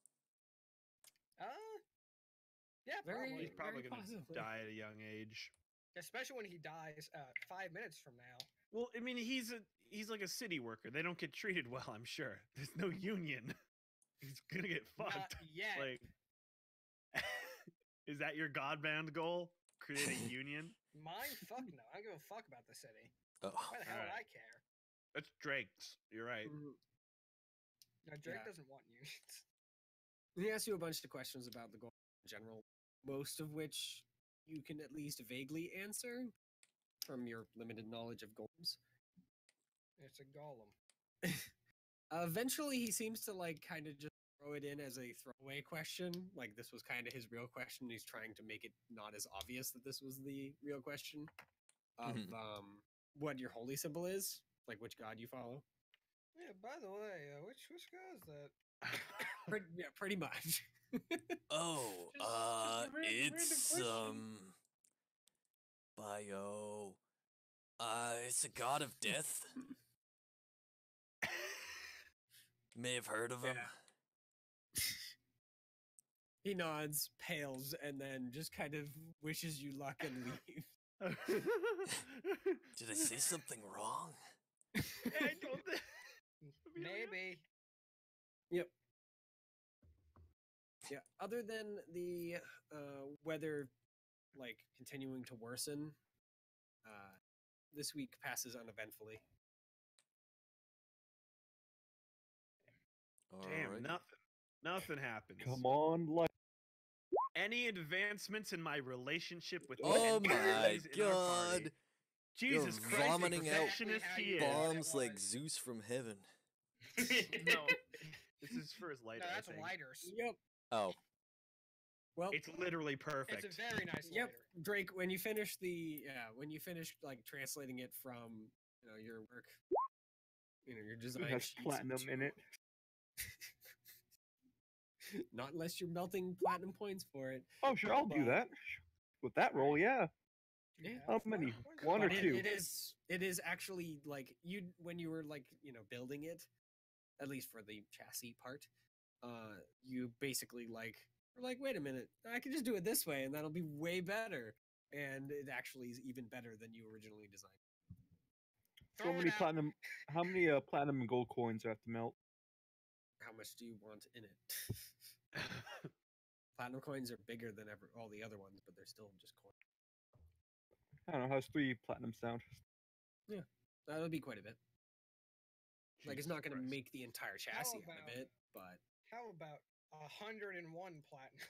Yeah, Very- probably. He's probably very gonna possibly. die at a young age. Especially when he dies 5 minutes from now. Well, I mean, he's like a city worker. They don't get treated well, I'm sure. There's no union. He's gonna get Not fucked. yet. Like, is that your godbound goal? Create a union? Mine? Fuck no. I don't give a fuck about the city. Oh, Why the hell would Alright. I care? That's Drake's. You're right. Now, Drake Yeah. doesn't want units. He asks you a bunch of questions about the golem in general, most of which you can at least vaguely answer from your limited knowledge of golems. It's a golem. Eventually, he seems to like kind of just throw it in as a throwaway question. Like this was kind of his real question. He's trying to make it not as obvious that this was the real question of Mhm. what your holy symbol is, like which god you follow. Yeah. By the way, which guy is that? Pretty much. Oh, Just a random it's question. bio. It's a god of death. May have heard of him. He nods, pales, and then just kind of wishes you luck and leaves. Did I say something wrong? I don't think. Maybe. Yep. Yeah. Other than the weather, like continuing to worsen, this week passes uneventfully. Damn, Alright. nothing happens. Come on, like Any advancements in my relationship with Oh my NPCs in our party? god. Jesus You're Christ, the vomiting out perfectionist he is. Bombs like Zeus from heaven. No, this is for his lighter. No, I that's think. lighters. Yep. Oh. Well, It's literally perfect. It's a very nice yep, lighter. Drake. When you finish like translating it from your work, your design it has sheets platinum in into- it. Not unless you're melting platinum points for it. Oh, sure, I'll do But- that. With that roll, yeah. Yeah. How many? One or But two? it is actually like when you were like building it, at least for the chassis part, you basically were like, wait a minute, I can just do it this way and that'll be way better, and it actually is even better than you originally designed. So Throw many it out. platinum. How many platinum and gold coins do I have to melt? How much do you want in it? Platinum coins are bigger than all the other ones, but they're still just coins. I don't know. How's 3 platinum sound? That'll be quite a bit. Like it's not going to Jesus make the entire chassis out of about- it, but How about 101 platinum?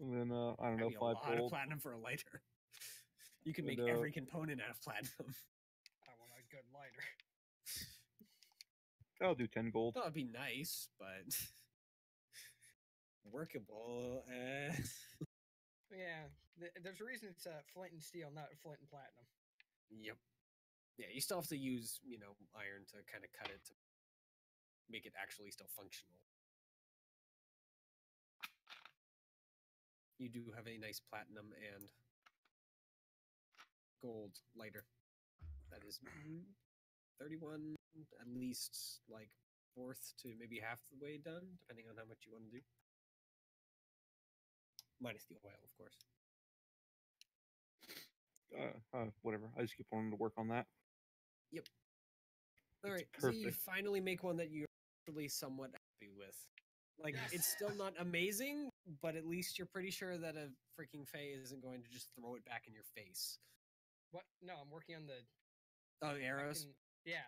And then I don't that'd know, be a 5 lot of gold. platinum for a lighter. You can And, make every component out of platinum. I want a good lighter. I'll do 10 gold. That would be nice, but workable. Yeah, there's a reason it's flint and steel, not flint and platinum. Yep. Yeah, you still have to use, iron to kind of cut it to make it actually still functional. You do have a nice platinum and gold lighter. That is 31, at least like fourth to maybe half the way done, depending on how much you want to do. Minus the oil, of course. Whatever. I just keep wanting to work on that. All right, so you perfect. finally make one that you're actually somewhat happy with. Like, it's still not amazing, but at least you're pretty sure that a freaking Fae isn't going to just throw it back in your face. What? No, I'm working on the Oh, arrows? fucking- yeah.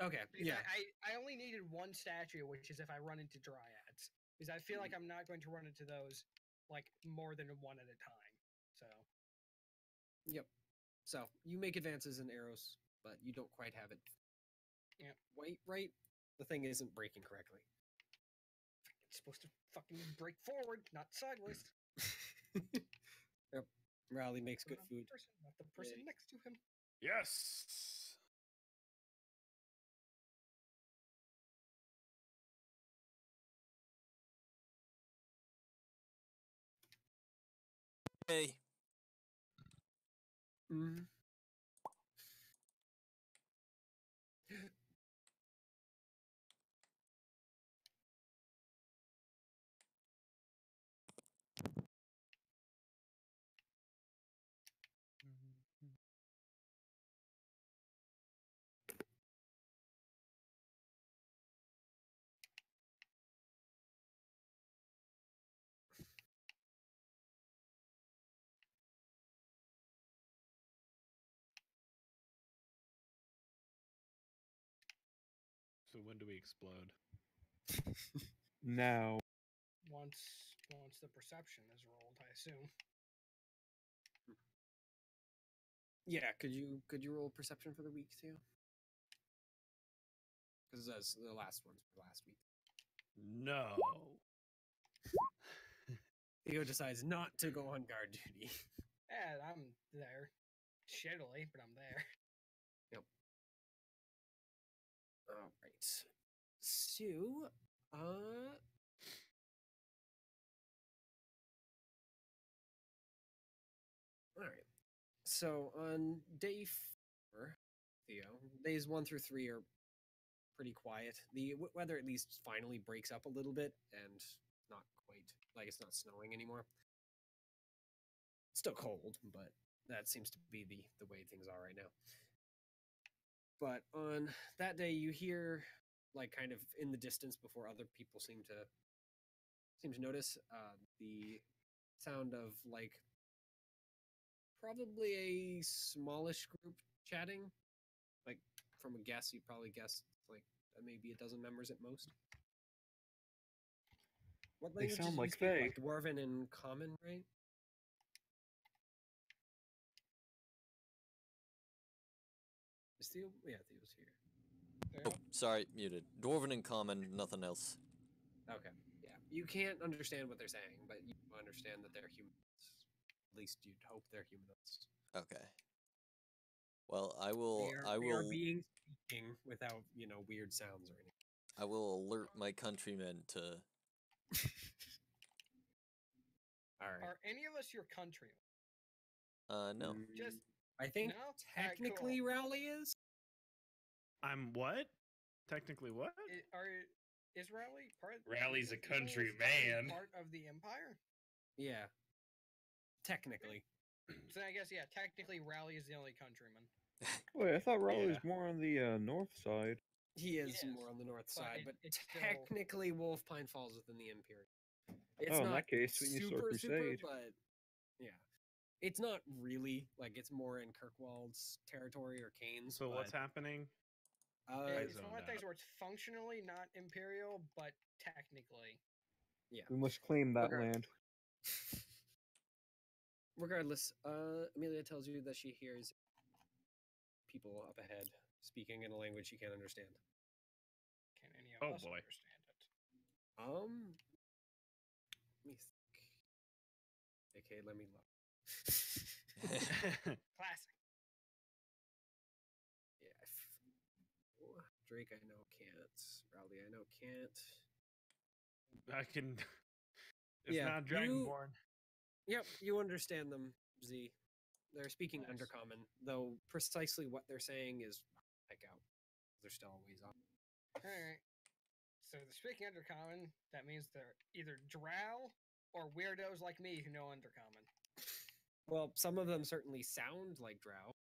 Okay, Because yeah. I only needed one statue, which is if I run into dryads, because I feel like I'm not going to run into those like more than one at a time. So Yep. So, you make advances in arrows, but you don't quite have it. Yep. Wait, right? The thing isn't breaking correctly. it's supposed to fucking break forward, not sideways. Yep. Raleigh makes good Not food. The person, not the person Yeah. next to him. Yes. Hey. Mhm. So when do we explode? Now, Once the perception is rolled, I assume. Yeah, could you roll perception for the week too? Because that's the last one's for last week. No. Theo decides not to go on guard duty. Yeah, I'm there. Shittily, but I'm there. All right. So, all right. So on day 4, Theo, days 1 through 3 are pretty quiet. The weather at least finally breaks up a little bit, and not quite like it's not snowing anymore. It's still cold, but that seems to be the way things are right now. But on that day, you hear, like, kind of in the distance before other people seem to notice, the sound of, like, probably a smallish group chatting. Like, from a guess, you'd probably guess, like, maybe a dozen members at most. What They languages sound do you like speak? Fae. Like Dwarven and Common, right? Is Theo? Yeah, Theo's here. Oh, sorry, muted. Dwarven and common, nothing else. Okay. Yeah. You can't understand what they're saying, but you understand that they're humans. At least you'd hope they're humans. Okay. Well, I will. They are being speaking without, weird sounds or anything. I will alert my countrymen to. All right. Are any of us your countrymen? No. Just I think no? Alright, technically cool. Rowley is. I'm what? Technically what? Is Rowley part? Rowley's a is Rowley country technically man. Part of the Empire. Yeah. Technically. So I guess technically Rowley is the only countryman. wait, I thought Raleigh Yeah. was more on the north side. He is Yes, more on the north but side, but it's still- technically Wolf Pine falls within the Imperium. It's Oh, in not that case, we need to start super, Crusade. but yeah. It's not really, like, it's more in Kirkwald's territory or Kane's. So what's but, happening? It's zoned one of the things out. where it's functionally not imperial, but technically. We must claim that Okay. land. Regardless, Amelia tells you that she hears people up ahead speaking in a language she can't understand. Can any Oh, of us boy. understand it? Let me think. Okay, let me look. Classic. Yeah. Drake, I know can't. Rowley, I know can't. I can. It's Yeah, not you- Dragonborn. Yep, you understand them, Z. They're speaking Nice. Undercommon, though precisely what they're saying is heck out. They're still always on. Alright. So they're speaking Undercommon. That means they're either drow or weirdos like me who know Undercommon. Well, some of them certainly sound like Drow.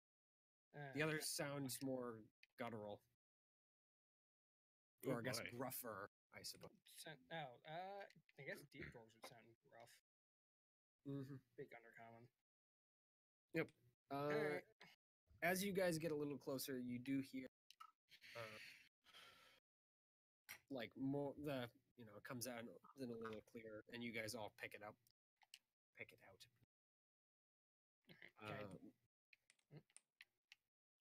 The Uh, others sound more guttural. Oh, Or I guess boy. gruffer, I suppose. I guess deep dwarves would sound rough. Mm-hmm. Big Undercommon. Yep. Alright. As you guys get a little closer, you do hear, like, more it comes out in a little clearer, and you guys all pick it up, pick it out. Okay.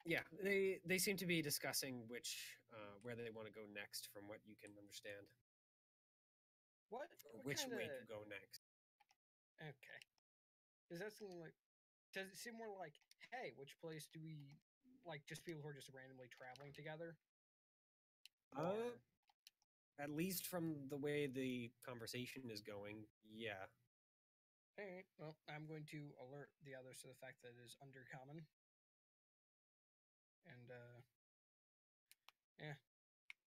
Yeah, they seem to be discussing where they want to go next, from what you can understand, What? or what which way kinda- to go next. Okay. Is that something like? Does it seem more like, hey, which place do we like? Just people who are just randomly traveling together. Or- At least from the way the conversation is going, yeah. Alright, well, I'm going to alert the others to the fact that it is Undercommon. And,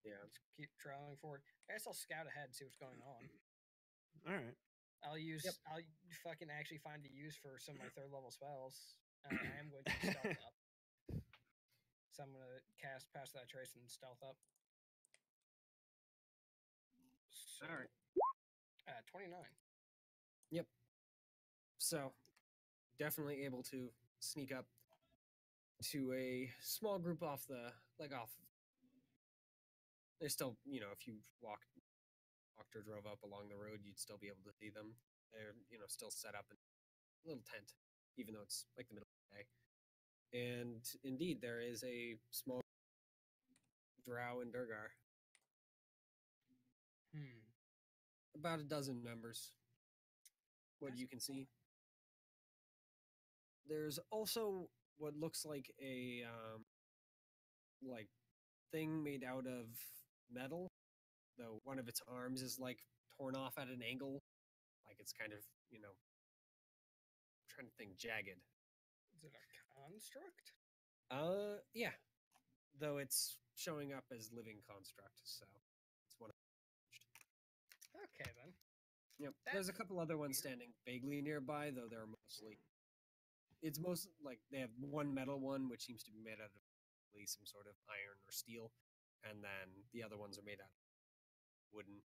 Yeah. let's keep traveling forward. I guess I'll scout ahead and see what's going on. All right. I'll fucking actually find a use for some of my 3rd level spells. I am going to stealth up. So I'm going to cast Pass That Trace and stealth up. So, Alright. 29. So, definitely able to sneak up to a small group off. There's still, if you walk walked or drove up along the road, you'd still be able to see them. They're, still set up in a little tent, even though it's like the middle of the day. And indeed, there is a small drow in Durgar. About a dozen members. What you can see. There's also what looks like a thing made out of metal, though one of its arms is like torn off at an angle, like it's kind of I'm trying to think, jagged. Is it a construct? Yeah, though it's showing up as living construct, so it's one. Okay then. Yep. There's a That's couple other ones weird. standing vaguely nearby, though they're mostly. It's most like they have one metal one, which seems to be made out of at least some sort of iron or steel, and then the other ones are made out of wooden.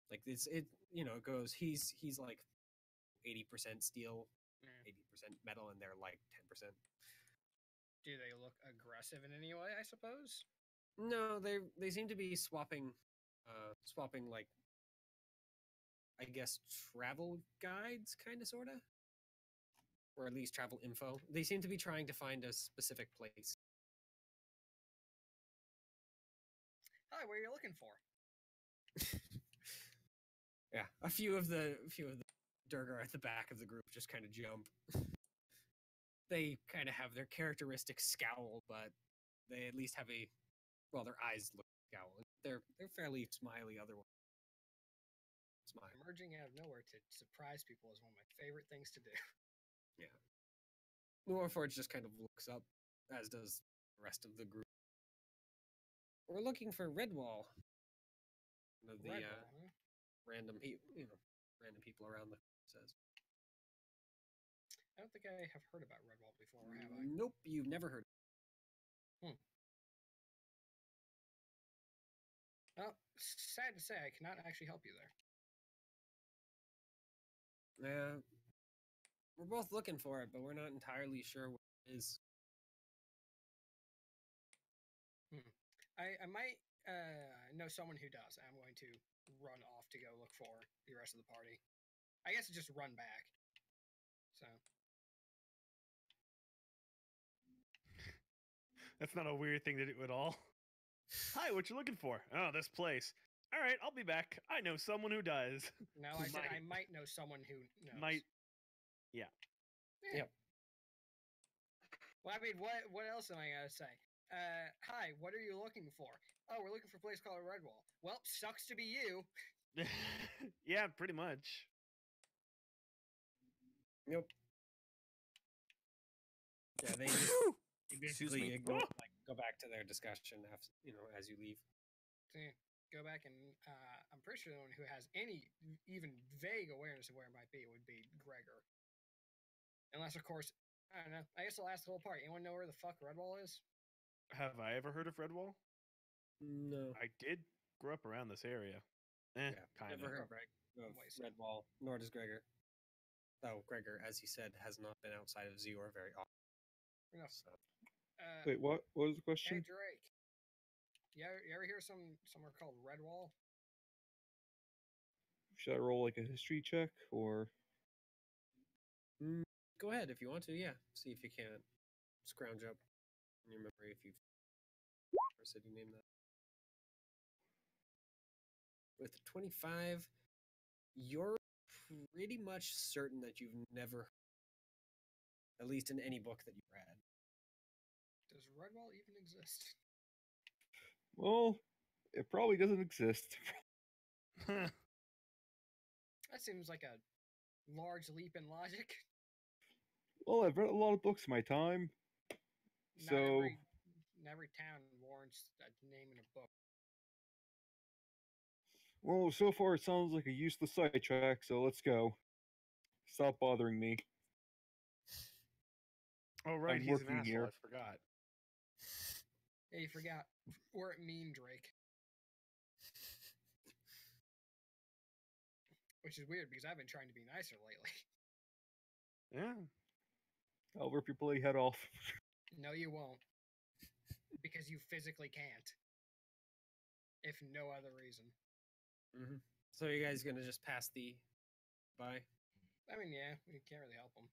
Like it goes. He's like 80% steel, Mm. 80% metal, and they're like 10%. Do they look aggressive in any way? I suppose. No, they seem to be swapping like, I guess, travel guides, kind of, sort of, or at least travel info. They seem to be trying to find a specific place. Hi, what are you looking for? Yeah, a few of the Durgar at the back of the group just kind of jump. They kind of have their characteristic scowl, but they at least have their eyes look scowling. They're fairly smiley otherwise. Smile. Emerging out of nowhere to surprise people is one of my favorite things to do. Yeah. Warforged just kind of looks up, as does the rest of the group. We're looking for Redwall. One of the Redwall, huh? random people around the says. I don't think I have heard about Redwall before, have I? Nope, you've never heard. Well, sad to say, I cannot actually help you there. Yeah, we're both looking for it, but we're not entirely sure what it is. I might know someone who does. I'm going to run off to go look for the rest of the party. I guess just run back. So That's not a weird thing to do at all. Hi, what you looking for? Oh, this place. All right, I'll be back. I know someone who does. no, I said I might know someone who knows. Might. Yeah. Yep. Well, I mean, what else am I gonna say? Hi, what are you looking for? Oh, we're looking for a place called Redwall. Well, sucks to be you. Yeah, pretty much. Nope. Yeah, they Excuse basically me. go back to their discussion after, as you leave. Go back and I'm pretty sure the one who has any even vague awareness of where it might be would be Gregor. Unless, of course, I don't know. I guess I'll ask the whole party. Anyone know where the fuck Redwall is? Have I ever heard of Redwall? No. I did grow up around this area. Yeah, kind never of. heard of Redwall, nor does Gregor. Though Gregor, as he said, has not been outside of Zior very often. Enough. So. Wait, what was the Hey, question? Drake. You ever hear somewhere called Redwall? Should I roll like a history check or? Go ahead if you want to. Yeah, see if you can scrounge up in your memory if you've or city name that. With 25, you're pretty much certain that you've never, at least in any book that you've read. Does Redwall even exist? Well, it probably doesn't exist. That seems like a large leap in logic. Well, I've read a lot of books in my time, Not so every town warrants a name in a book. well, so far it sounds like a useless sidetrack. So let's go. Stop bothering me. Oh, right, I'm he's an working asshole. here. I forgot. Hey, you forgot. Weren't mean, Drake. Which is weird because I've been trying to be nicer lately. Yeah. I'll rip your bloody head off. No, you won't. Because you physically can't. If no other reason. So you guys gonna just pass the by? I mean, yeah, we can't really help them.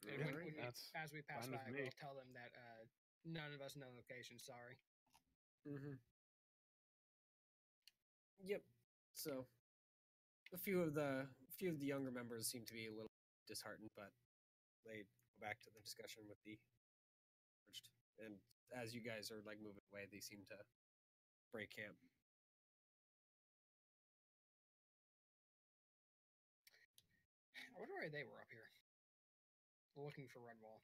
And Alright. as we pass fine by, with me. we'll tell them that none of us know the location. Sorry. Yep. So a few of the younger members seem to be a little disheartened, but they go back to the discussion with the forged. And as you guys are like moving away, they seem to break camp. I wonder why they were up here, looking for Redwall.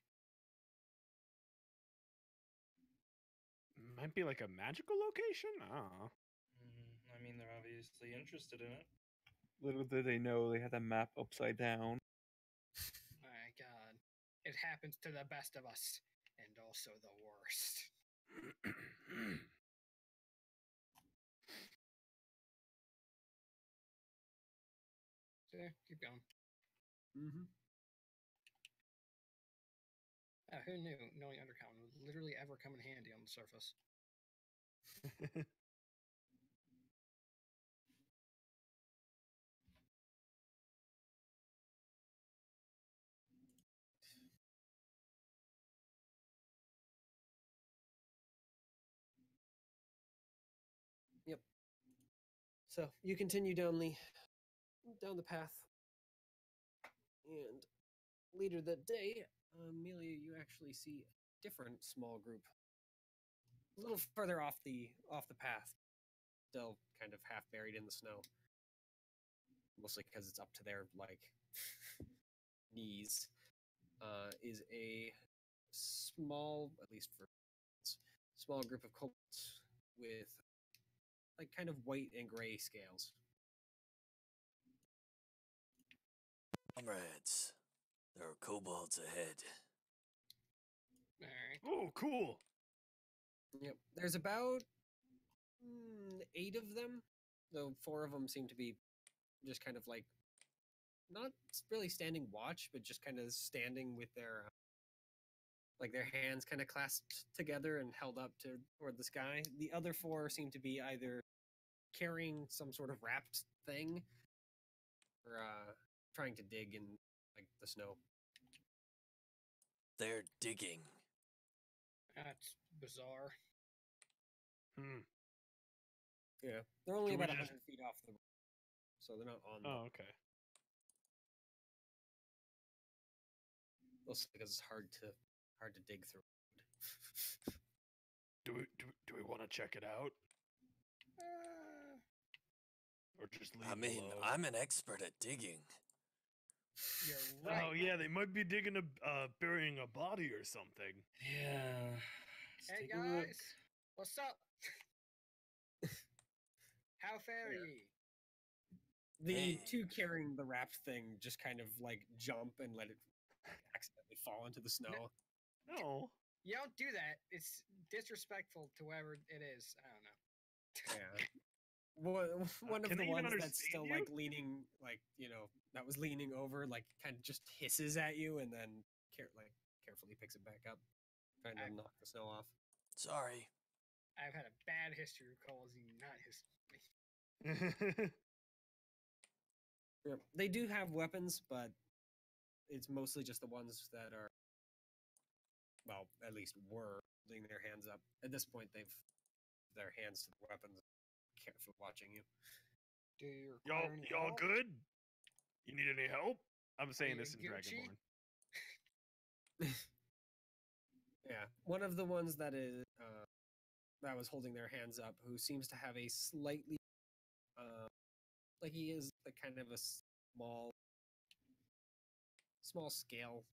Might be like a magical location? Ah. I mean, they're obviously interested in it. Little did they know they had the map upside down. My God, it happens to the best of us, and also the worst. So yeah, keep going. Who knew knowing Undercommon would literally ever come in handy on the surface? Yep. So you continue down the path, and later that day, Amelia, you actually see a different small group, a little further off the path, still kind of half buried in the snow, mostly because it's up to their like knees. Is a small, at least for small group of kobolds with like kind of white and gray scales. Comrades, there are kobolds ahead. All right. Oh, cool. Yep. There's about 8 of them, though 4 of them seem to be just kind of like not really standing watch, but just kind of standing with their like their hands kind of clasped together and held up toward the sky. The other 4 seem to be either carrying some sort of wrapped thing or trying to dig in like the snow. They're digging. That's bizarre. Yeah, they're only Should we about just- 100 feet off the road, so they're not on. Oh, okay. Mostly because it's hard to dig through. Do we want to check it out? Or just leave I mean, alone? I'm an expert at digging. You're right. Oh yeah, they might be digging burying a body or something. Yeah. Hey take a look. guys, what's up? How fare ye? The Hey. 2 carrying the wrapped thing just kind of like jump and let it accidentally fall into the snow. No. You don't do that. It's disrespectful to whoever it is. I don't know. Yeah. One of can the they even ones that's still understand like leaning, like that was leaning over, like kind of just hisses at you and then carefully picks it back up, trying to knock the snow off. Sorry. I've had a bad history of causing not history. Yep. They do have weapons, but it's mostly just the ones that are, well, at least were holding their hands up. At this point, they've their hands to the weapons, carefully watching you. Do you y'all require any y'all help? good? You need any help? I'm saying you this in Gucci? Dragonborn. Yeah, one of the ones that is that was holding their hands up, who seems to have a slightly, like he is like kind of a small scale,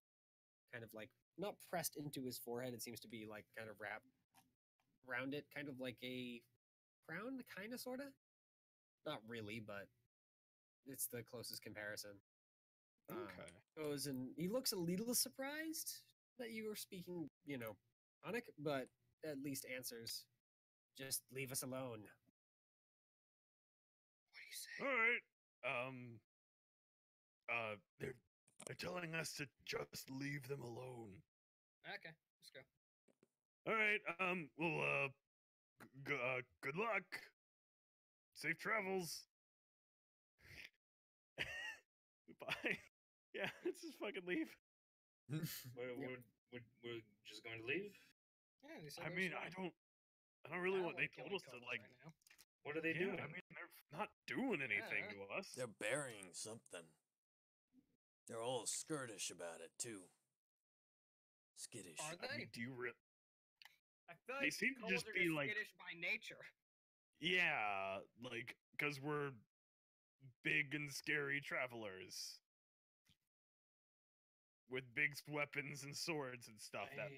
kind of like not pressed into his forehead. It seems to be like kind of wrapped around it, kind of like a crown, kind of, sorta. Not really, but it's the closest comparison. Okay. Goes and he looks a little surprised that you were speaking, Onik, but at least answers, "Just leave us alone." What do you say? All right. They're telling us to just leave them alone. Okay, let's go. All right. We'll Good luck. Safe travels. Bye. Yeah, let's just fucking leave. We're just going to leave? Yeah, they said I they mean, should- I don't really I want. They like told killing us to kobolds like. right now. What are they Yeah, doing? I mean, they're not doing anything Yeah. to us. They're burying something. They're all skirtish about it, too. Skittish. Are I they? mean, do you re- I feel They like seem to kobolds just are be like- skittish by nature. Yeah, like because we're big and scary travelers with big weapons and swords and stuff. That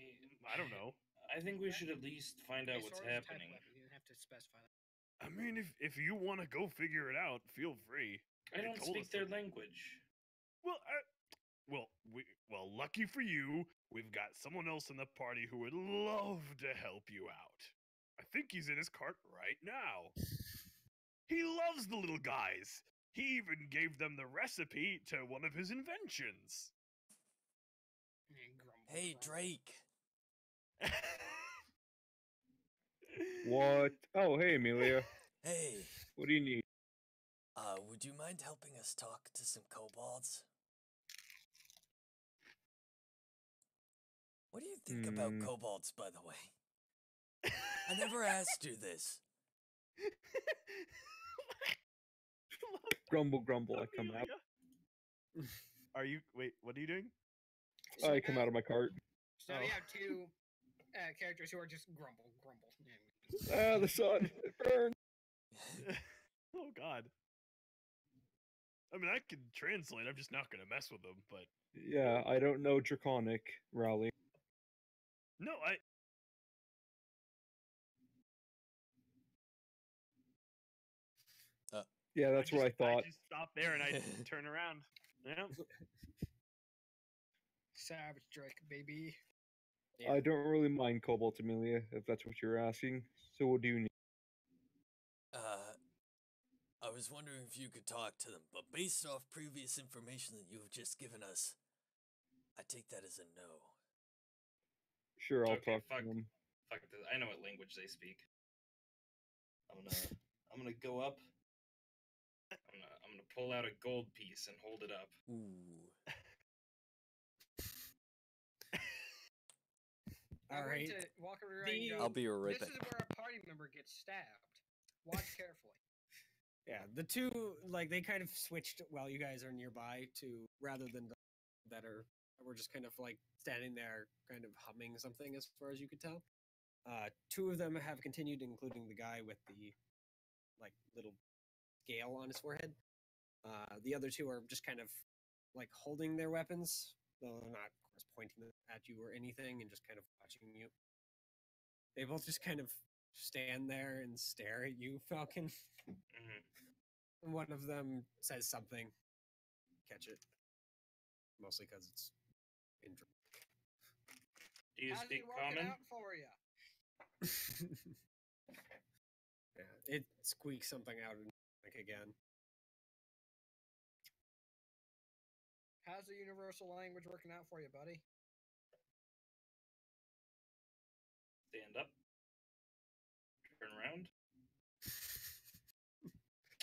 I don't know. I think we should at least find out Okay, what's sword is a type happening. weapon, You didn't have to specify that. I mean, if you want to go figure it out, feel free. I They don't told speak us their to- language. Well, lucky for you, we've got someone else in the party who would love to help you out. I think he's in his cart right now. He loves the little guys. He even gave them the recipe to one of his inventions. And grumble, Hey, grumble. Drake. What? Oh, hey, Amelia. Hey, What do you need? would you mind helping us talk to some kobolds? What do you think about Hmm. kobolds, by the way? I never asked you this. Grumble, grumble. I come out. Are you? Wait, what are you doing? So I come now- out of my cart. So Oh. you have two characters who are just grumble, grumble. Ah, the sun. It burns. Oh God. I mean, I can translate. I'm just not gonna mess with them. But Yeah, I don't know Draconic, Rowley. no, Yeah, that's what I thought. I just stopped there and I turn around. Yeah. Savage Drake, baby. I don't really mind Cobalt, Amelia, if that's what you're asking. So what do you need? I was wondering if you could talk to them, but based off previous information that you've just given us, I take that as a no. Sure, I'll Okay, talk fuck. to them. Fuck this. I know what language they speak. I'm gonna go up. I'm gonna pull out a gold piece and hold it up. Ooh. I'm All going right. to walk over and The- go, I'll be right this back. is where a party member gets stabbed. Watch carefully. Yeah, the two like they kind of switched while you guys are nearby to rather than the that were just kind of like standing there, kind of humming something as far as you could tell. Two of them have continued, including the guy with the like little scale on his forehead. The other two are just kind of like holding their weapons, though they're not, of course, pointing them at you or anything, and just kind of watching you. They both just kind of stand there and stare at you, Falcon. Mhm. One of them says something. Catch it. Mostly because it's in Do you How's speak he working common? out for you? Yeah, it squeaks something out in like again. How's the universal language working out for you, buddy? Stand up. Turn around.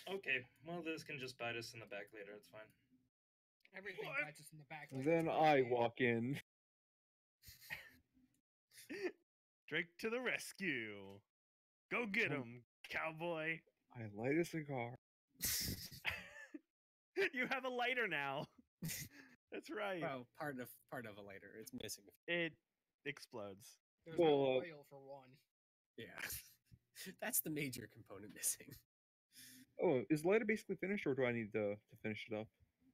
Okay, well, this can just bite us in the back later. It's fine. Everything What? bites us in the back. like Then this I big walk in. Drake to the rescue. Go get him, cowboy. I light a cigar. You have a lighter now. That's right. Well, part of a lighter. It's missing. It explodes. There's Well, no oil for one. Yeah, that's the major component missing. Oh, is lighter basically finished, or do I need to finish it up?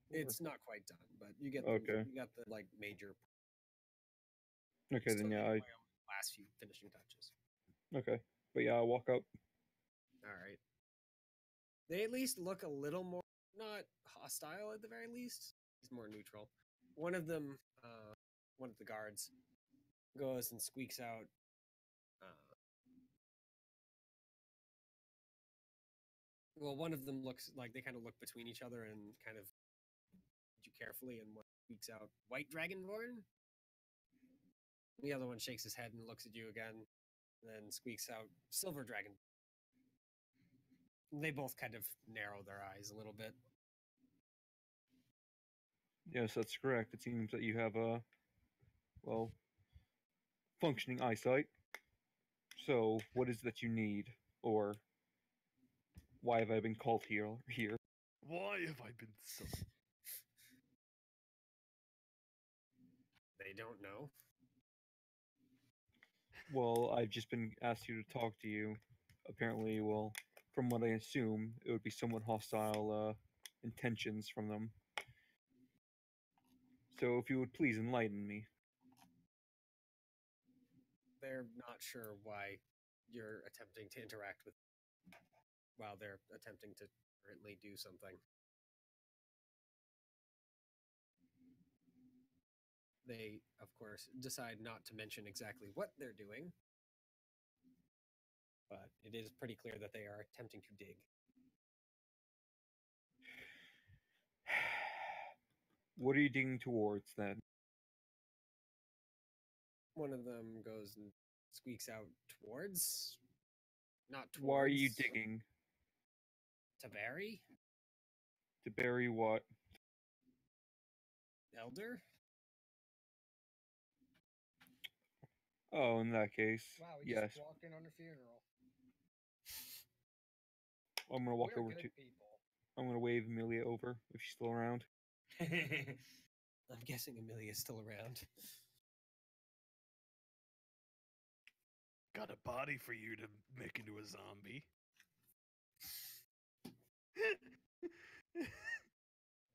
It's not quite done, but you get Okay. you got the like major. Okay, still then need yeah, oil, last few finishing touches. okay. But yeah, I walk up. All right. They at least look a little more not hostile at the very least. He's more neutral. One of them, one of the guards, goes and squeaks out. Well, one of them looks like they kind of look between each other and kind of you carefully, and one squeaks out, "White Dragonborn." The other one shakes his head and looks at you again. Then squeaks out Silver Dragon. They both kind of narrow their eyes a little bit. Yes, that's correct. It seems that you have a, well, functioning eyesight. So, what is that you need? Or, why have I been called here? Why have I been so? They don't know. Well, I've just been asked you to talk to you. Apparently, well, from what I assume, it would be somewhat hostile intentions from them. So, if you would please enlighten me. They're not sure why you're attempting to interact with while they're attempting to currently do something. They, of course, decide not to mention exactly what they're doing, but it is pretty clear that they are attempting to dig. What are you digging towards then? One of them goes and squeaks out towards. Not towards. Why are you digging? To bury? To bury what? Elder? Oh, in that case, Wow, we yes. just walked in on a funeral. I'm gonna walk We're over good to. people. I'm gonna wave Amelia over if she's still around. I'm guessing Amelia's still around. Got a body for you to make into a zombie.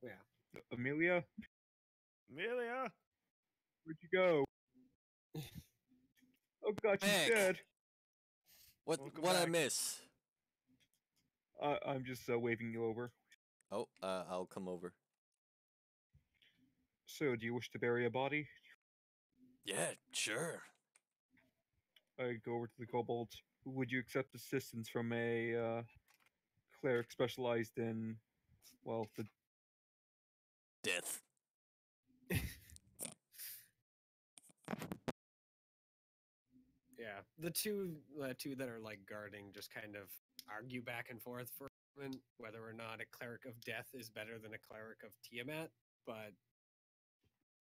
Yeah. Amelia, Amelia! where'd you go? Oh God, she's Hank. dead. Welcome What I back. miss? I'm just waving you over. Oh, I'll come over. So, do you wish to bury a body? Yeah, sure. I go over to the kobolds. Would you accept assistance from a cleric specialized in, well, the Death. Yeah. The two that are like guarding just kind of argue back and forth for a moment whether or not a cleric of death is better than a cleric of Tiamat, but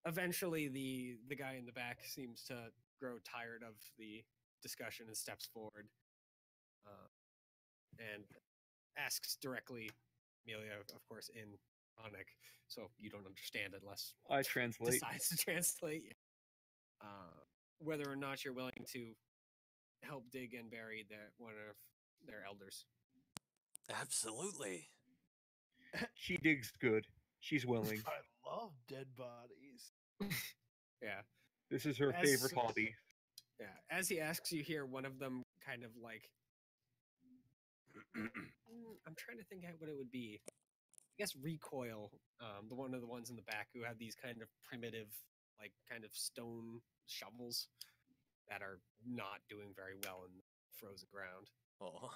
eventually the guy in the back seems to grow tired of the discussion and steps forward and asks directly Amelia, of course, in Onic, so you don't understand unless I translate. decides to translate. Whether or not you're willing to help dig and bury one of their elders. Absolutely. She digs good. She's willing. I love dead bodies. Yeah. This is her As- favorite hobby. Yeah. As he asks, you hear one of them kind of like. I'm trying to think out what it would be. I guess recoil. The one of the ones in the back who have these kind of primitive, like kind of stone shovels that are not doing very well in the frozen ground. Oh.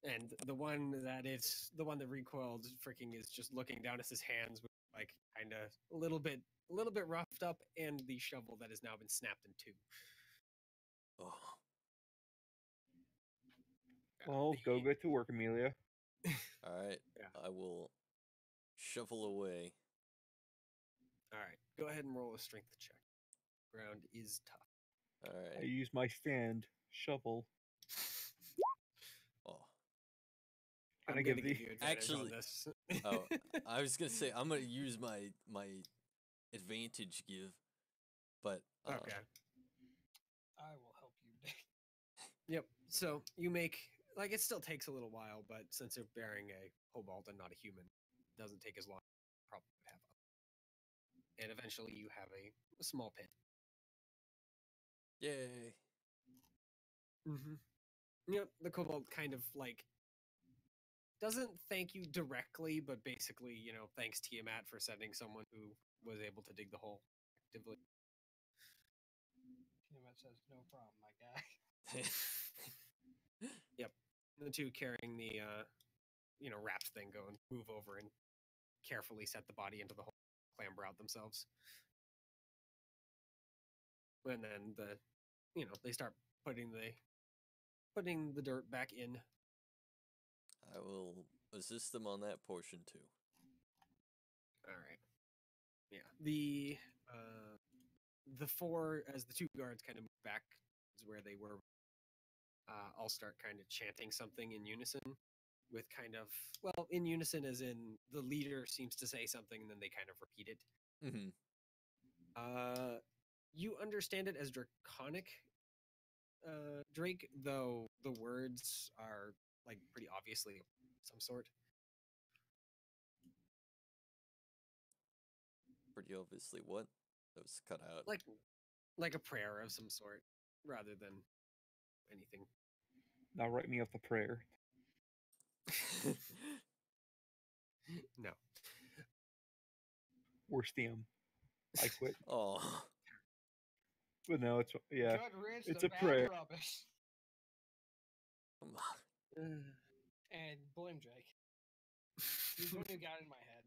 And the one that recoiled freaking is just looking down at his hands with like kind of a little bit roughed up, and the shovel that has now been snapped in two. Oh. Well, go get to work, Amelia. All right. Yeah. I will shuffle away. All right, go ahead and roll a strength check. Ground is tough. All I right. use my stand shovel. Oh. Can I'm I gonna give give the- you advantage on Actually- this. Oh, I was gonna say I'm gonna use my advantage give, but Okay. I will help you dig. Yep. So you make like it still takes a little while, but since you're bearing a kobold and not a human, it doesn't take as long. Probably would have. And eventually, you have a small pit. yay. Mm-hmm. Yep. The kobold kind of like doesn't thank you directly, but basically, thanks Tiamat for sending someone who was able to dig the hole actively. Tiamat says, no problem, my guy. The two carrying the wrapped thing go and move over and carefully set the body into the hole, clamber out themselves. And then they start putting the putting the dirt back in. I will assist them on that portion too. All right. Yeah. The four, as the two guards kind of move back is where they were. I'll start kind of chanting something in unison, with kind of in unison as in the leader seems to say something and then they kind of repeat it. Mm-hmm. You understand it as draconic, Drake, though the words are like pretty obviously some sort. Pretty obviously, what? That was cut out. Like a prayer of some sort, rather than anything. Now write me up the prayer. No. Worst DM. I quit. Oh, But no, it's yeah. Good riddance it's to a bad prayer. rubbish. come on. And blame Drake. He's the one who got in my head.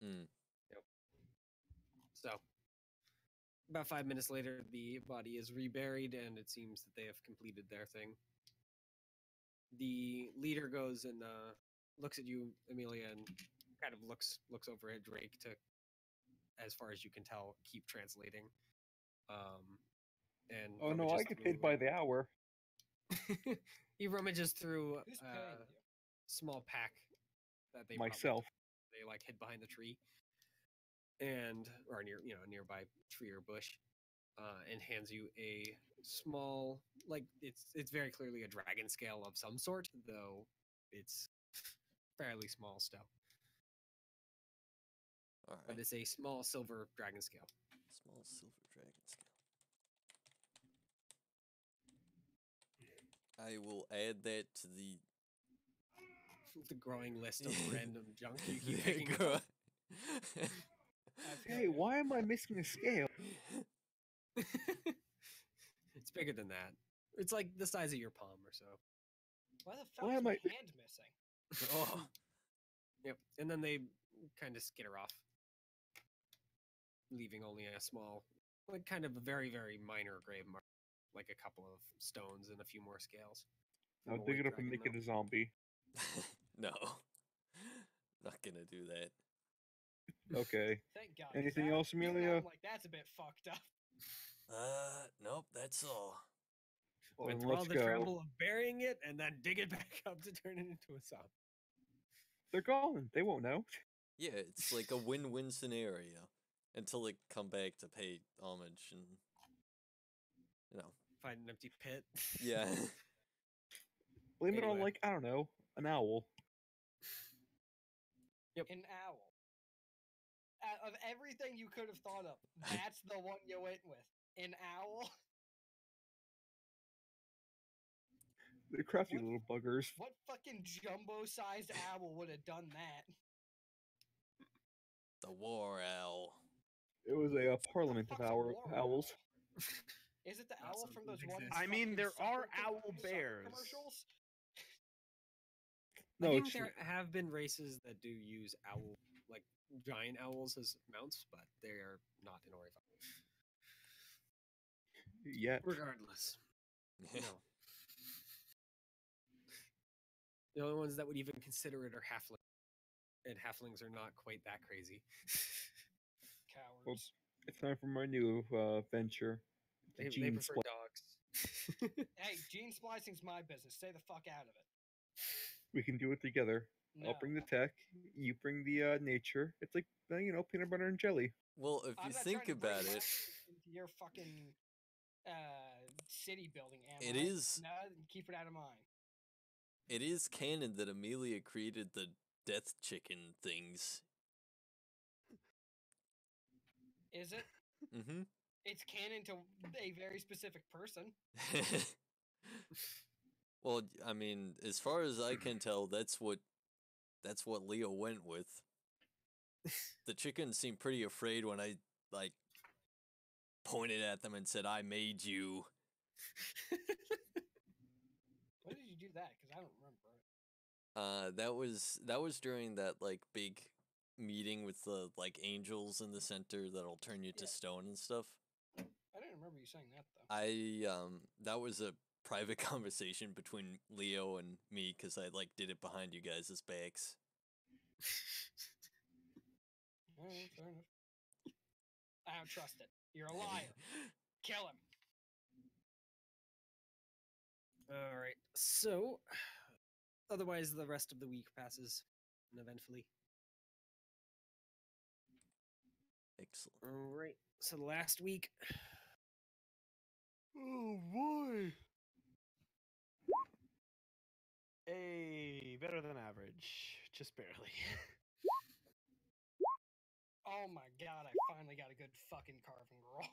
Mm. So, about 5 minutes later, the body is reburied, and it seems that they have completed their thing. The leader goes and looks at you, Amelia, and kind of looks over at Drake to, as far as you can tell, keep translating. And Oh no, rummages I get paid by through- the hour. he rummages through Who's a paying you? small pack that they brought with Myself. them. They like hid behind the tree, and or near a nearby tree or bush, and hands you a small, like it's very clearly a dragon scale of some sort, though it's fairly small still. All But right. it's a small silver dragon scale. Small silver dragon scale. I will add that to the The growing list of random junk you keep picking up. Gro- Hey, why am I missing a scale? It's bigger than that. It's like the size of your palm or so. Why the fuck Why is am my I- hand missing? oh, Yep. And then they kind of skitter off, leaving only a small, like kind of a very, very minor grave mark, like a couple of stones and a few more scales. I'll from a dig white it up and dragon, make it though. a zombie. no. Not gonna do that. Okay. Thank God. 'cause Anything that- else, even Amelia? I'm like, that's a bit fucked up. Nope, that's all. Well, Went then through all let's the go. trouble of burying it and then dig it back up to turn it into a zombie. They're gone. They won't know. Yeah, it's like a win-win scenario until they come back to pay homage and Find an empty pit. yeah. Blame it on, Anyway. like, I don't know, an owl. An owl. Out of everything you could have thought of, that's the one you went with. An owl? They're crafty What- little buggers. What fucking jumbo-sized owl would have done that? The war owl. It was a parliament of Fuck's a war owls. owl? Is it the Not owl something from those that one? exists. I mean, fucking there supper are com- owl supper bears. Commercials? No, I think it's there have been races that do use owl, like giant owls as mounts, but they are not in Ori 5. yet. Regardless, no. The only ones that would even consider it are halflings, and halflings are not quite that crazy. Cowards. It's time for my new venture. The They gene prefer split. dogs. Hey, gene splicing's my business. Stay the fuck out of it. We can do it together. No. I'll bring the tech. You bring the nature. It's like peanut butter and jelly. Well, if I'm you not think trying to bring about my it, into your fucking city building, am It I? is- No, keep it out of mine. it is canon that Amelia created the death chicken things. Is it? Mm-hmm. It's canon to a very specific person. Well, I mean, as far as I can tell, that's what Leo went with. The chickens seemed pretty afraid when I like pointed at them and said, "I made you." When did you do that? Because I don't remember it. That was during that like big meeting with the like angels in the center that'll turn you to Yeah. stone and stuff. I didn't remember you saying that though. That was a private conversation between Leo and me because I like did it behind you guys' backs. Alright, fair enough. I don't trust it. You're a liar. Kill him. All right. So, otherwise, the rest of the week passes uneventfully. Excellent. All right. So the last week, Oh boy. Hey, better than average. Just barely. Oh my god, I finally got a good fucking carving roll.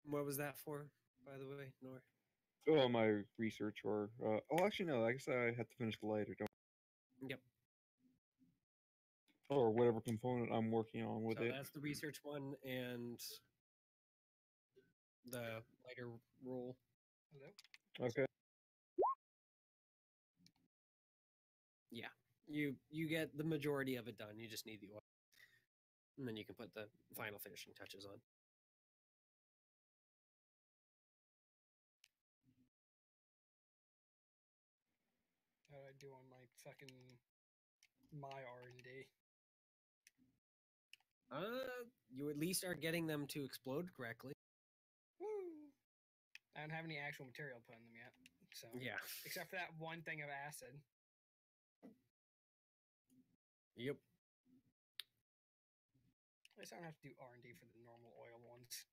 what was that for, by the way, Nor? Oh, my research or oh, actually no. I guess I have to finish it later. Don't. Yep. Or whatever component I'm working on with So it. that's the research one and the lighter roll. Hello? Okay. Yeah. You get the majority of it done. You just need the oil. And then you can put the final finishing touches on. How did I do on my fucking my R&D? You at least are getting them to explode correctly. Woo! I don't have any actual material put in them yet. So Yeah. except for that one thing of acid. Yep. At least I don't have to do R&D for the normal oil ones.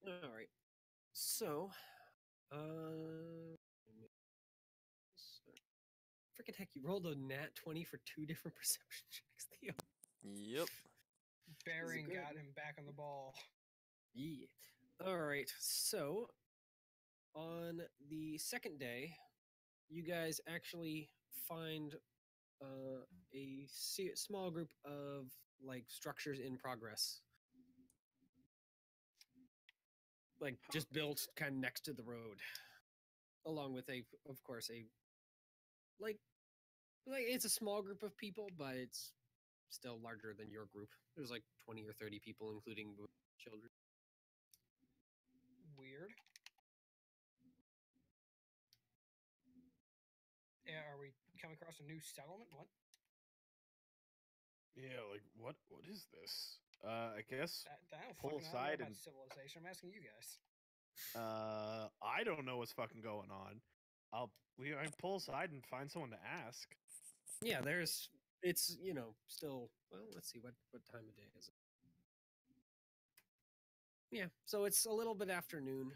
All right. So, freaking heck, you rolled a nat 20 for 2 different perception checks, Theo. Yep. Baron good. got him back on the ball. Yeah. All right. So, on the second day, you guys actually find a small group of like structures in progress, like just built kind of next to the road, along with of course, like it's a small group of people, but it's still larger than your group. There's like 20 or 30 people, including children. Weird. Yeah, are we coming across a new settlement? What? Yeah, like what is this? I guess I don't pull fucking know aside about and civilization. I'm asking you guys. I don't know what's fucking going on. I pull aside and find someone to ask. Yeah, it's still, well, let's see what time of day is it. Yeah, so it's a little bit afternoon,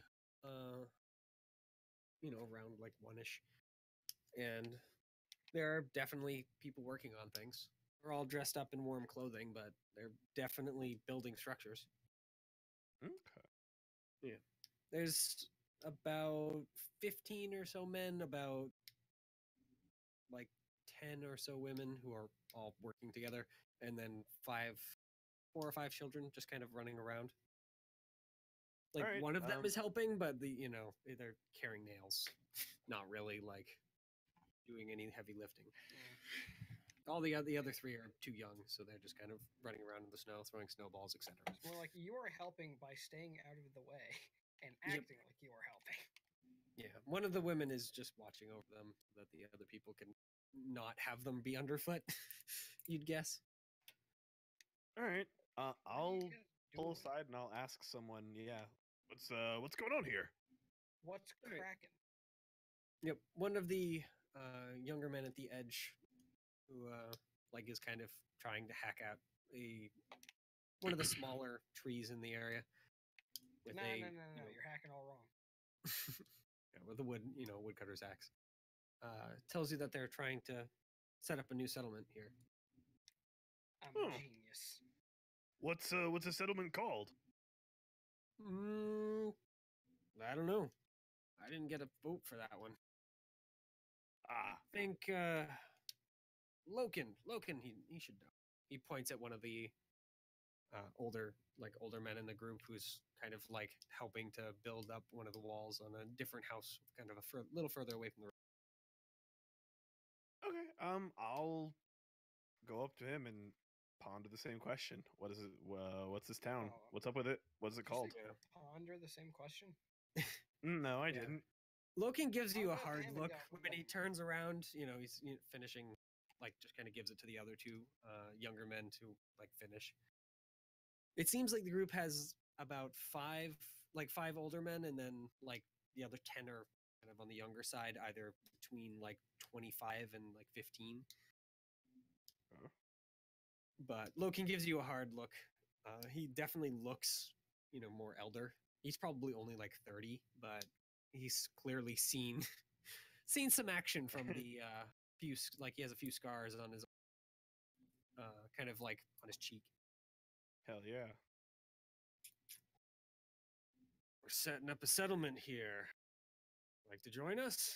around like 1ish, and there are definitely people working on things. They're all dressed up in warm clothing, but they're definitely building structures. Okay. There's about 15 or so men, about like 10 or so women who are all working together, and then 4 or 5 children just kind of running around. Like Alright, one of them is helping, but they're carrying nails, not really like doing any heavy lifting. All the other 3 are too young, so they're just kind of running around in the snow, throwing snowballs, etc. It's more like you are helping by staying out of the way and acting like you are helping. Yeah, one of the women is just watching over them so that the other people can not have them be underfoot. You'd guess. All right. What are I'll you guys pull doing? aside and I'll ask someone. Yeah, what's going on here? What's Alright. cracking? Yep, one of the younger men at the edge, who like is kind of trying to hack out one of the smaller trees in the area. With No, a, no, no, you no. know, You're hacking all wrong. yeah, with a woodcutter's axe. Tells you that they're trying to set up a new settlement here. I'm Oh. a genius. What's a settlement called? I don't know. I didn't get a vote for that one. Ah, I think Loken, he should know. He points at one of the older men in the group who's kind of like helping to build up one of the walls on a different house, kind of a little further away from the. okay. I'll go up to him and ponder the same question. What is it? What's this town? Oh, What's up with it? What's it Did you called? say ponder the same question. No, I Yeah. didn't. Loken gives you a Oh, God hard damn it, look y'all. when he turns around. He's finishing, like, just kind of gives it to the other two younger men to like finish. It seems like the group has about five older men, and then like the other 10 are kind of on the younger side, either between like 25 and like 15. Oh. But Loken gives you a hard look. He definitely looks, more elder. He's probably only like 30, but he's clearly seen some action from the he has a few scars on his kind of like on his cheek. Hell yeah. We're setting up a settlement here. Like to join us?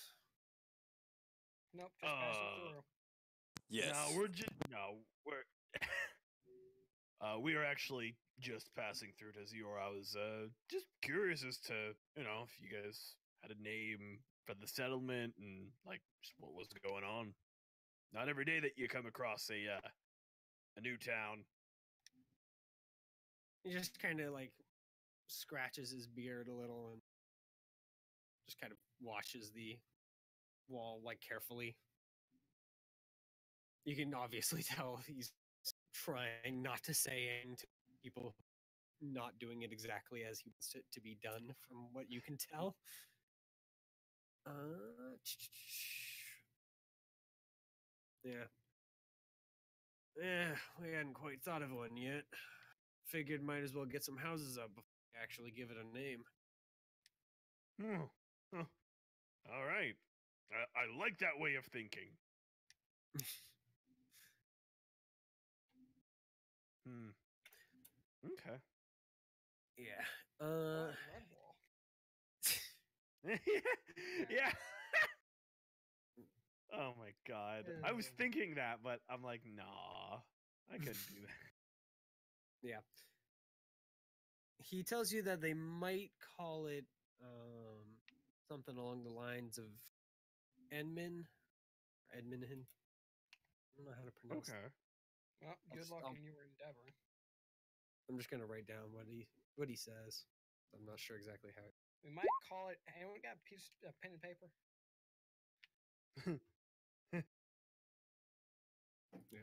Nope, just passing Uh, through. Yes. We're we are actually just passing through to Zior. I was just curious as to, if you guys had a name for the settlement and like just what was going on. Not every day that you come across a new town. He just kind of like scratches his beard a little and just kind of washes the wall like carefully. You can obviously tell he's trying not to say anything to people, not doing it exactly as he wants it to be done from what you can tell. Yeah. Yeah, we hadn't quite thought of one yet. Figured might as well get some houses up before we actually give it a name. Huh. All right. I like that way of thinking. Okay. Yeah. Oh, red wall. Yeah. Oh my god. I was thinking that, but I'm like, nah. I couldn't do that. Yeah. He tells you that they might call it something along the lines of Edmin. Edminhin. I don't know how to pronounce it. Okay. Well, good just- luck I'll- in your endeavor. I'm just gonna write down what he says. I'm not sure exactly how. We might call it. Anyone got a piece of pen and paper? Yeah.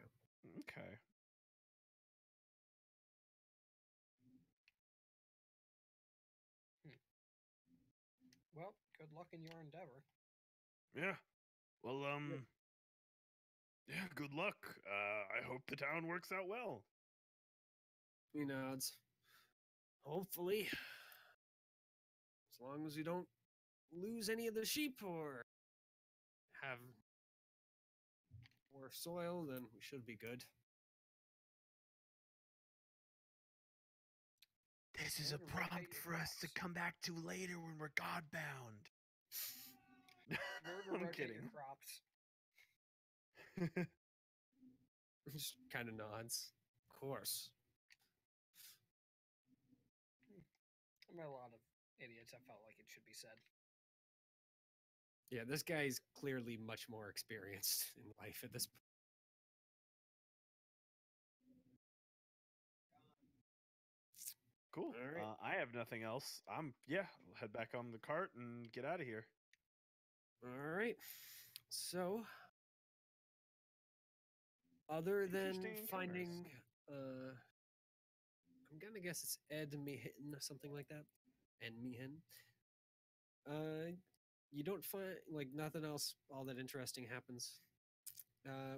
Okay. Well, good luck in your endeavor. Yeah. Well, yeah, good luck. I hope the town works out well. He nods. Hopefully. As long as we don't lose any of the sheep or have more soil, then we should be good. This is a prompt for us to come back to later when we're godbound. Murder I'm rotate kidding. your crops. Just kind of nods. Of course. I met a lot of idiots. I felt like it should be said. Yeah, this guy's clearly much more experienced in life at this point. Cool. All right. I have nothing else. I'll head back on the cart and get out of here. All right. So, other than Interesting finding, encounters. I'm gonna guess it's Ed Mihin or something like that. Ed Mihin. You don't find like nothing else all that interesting happens.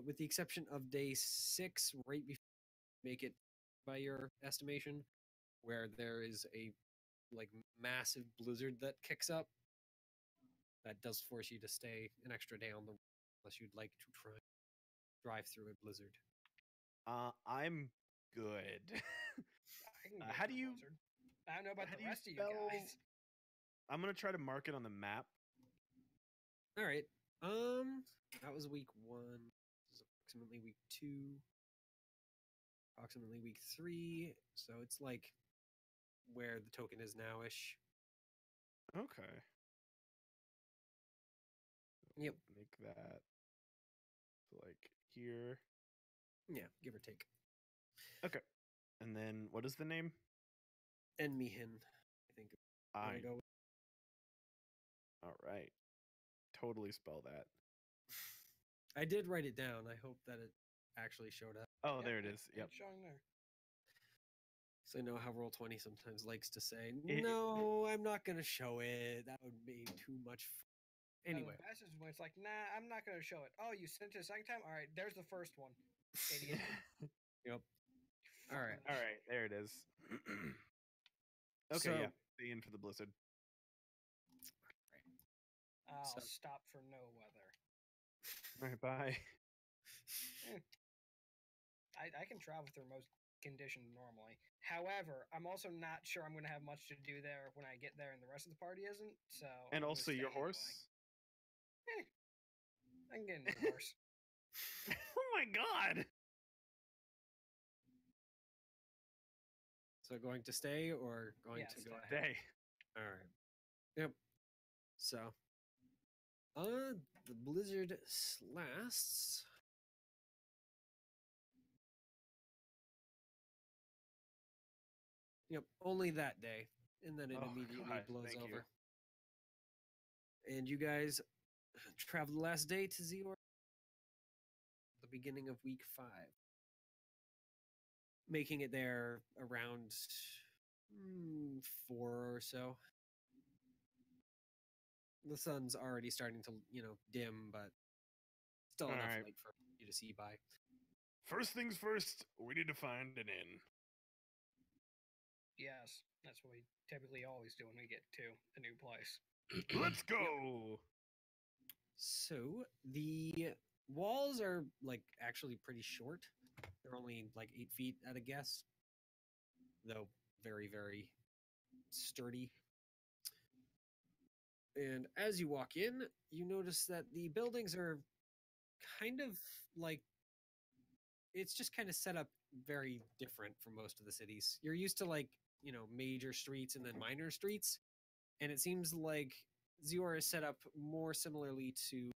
with the exception of day 6, right before you make it by your estimation, where there is a like massive blizzard that kicks up. That does force you to stay an extra day on the road unless you'd like to try drive through a blizzard. I'm good. I can how do you? Blizzard. I don't know about how the do you rest of you spell- guys. I'm gonna try to mark it on the map. All right. That was week 1. This is approximately week 2. Approximately week 3. So it's like where the token is now-ish. Okay. Yep. Make that like here. Yeah, give or take. Okay. And then what is the name? Enmihin, I think. I'm I. gonna go with. All right. Totally spell that. I did write it down. I hope that it actually showed up. Oh, Yep, there it yep, is. Yep. It's showing there. So I know how Roll20 sometimes likes to say, It- "No, I'm not gonna show it. That would be too much." Anyway, The best is when it's like, nah, I'm not going to show it. Oh, you sent it a second time? All right, there's the first one. Idiot. yep. All right. All right. There it is. Okay. So- Yeah. Stay in for the blizzard. I'll So- stop for no weather. All right. Bye. I can travel through most conditions normally. However, I'm also not sure I'm going to have much to do there when I get there, and the rest of the party isn't. So. And I'm gonna also stay your anyway. horse. I can get a new horse. Oh my god. So going to stay or going Yeah, to stay. go ahead? Day. All right. Yep. So, the blizzard lasts. Yep, only that day, and then it Oh, immediately God, blows thank you. over. And you guys travel the last day to Zior, the beginning of week 5, making it there around 4 or so. The sun's already starting to, dim, but still enough Alright. light for you to see by. First things first, we need to find an inn. Yes, that's what we typically always do when we get to a new place. Let's go. So the walls are like actually pretty short. They're only like 8 feet at a guess, though very, very sturdy. And as you walk in, you notice that the buildings are kind of like it's just kind of set up very different from most of the cities. You're used to like, major streets and then minor streets, and it seems like Zior is set up more similarly to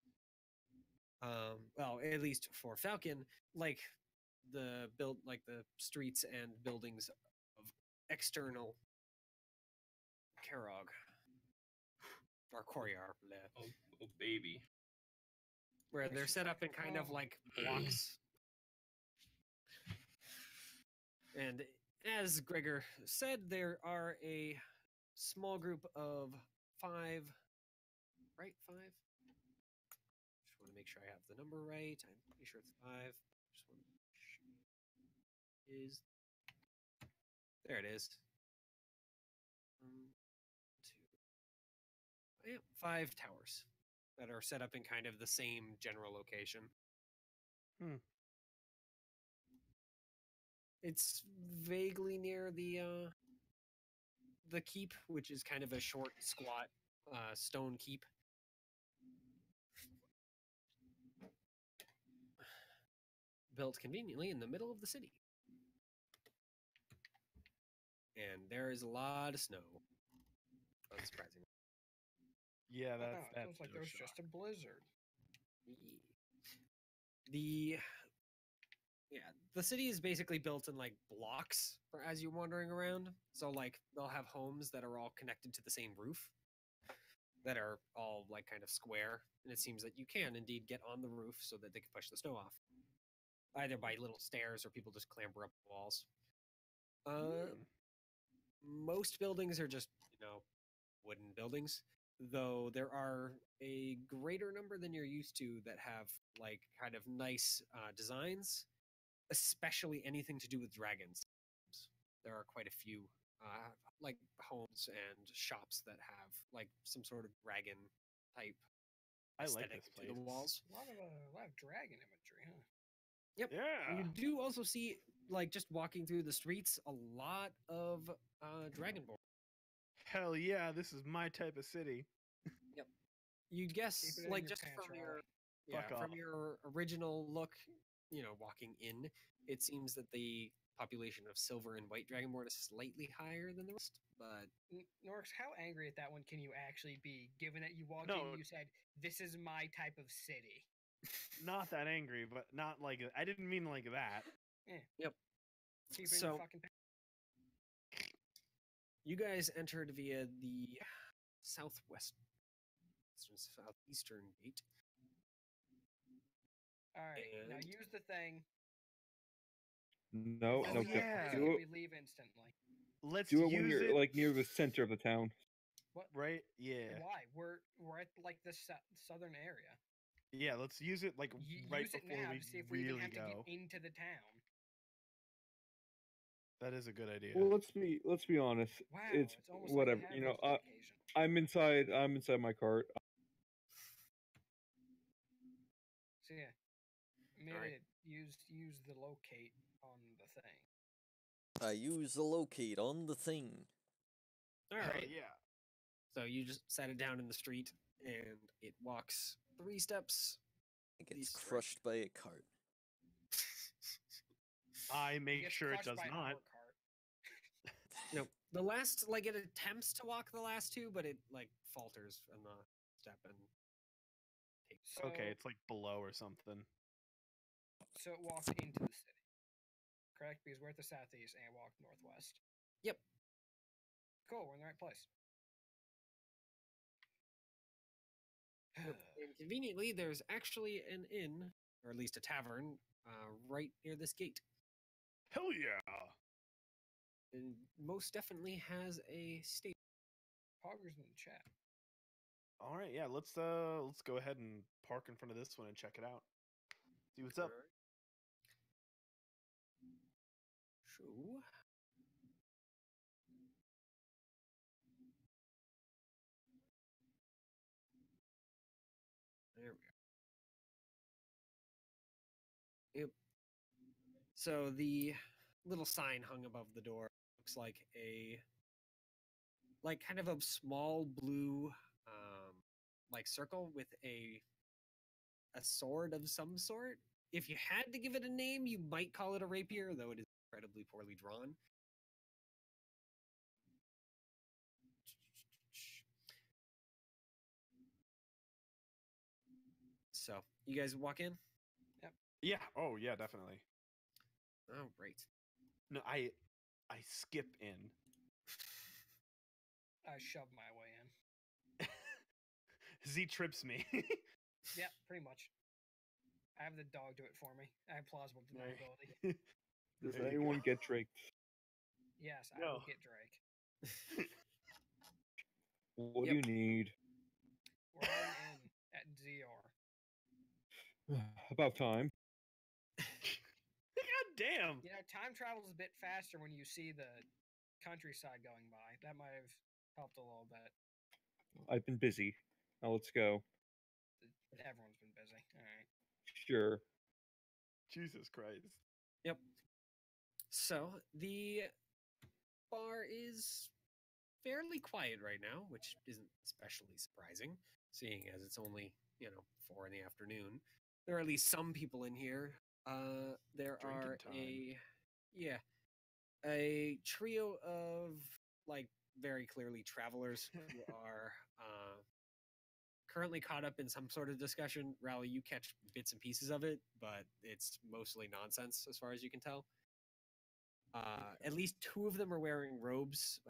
well, at least for Falcon, like the streets and buildings of external Karog or Koryar, Oh, baby. where they're set up in kind of like blocks. And as Gregor said, there are a small group of 5, right? 5? Just want to make sure I have the number right. I'm pretty sure it's 5. Just want to make sure. Is there it is. 2. Yeah, 5 towers that are set up in kind of the same general location. It's vaguely near the keep, which is kind of a short, squat stone keep. Built conveniently in the middle of the city. And there is a lot of snow. Unsurprisingly. Yeah, Wow, that's it that's feels like no there was shock. just a blizzard. The city is basically built in like blocks as you're wandering around. So like they'll have homes that are all connected to the same roof that are all like kind of square, and it seems that you can indeed get on the roof so that they can push the snow off, either by little stairs or people just clamber up the walls. Most buildings are just wooden buildings. though there are a greater number than you're used to that have like kind of nice designs, especially anything to do with dragons. There are quite a few like homes and shops that have like some sort of dragon type I like aesthetic this to the place. walls. A lot of dragon imagery, huh? Yep. Yeah. You do also see, like, just walking through the streets, a lot of Dragonborn. Hell yeah, this is my type of city. You'd guess, Keep it in like, your just pants, from Riley. Fuck from off. your original look, walking in, it seems that the population of silver and white Dragonborn is slightly higher than the rest, but Norx, how angry at that one can you actually be, given that you walked No. in and you said, "This is my type of city." Not that angry, but not like I didn't mean like that. Keep it in So- your fucking pants. you guys entered via the southeastern gate. All right, now And- use the thing. No, Oh, no, yeah. do We it. leave instantly. Let's Do it when use you're it like near the center of the town. right. Yeah. Why? We're at like the southern area. Yeah. Let's use it like right Use it before now we to see if we really even have to go. get into the town. That is a good idea. Well, let's be honest. Wow, It's almost whatever. Like You know, dedication. I'm inside my cart. So yeah, made Alright. it. Use the locate on the thing. I use the locate on the thing. All Hell right. yeah. So you just set it down in the street, and it walks 3 steps. It gets These- crushed by a cart. I It make gets sure it crushed does by not. our cart. No, the last, like, it attempts to walk the last 2, but it like falters on the step and takes. So, Okay, it's like below or something. So it walked into the city, correct? Because we're at the southeast and it walked northwest. Yep. Cool, we're in the right place. And conveniently, there's actually an inn, or at least a tavern, right near this gate. Hell yeah. And most definitely has a stable. Poggers in the chat. All right, yeah. Let's go ahead and park in front of this one and check it out. See what's up. So, there we go. Yep. So the little sign hung above the door looks like kind of a small blue like circle with a sword of some sort. If you had to give it a name, you might call it a rapier, though it is incredibly poorly drawn. So, you guys walk in? Yeah. Oh yeah, definitely. Oh, great. No, I skip in. I shoved my way in. Z trips me. Yeah, pretty much. I have the dog do it for me. I have plausible Right. deniability. Does There you anyone go. get Drake? Yes, I No. will get Drake. What Yep. do you need? We're going in at ZR. About time. God damn. You know, time travels a bit faster when you see the countryside going by. That might have helped a little bit. I've been busy. Now let's go. Everyone's been busy. All right. Sure. Jesus Christ. Yep. So the bar is fairly quiet right now, which isn't especially surprising, seeing as it's only 4 in the afternoon. There are at least some people in here. There Drinking are time. a trio of like very clearly travelers who are currently caught up in some sort of discussion. Rally, you catch bits and pieces of it, but it's mostly nonsense as far as you can tell. At least 2 of them are wearing robes.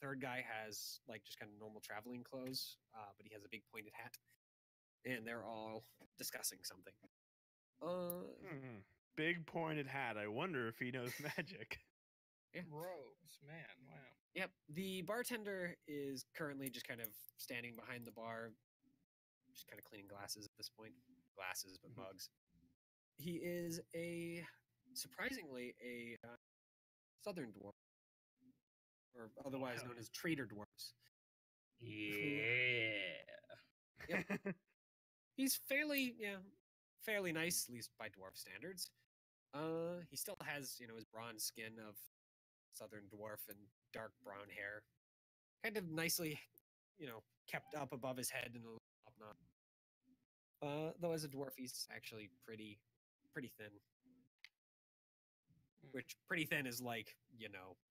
Third guy has like just kind of normal traveling clothes, but he has a big pointed hat, and they're all discussing something. Big pointed hat. I wonder if he knows magic. Yeah. Robes, man, wow. Yep. The bartender is currently just kind of standing behind the bar, just kind of cleaning glasses at this point. Glasses, but mugs. He is surprisingly a southern dwarf, or otherwise hell known as trader dwarfs. Yeah. He's fairly nice, at least by dwarf standards. He still has, his bronze skin of southern dwarf and dark brown hair, kind of nicely, kept up above his head and a little whatnot. Though as a dwarf, he's actually pretty thin. Which pretty thin is like,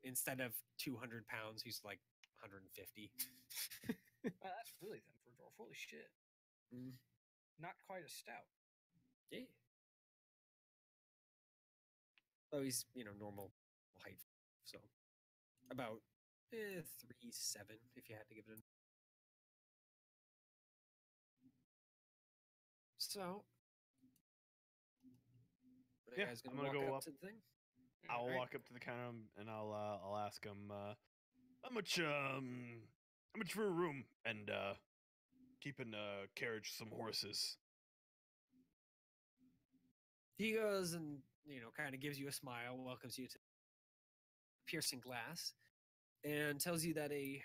instead of 200 pounds, he's like 150. Wow, that's really thin for a dwarf. Holy shit. Mm. Not quite as stout. Yeah. Though he's, normal height, so about 3'7" if you had to give it a. So, are you Yeah, guys I'm gonna gonna walk go up up. to the thing? I'll Alright. walk up to the counter and I'll ask him how much for a room and keeping carriage some horses. He goes and kind of gives you a smile, welcomes you to piercing glass, and tells you that a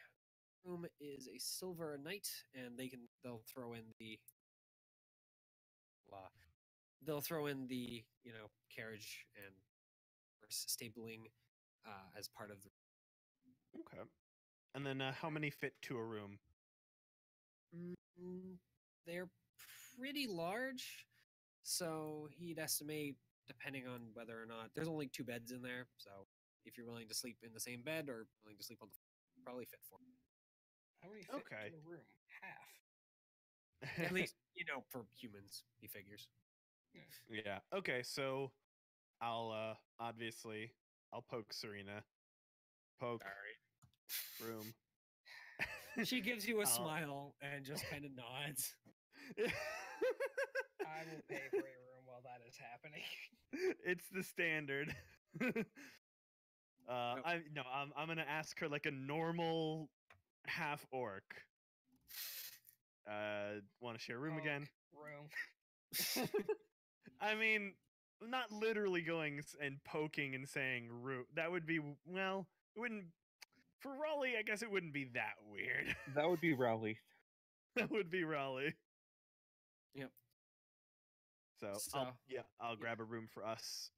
room is a silver a night, and they'll throw in the carriage and horse stabling as part of the. Okay. And then how many fit to a room? They're pretty large, so he'd estimate, depending on whether or not there's only 2 beds in there. So if you're willing to sleep in the same bed or willing to sleep on the floor, probably fit 4. How many fit Okay. into a room? Half. At least for humans, he figures. Yeah. Okay, so I'll obviously I'll poke Serena. Poke All room. right. She gives you a I'll- smile and just kind of nods. I will pay for a room while that is happening. It's the standard. I'm gonna ask her like a normal half orc. Want to share a room again? Room. I mean, not literally going and poking and saying room. That would be, well, it wouldn't. For Raleigh, I guess it wouldn't be that weird. That would be Rowley. That would be Raleigh. Yep. So, So, I'll grab a room for us.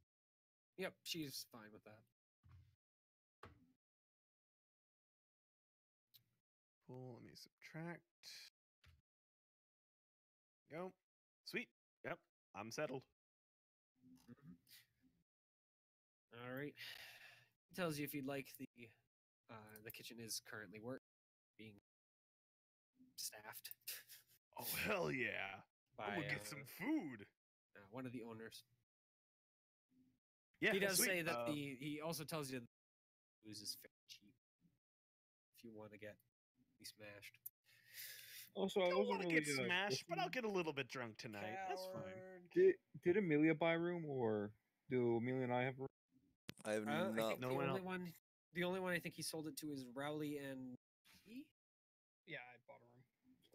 Yep, she's fine with that. Cool. Let me subtract. Go. Sweet. Yep. I'm settled. All right. He tells you if you'd like the kitchen is currently being staffed Oh hell yeah! by I'm gonna get some food. one of the owners. Yeah, He does sweet. say that he also tells you that the booze is fairly cheap if you want to get smashed. Also, I I don't wasn't want to really get smashed, but I'll listening. get a little bit drunk tonight. That's fine. Did Amelia buy a room, or do Amelia and I have a room? I have I not. think No the one only else- one, I think he sold it to is Rowley and he. Yeah, I bought a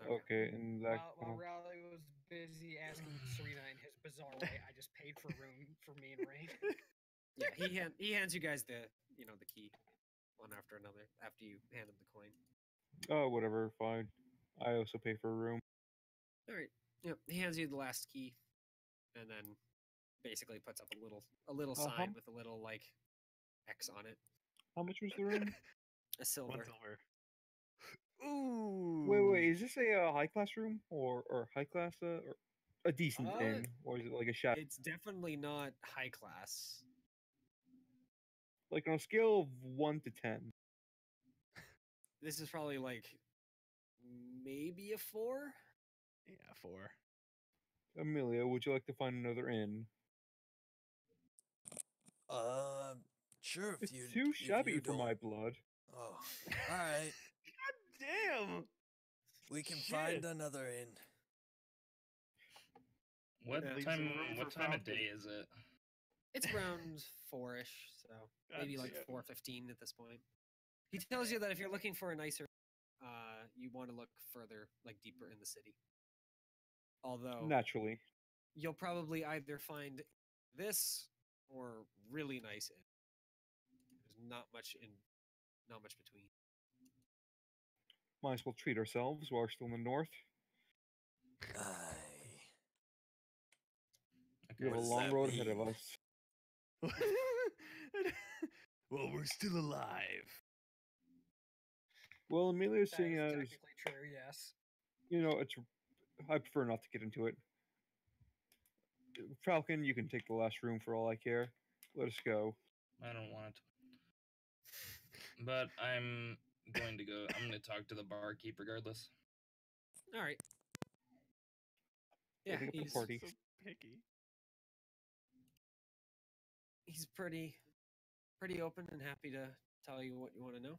room. Okay, and that. While Raleigh was busy asking Serena in his bizarre way, I just paid for a room for me and Rain. Yeah, he hands you guys the key, one after another after you hand him the coin. Oh, whatever, fine. I also pay for a room. All right. Yep. He hands you the last key, and then basically puts up a little Uh-huh. sign with a little like X on it. How much was the room? A silver. 1 silver. Ooh. Wait, is this a high class room or high class or a decent inn, or is it like a shadow? It's definitely not high class. Like on a scale of 1 to 10. This is probably like maybe a 4. Yeah, 4. Amelia, would you like to find another inn? Sure. If It's you too if shabby you for don't- my blood. Oh, all right. Damn. We can Shit. find another inn. What Leave some time? room What for time of Falcon. day is it? It's around 4ish, so maybe like Gotcha. 4:15 at this point. He tells you that if you're looking for a nicer, you want to look further, like deeper in the city. Although Naturally. you'll probably either find this or really nice inn. There's not much between. Might as well treat ourselves while we're still in the north. Aye. We have a What does long that road ahead of mean? us. Well, we're still alive. Well, Amelia's That seeing is as, technically true, yes. it's. I prefer not to get into it. Falcon, you can take the last room for all I care. Let us go. I don't want it. But I'm going to go. I'm going to talk to the barkeep regardless. All right. Yeah, Setting up the he's, party. So picky. he's pretty open and happy to tell you what you want to know.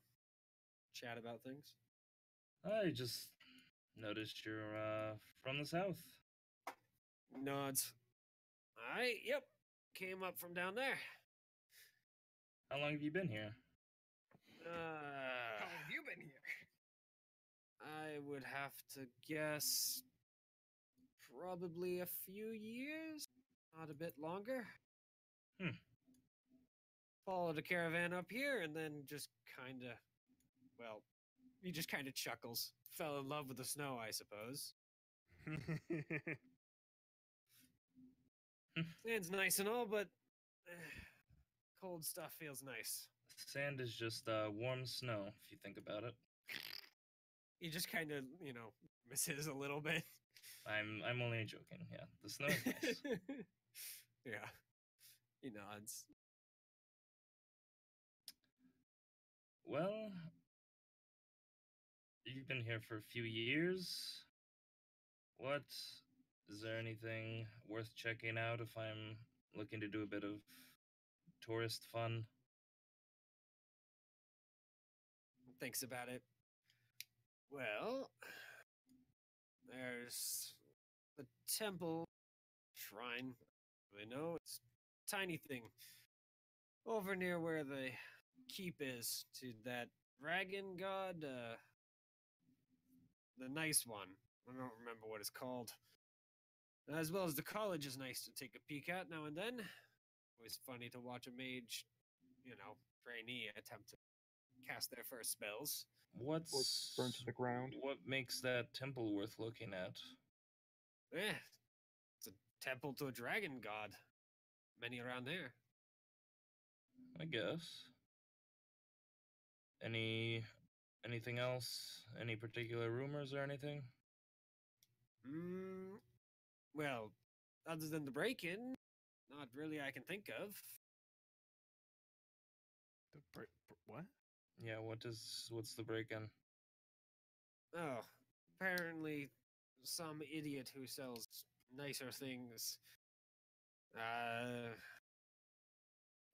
Chat about things. I just noticed you're from the south. Nods. Yep. Came up from down there. How long have you been here? How long have you been here? I would have to guess probably a few years, not a bit longer. Followed a caravan up here and then just kind of, well, he just kind of chuckles. Fell in love with the snow, I suppose. Sand's nice and all, but cold stuff feels nice. Sand is just warm snow, if you think about it. He just kind of, misses a little bit. I'm only joking. Yeah, the snow is nice. Yeah. He nods. Well, you've been here for a few years. What is there anything worth checking out if I'm looking to do a bit of tourist fun? Thinks about it. Well, there's the temple shrine. I know it's a tiny thing over near where the keep is to that dragon god, the nice one. I don't remember what it's called. As well as the college is nice to take a peek at now and then. Always funny to watch a mage, trainee attempt to cast their first spells. What's Burnt to the ground. What makes that temple worth looking at? It's a temple to a dragon god. Many around there. I guess. Anything else? Any particular rumors or anything? Well, other than the break-in, not really I can think of. What? Yeah, what's the break-in? Oh, apparently some idiot who sells nicer things.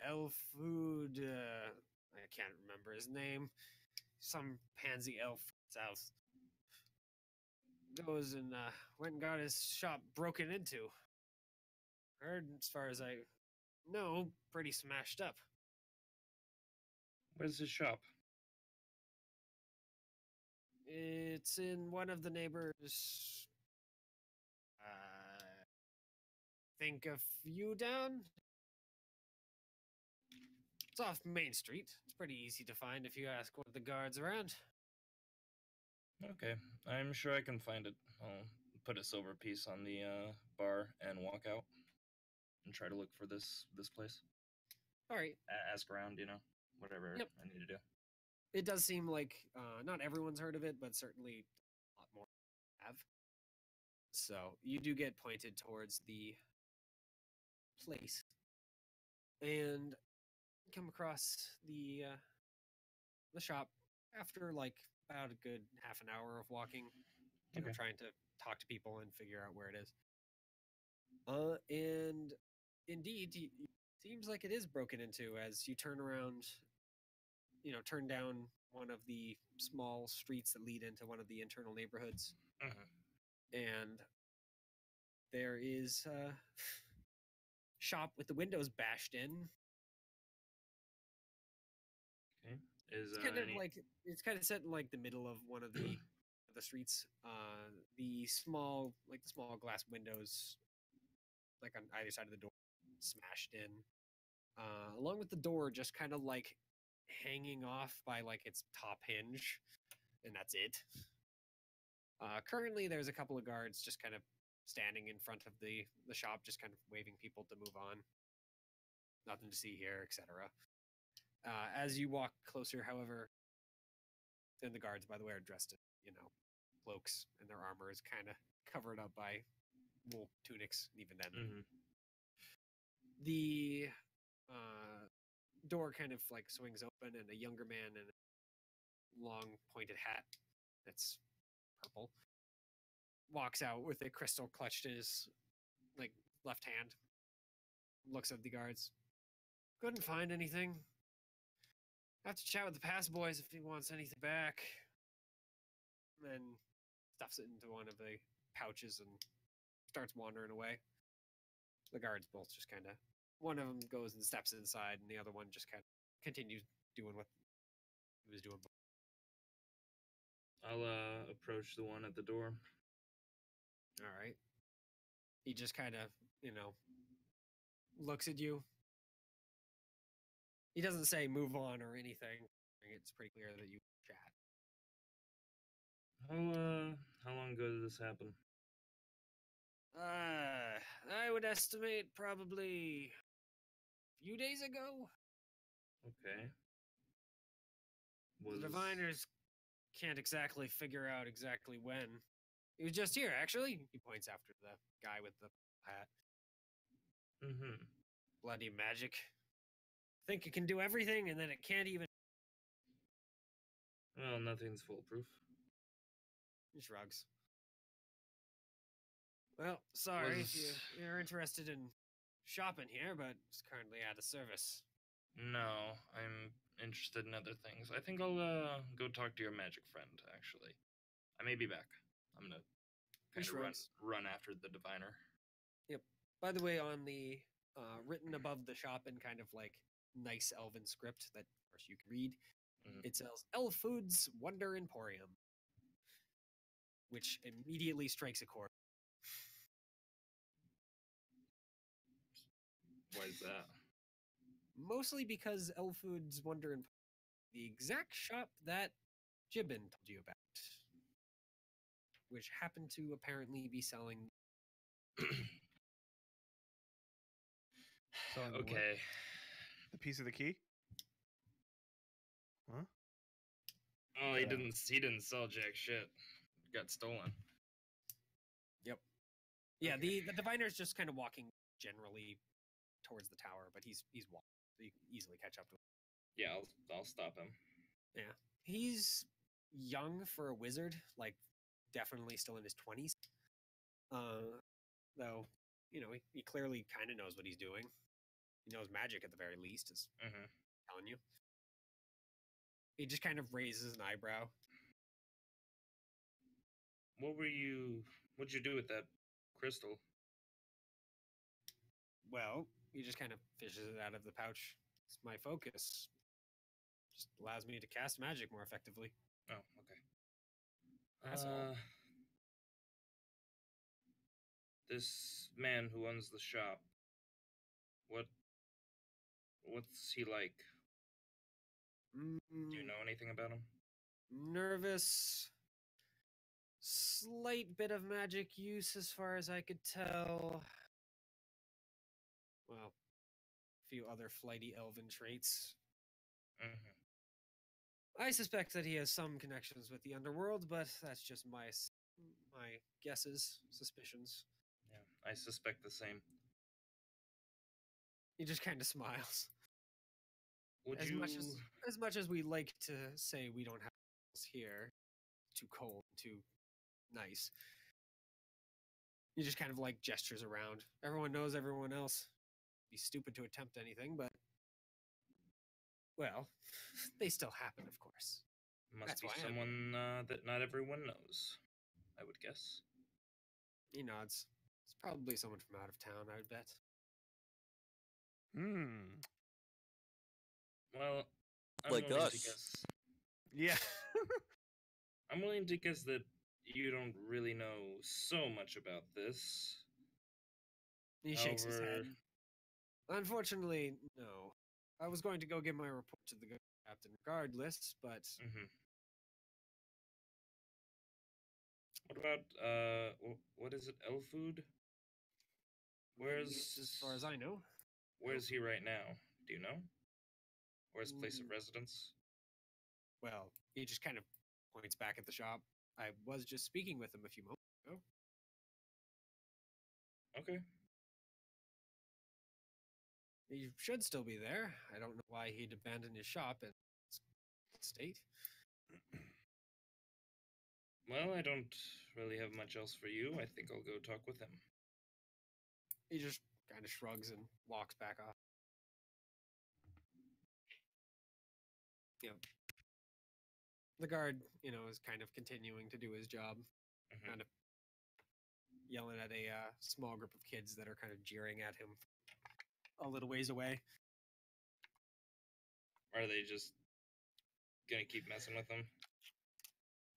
Elf food, I can't remember his name. Some pansy elf south. Goes and went and got his shop broken into. Heard, as far as I know, pretty smashed up. Where's his shop? It's in one of the neighbors. Think a few down. It's off Main Street. It's pretty easy to find if you ask one of the guards around. Okay, I'm sure I can find it. I'll put a silver piece on the bar and walk out and try to look for this place. All right. Ask around, whatever Yep. I need to do. It does seem like not everyone's heard of it, but certainly a lot more have. So you do get pointed towards the place and come across the shop after like about a good half an hour of walking, Okay. trying to talk to people and figure out where it is. And indeed, seems like it is broken into as you turn around, turn down one of the small streets that lead into one of the internal neighborhoods. And there is a shop with the windows bashed in. Okay. Is It's kind of any... like it's kind of set in like the middle of one of the streets. The small glass windows, like on either side of the door, smashed in. Along with the door, just kind of like hanging off by like its top hinge, and that's it. Currently, there's a couple of guards just kind of standing in front of the shop, just kind of waving people to move on. Nothing to see here, etc. As you walk closer, however, and the guards, by the way, are dressed in, cloaks, and their armor is kind of covered up by wool tunics, even then. Mhm. The door kind of like swings open, and a younger man in a long pointed hat that's purple walks out with a crystal clutched in his like left hand. Looks at the guards. Couldn't find anything. Have to chat with the pass boys if he wants anything back. And then stuffs it into one of the pouches and starts wandering away. The guards both just kind of, one of them goes and steps inside, and the other one just kind of continues doing what he was doing. I'll approach the one at the door. All right. He just kind of, looks at you. He doesn't say move on or anything. It's pretty clear that you chat. How long ago did this happen? I would estimate probably a few days ago. Okay. The diviners can't exactly figure out exactly when. He was just here, actually. He points after the guy with the hat. Mm-hmm. Bloody magic. Think it can do everything, and then it can't even. Well, nothing's foolproof. He shrugs. Well, sorry if you're interested in shopping here, but it's currently out of service. No, I'm interested in other things. I think I'll go talk to your magic friend, actually. I may be back. I'm gonna kind of run after the diviner. Yep. By the way, on the written above the shop in kind of like nice elven script that of course you can read, it says Elf Foods Wonder Emporium, which immediately strikes a chord. Why is that? Mostly because Elf Foods Wonder Emporium, the exact shop that Jibbin told you about, which happened to apparently be selling. Okay. The piece of the key? Huh? Oh, he didn't sell jack shit. Got stolen. Yep. Yeah, Okay. the diviner's just kind of walking generally towards the tower, but he's walking, so you can easily catch up to him. Yeah, I'll stop him. Yeah. He's young for a wizard, like definitely still in his 20s. Though, he clearly kind of knows what he's doing. He knows magic at the very least, is Mm-hmm. telling you. He just kind of raises an eyebrow. What'd you do with that crystal? Well, he just kind of fishes it out of the pouch. It's my focus. Just allows me to cast magic more effectively. Oh, okay. That's all. This man who owns the shop, what's he like? Do you know anything about him? Nervous. Slight bit of magic use as far as I could tell. Well, a few other flighty elven traits. Mm-hmm. I suspect that he has some connections with the underworld, but that's just my guesses, suspicions. Yeah, I suspect the same. He just kind of smiles. Would As you? much as we like to say we don't have here, too cold, too nice. He just kind of like gestures around. Everyone knows everyone else. Be stupid to attempt anything, but well, they still happen, of course. Must That's be why someone that not everyone knows, I would guess. He nods. It's probably someone from out of town, I would bet. Hmm. Well, I'm like willing us. to guess. Yeah. I'm willing to guess that you don't really know so much about this. He shakes his However- head. Unfortunately, no. I was going to go give my report to the captain regardless, but hmm What about what is it? Elf food? at least as far as I know. Where's he right now? Do you know? Where's his place of Mm. residence? Well, he just kind of points back at the shop. I was just speaking with him a few moments ago. Okay. He should still be there. I don't know why he'd abandon his shop in this state. Well, I don't really have much else for you. I think I'll go talk with him. He just kind of shrugs and walks back off. The guard, is kind of continuing to do his job, Mhm. kind of yelling at a small group of kids that are kind of jeering at him a little ways away. Are they just gonna keep messing with him?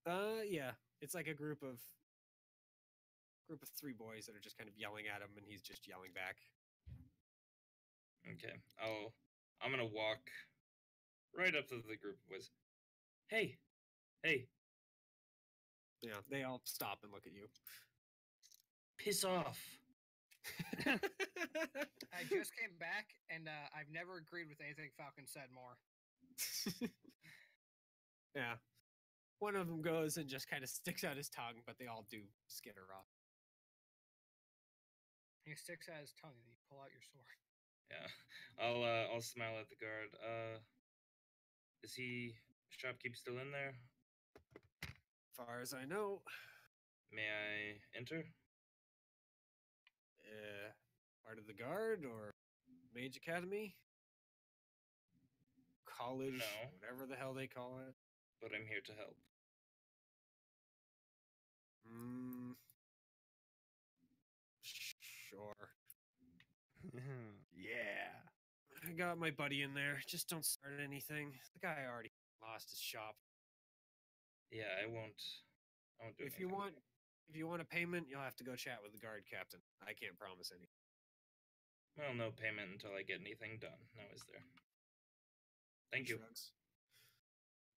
Yeah, it's like a group of three boys that are just kind of yelling at him, and he's just yelling back. Okay. I'm gonna walk right up to the group of boys. Hey! Hey! Yeah, they all stop and look at you. Piss off! I just came back, and I've never agreed with anything Falcon said more. Yeah. One of them goes and just kind of sticks out his tongue, but they all do skitter off. He sticks out his tongue, and you pull out your sword. Yeah. I'll smile at the guard. Is he shopkeep still in there? Far as I know, May I enter? part of the guard or Mage Academy, college, No. whatever the hell they call it. But I'm here to help. Sure. Yeah. I got my buddy in there. Just don't start anything. The guy already lost his shop. Yeah, I won't do If you anything. if you want a payment, you'll have to go chat with the guard captain. I can't promise anything. Well, no payment until I get anything done. Now is there? Thank He you. shrugs.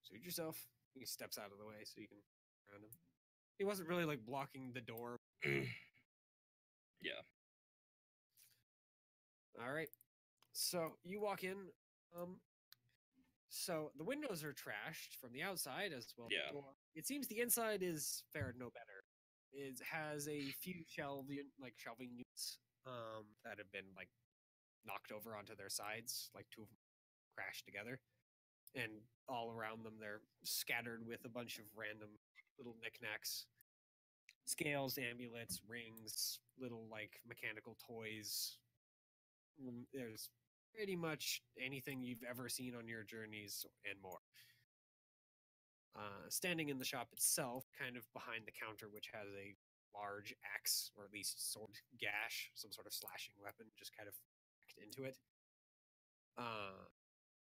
Suit yourself. He steps out of the way so you can around him. He wasn't really like blocking the door. Yeah. All right. So you walk in. So the windows are trashed from the outside as well. as the Yeah. door. It seems the inside is fared no better. It has a few shelving units that have been like knocked over onto their sides, like two of them crashed together, and all around them they're scattered with a bunch of random little knickknacks, scales, amulets, rings, little like mechanical toys. There's pretty much anything you've ever seen on your journeys and more. Standing in the shop itself, kind of behind the counter, which has a large axe, or at least sword gash, some sort of slashing weapon, just kind of packed into it,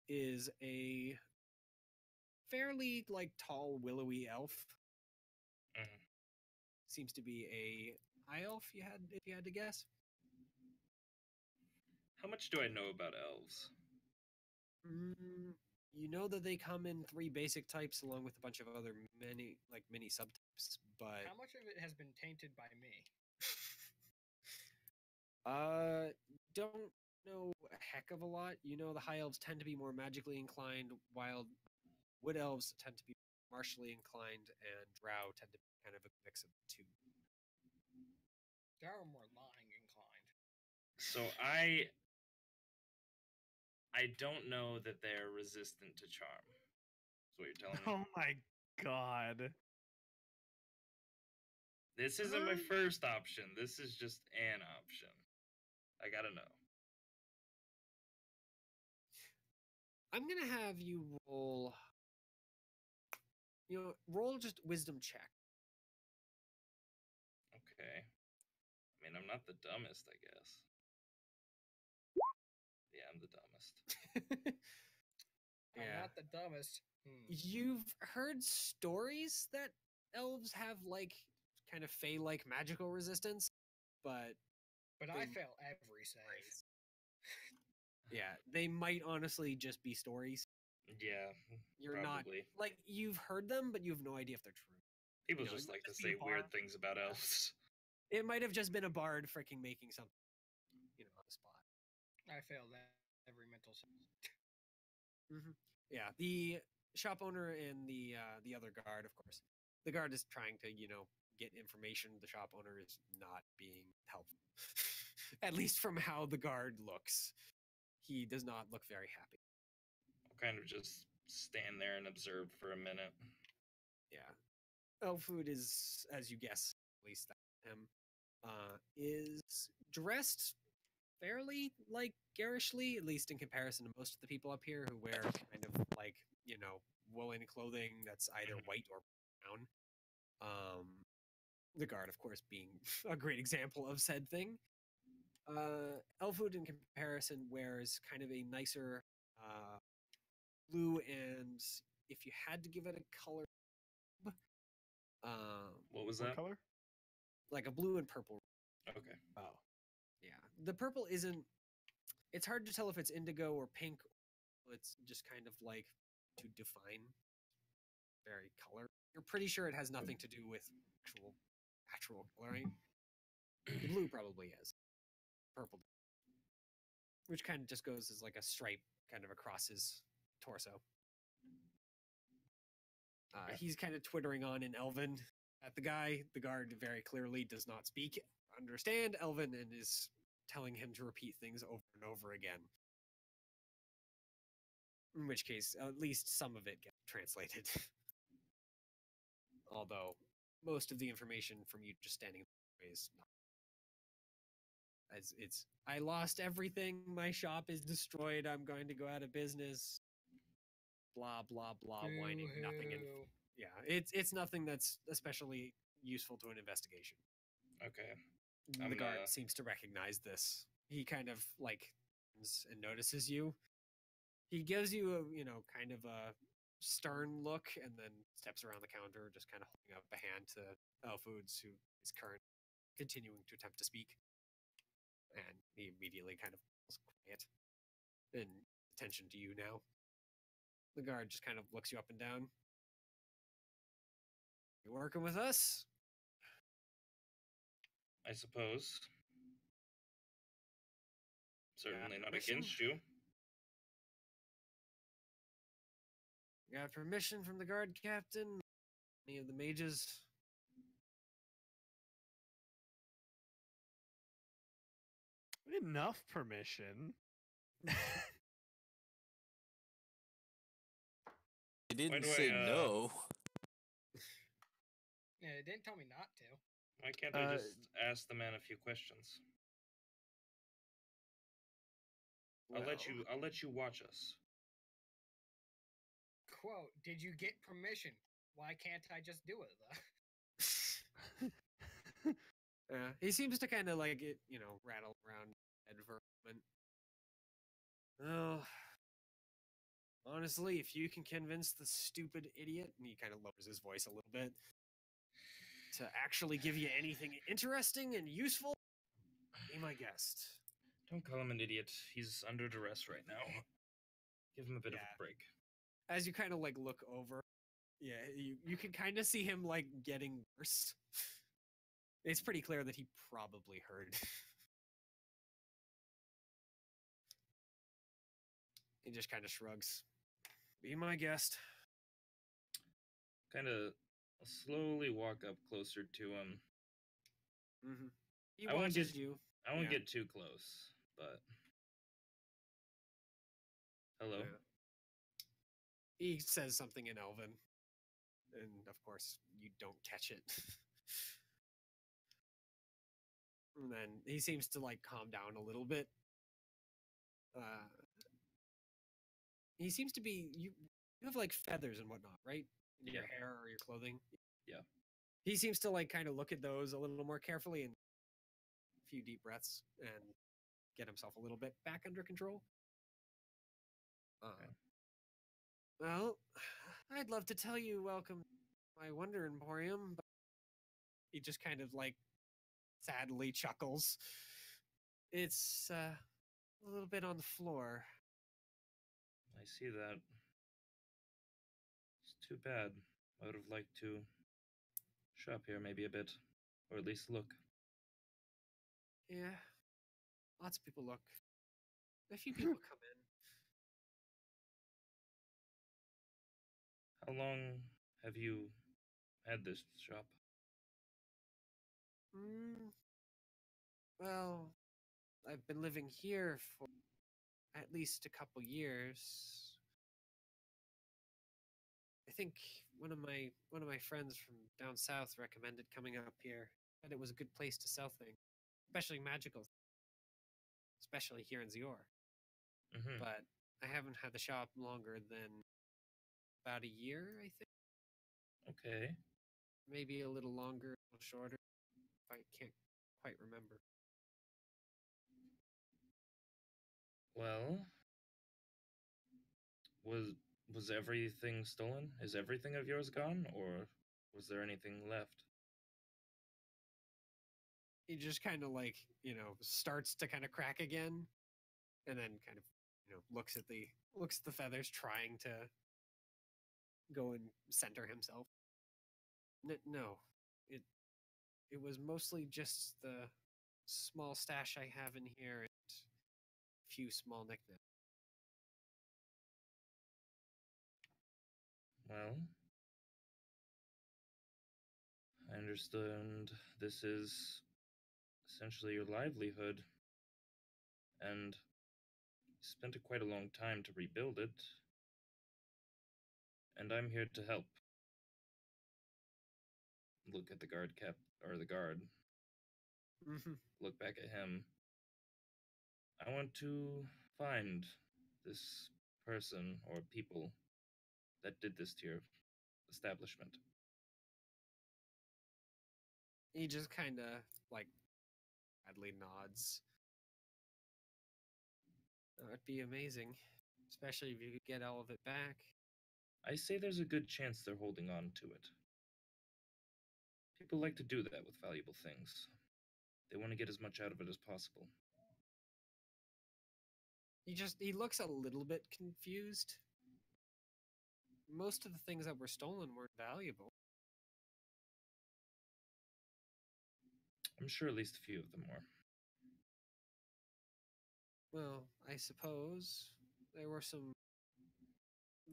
is a fairly like tall, willowy elf. Mhm. Seems to be a high elf. If you had to guess. How much do I know about elves? You know that they come in 3 basic types along with a bunch of other mini subtypes, but How much of it has been tainted by me? don't know a heck of a lot. You know the high elves tend to be more magically inclined, while wood elves tend to be martially inclined, and drow tend to be kind of a mix of the two. They are more lying inclined. So I don't know that they're resistant to charm. That's what you're telling me. Oh my god. This isn't my first option. This is just an option. I gotta know. I'm gonna have you roll. Roll just wisdom check. Okay. I mean, I'm not the dumbest, I guess. Yeah, I'm the dumbest. I'm Yeah. not the dumbest. You've heard stories that elves have like kind of fey-like magical resistance, but But I Boom. fail every save. yeah, they might honestly just be stories. Yeah, You're not probably. like you've heard them, but you have no idea if they're true. People know, it just might like to just be a say weird bar. things about elves. It might have just been a bard freaking making something, on the spot. I failed every mental save. Yeah, the shop owner and the other guard, of course. The guard is trying to, get information. The shop owner is not being helpful. At least from how the guard looks. He does not look very happy. I'll kind of just stand there and observe for a minute. Yeah. Elfood is, as you guess, at least him, is dressed fairly like garishly, at least in comparison to most of the people up here who wear kind of like, woolen clothing that's either white or brown. The guard, of course, being a great example of said thing. Elfood, in comparison, wears kind of a nicer blue, and if you had to give it a color, What was What that? color? like a blue and purple. Okay. Oh. Yeah, the purple isn't. It's hard to tell if it's indigo or pink. It's just kind of like to define very color. You're pretty sure it has nothing to do with actual coloring. The blue probably is. Purple, which kind of just goes as like a stripe kind of across his torso. He's kind of twittering on in Elven at the guy. The guard very clearly does not understand Elven, and is telling him to repeat things over and over again. In which case, at least some of it gets translated. Although, most of the information from you just standing there is not. As it's, I lost everything. My shop is destroyed. I'm going to go out of business. Blah blah blah. Whining, nothing. Boo-hoo. Yeah, it's nothing that's especially useful to an investigation. Okay. The I'm, guard seems to recognize this. He kind of like and notices you. He gives you a kind of a stern look, and then steps around the counter, just kind of holding up a hand to Elfoods, who is continuing to attempt to speak. And he immediately kind of falls quiet and attention to you now. The guard just kind of looks you up and down. You working with us? I suppose. Certainly not permission? against you. Got permission from the guard captain? Any of the mages? Enough permission. They didn't do I, say no. Yeah, it didn't tell me not to. Why can't I just ask the man a few questions? I'll let you watch us. Quote, did you get permission? Why can't I just do it, though? Yeah, he seems to kind of like it, rattle around head for a moment. Oh, honestly, if you can convince the stupid idiot, and he kind of lowers his voice a little bit, to actually give you anything interesting and useful, be my guest. Don't call him an idiot. He's under duress right now. Give him a bit of Yeah. a break. As you kind of like look over, yeah, you can kind of see him like getting worse. It's pretty clear that he probably heard. He just kind of shrugs. Be my guest. Kind of slowly walk up closer to him. Mm-hmm. He I won't watches get- you. I won't Yeah. get too close, but hello. Yeah. He says something in Elven, and of course you don't catch it. And then he seems to like calm down a little bit. He seems to be you have like feathers and whatnot, right? In your Yeah. hair or your clothing. Yeah. He seems to like kind of look at those a little more carefully and a few deep breaths and get himself a little bit back under control. Okay. Well, I'd love to tell you welcome to my Wonder Emporium, but he just kind of like sadly chuckles. It's a little bit on the floor. I see that. It's too bad. I would have liked to shop here maybe a bit, or at least look. Yeah, lots of people look. A few people come in. How long have you had this shop? Mm, well, I've been living here for at least a couple years. I think one of my friends from down south recommended coming up here. Said it was a good place to sell things, especially magical, especially here in Zior. Mm-hmm. But I haven't had the shop longer than about a year, I think. Okay. Maybe a little longer, a little shorter. I can't quite remember. Well, was everything stolen? Is everything of yours gone, or was there anything left? He just kind of like, starts to kind of crack again, and then kind of, looks at the feathers, trying to go and center himself. No, it was mostly just the small stash I have in here and a few small knickknacks. Well, I understand this is essentially your livelihood, and you spent quite a long time to rebuild it, and I'm here to help. Look at the guard or the guard. Mm-hmm. Look back at him. I want to find this person or people that did this to your establishment. He just kind of like sadly nods. That would be amazing, especially if you could get all of it back. I say there's a good chance they're holding on to it. People like to do that with valuable things. They want to get as much out of it as possible. He looks a little bit confused. Most of the things that were stolen weren't valuable. I'm sure at least a few of them were. Well, I suppose there were some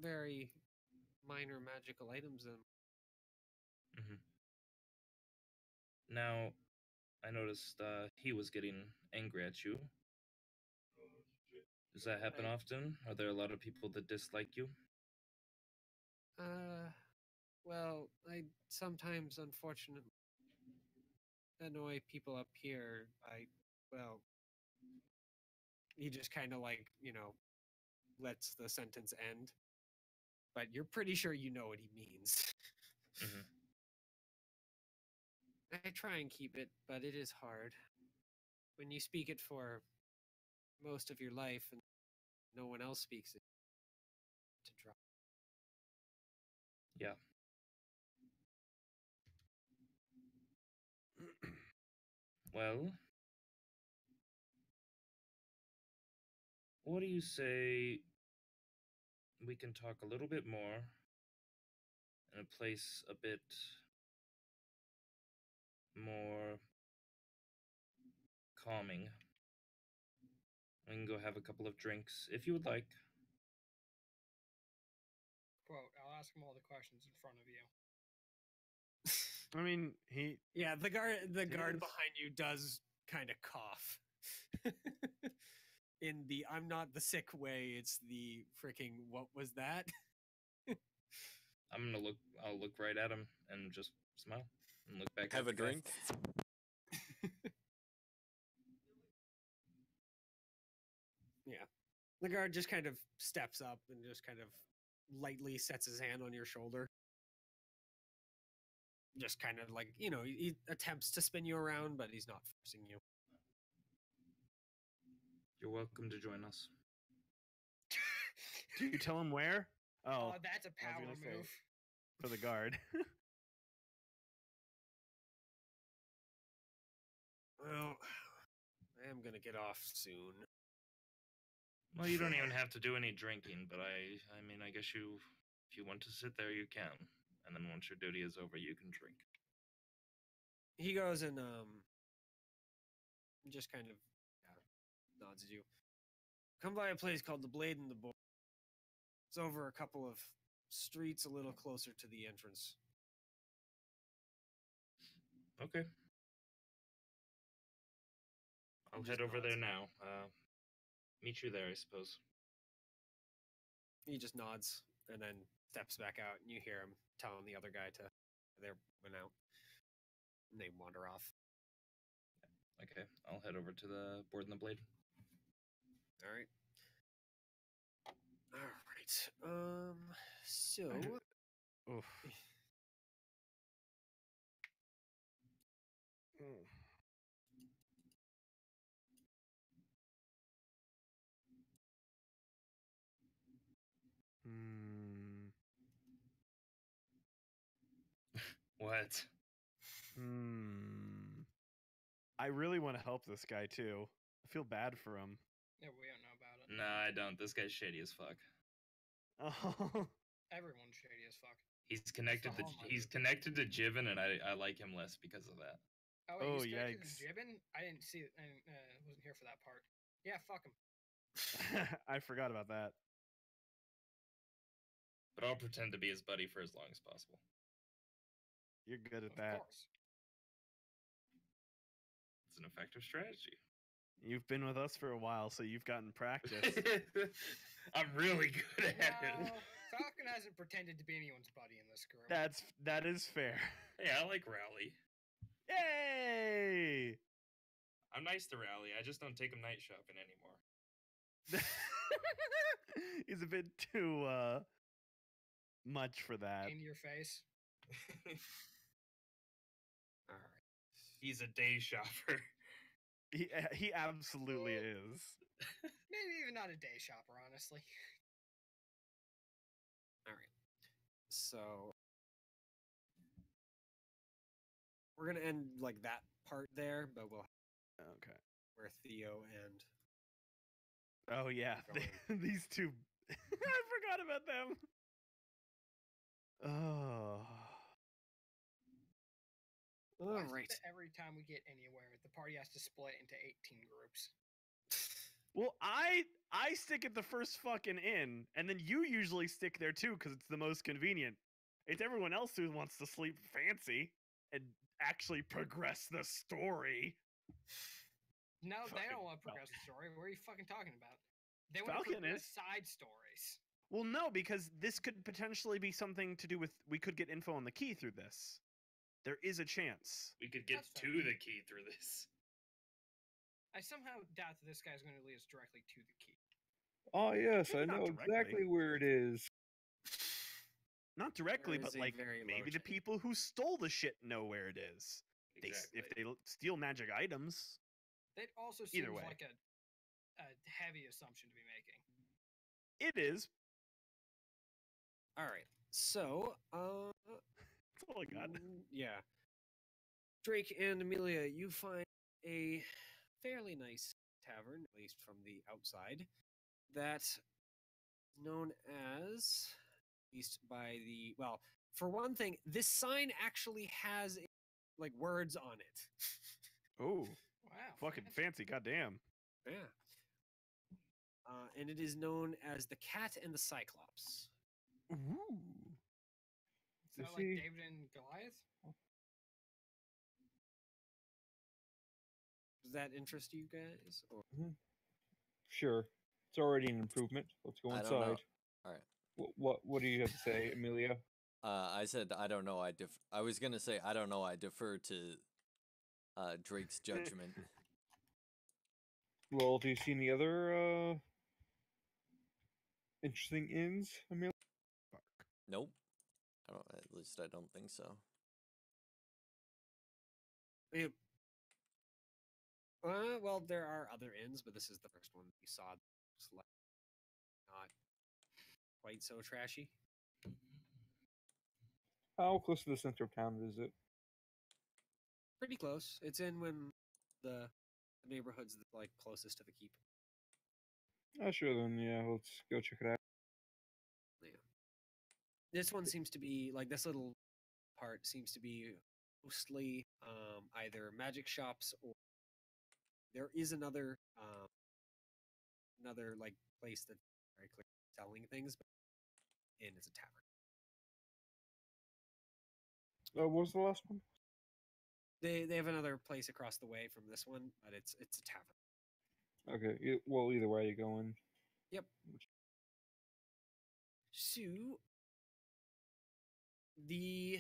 very minor magical items in. Mm-hmm. Now, I noticed he was getting angry at you. Does that happen often? Are there a lot of people that dislike you? Well, I sometimes, unfortunately, annoy people up here. He just kind of like, lets the sentence end. But you're pretty sure you know what he means. Mm-hmm. I try and keep it, but it is hard. When you speak it for most of your life and no one else speaks it, to drop. Yeah. Well, what do you say we can talk a little bit more in a place a bit more calming? We can go have a couple of drinks if you would like. Quote, I'll ask him all the questions in front of you. I mean, he Yeah, the guard is. behind you does kind of cough. In the I'm not the sick way, it's the freaking what was that? I'll look right at him and just smile and look back Have at a the guy. drink. Yeah. The guard just kind of steps up and just kind of lightly sets his hand on your shoulder. Just kind of like, he attempts to spin you around, but he's not forcing you. You're welcome to join us. Do you tell him where? Oh, that's a I was power gonna say. move. for the guard. Well, I am gonna get off soon. Well, you don't even have to do any drinking, but I mean, I guess if you want to sit there, you can. And then once your duty is over, you can drink. He goes and just kind of nods at you. Come by a place called the Blade and the Boar. It's over a couple of streets, a little closer to the entrance. Okay. I'll Just head over there nods. now. Meet you there, I suppose. He just nods and then steps back out, and you hear him telling the other guy to there went out. And they wander off. Okay, I'll head over to the Board and the Blade. All right. All right. So Oof. Mm. Hmm. What? I really want to help this guy too. I feel bad for him. Yeah, we don't know about it. No, I don't. This guy's shady as fuck. Oh. Everyone's shady as fuck. He's connected to hallmark. he's connected to Jiven, and I like him less because of that. Oh, Oh, he's connected to yikes. Jibbin? I didn't see it. I wasn't here for that part. Yeah, fuck him. I forgot about that. But I'll pretend to be his buddy for as long as possible. You're good at Of that. course. It's an effective strategy. You've been with us for a while, so you've gotten practice. I'm really good at No, it. Falcon hasn't pretended to be anyone's buddy in this group. That is fair. Hey, I like Rowley. Yay! I'm nice to Rowley. I just don't take him night shopping anymore. He's a bit too much for that. In your face. all right. He's a day shopper. He absolutely is. Maybe even not a day shopper, honestly. All right. So we're gonna end like that part there, but we'll Okay. where Theo and Oh yeah, Going. these two. I forgot about them. Oh. all Why is it right. that every time we get anywhere, the party has to split into 18 groups? Well, I stick at the first fucking inn, and then you usually stick there too because it's the most convenient. It's everyone else who wants to sleep fancy and actually progress the story. No, they Fucking don't want to progress the story. What are you fucking talking about? They want to Falcon progress is. side stories. Well, no, because this could potentially be something to do with. We could get info on the key through this. There is a chance. We could get That's to fair. the key through this. I somehow doubt that this guy's going to lead us directly to the key. Oh yes, I Not know directly. exactly where it is. Not directly, There but is a like very maybe low the chance. people who stole the shit know where it is. Exactly. If they steal magic items, That also Either seems way. like a heavy assumption to be making. it is. All right. So, That's all I got. yeah. Drake and Amelia, you find a fairly nice tavern, at least from the outside, that's known as, at least by the, well, for one thing, this sign actually has like words on it. Oh, Wow. fucking fancy. fancy, goddamn. Yeah. And it is known as the Cat and the Cyclops. Ooh. Is that You like see- David and Goliath? Does that interest you guys? Or Sure, it's already an improvement. Let's go I inside. don't know. All right. What do you have to say, Amelia? I said I don't know. I was gonna say I don't know. I defer to Drake's judgment. Well, do you see any other interesting inns, Amelia? Nope. I don't. At least I don't think so. Yeah. Well, there are other inns, but this is the first one you saw. Looks like not quite so trashy. How close to the center of town is it? Pretty close. It's in when the neighborhood's like closest to the keep. Oh, sure, then, yeah, let's go check it out. Yeah. This one seems to be like this little part seems to be mostly either magic shops or there is another like place that's very clear selling things, but in is a tavern. What was the last one? They have another place across the way from this one, but it's a tavern. Okay, well, either way you going. Yep. So the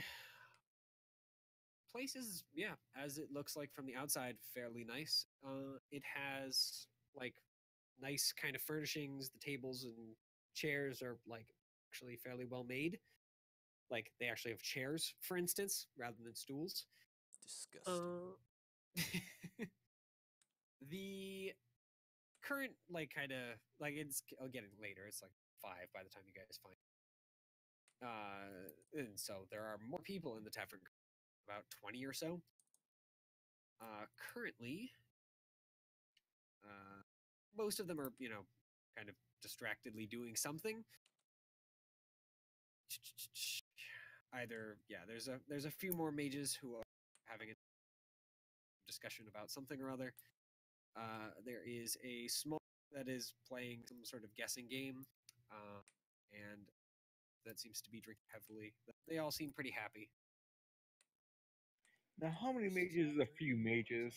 place is, yeah, as it looks like from the outside, fairly nice. It has like nice kind of furnishings. The tables and chairs are like actually fairly well made. Like they actually have chairs, for instance, rather than stools. Disgusting. The current like kind of like it's getting later. It's like 5 by the time you guys find. And so there are more people in the tavern, about 20 or so. Currently, most of them are, kind of distractedly doing something. Either, yeah, there's a few more mages who are having a discussion about something or other. There is a small that is playing some sort of guessing game, and that seems to be drinking heavily. They all seem pretty happy. Now, how many mages is a few mages?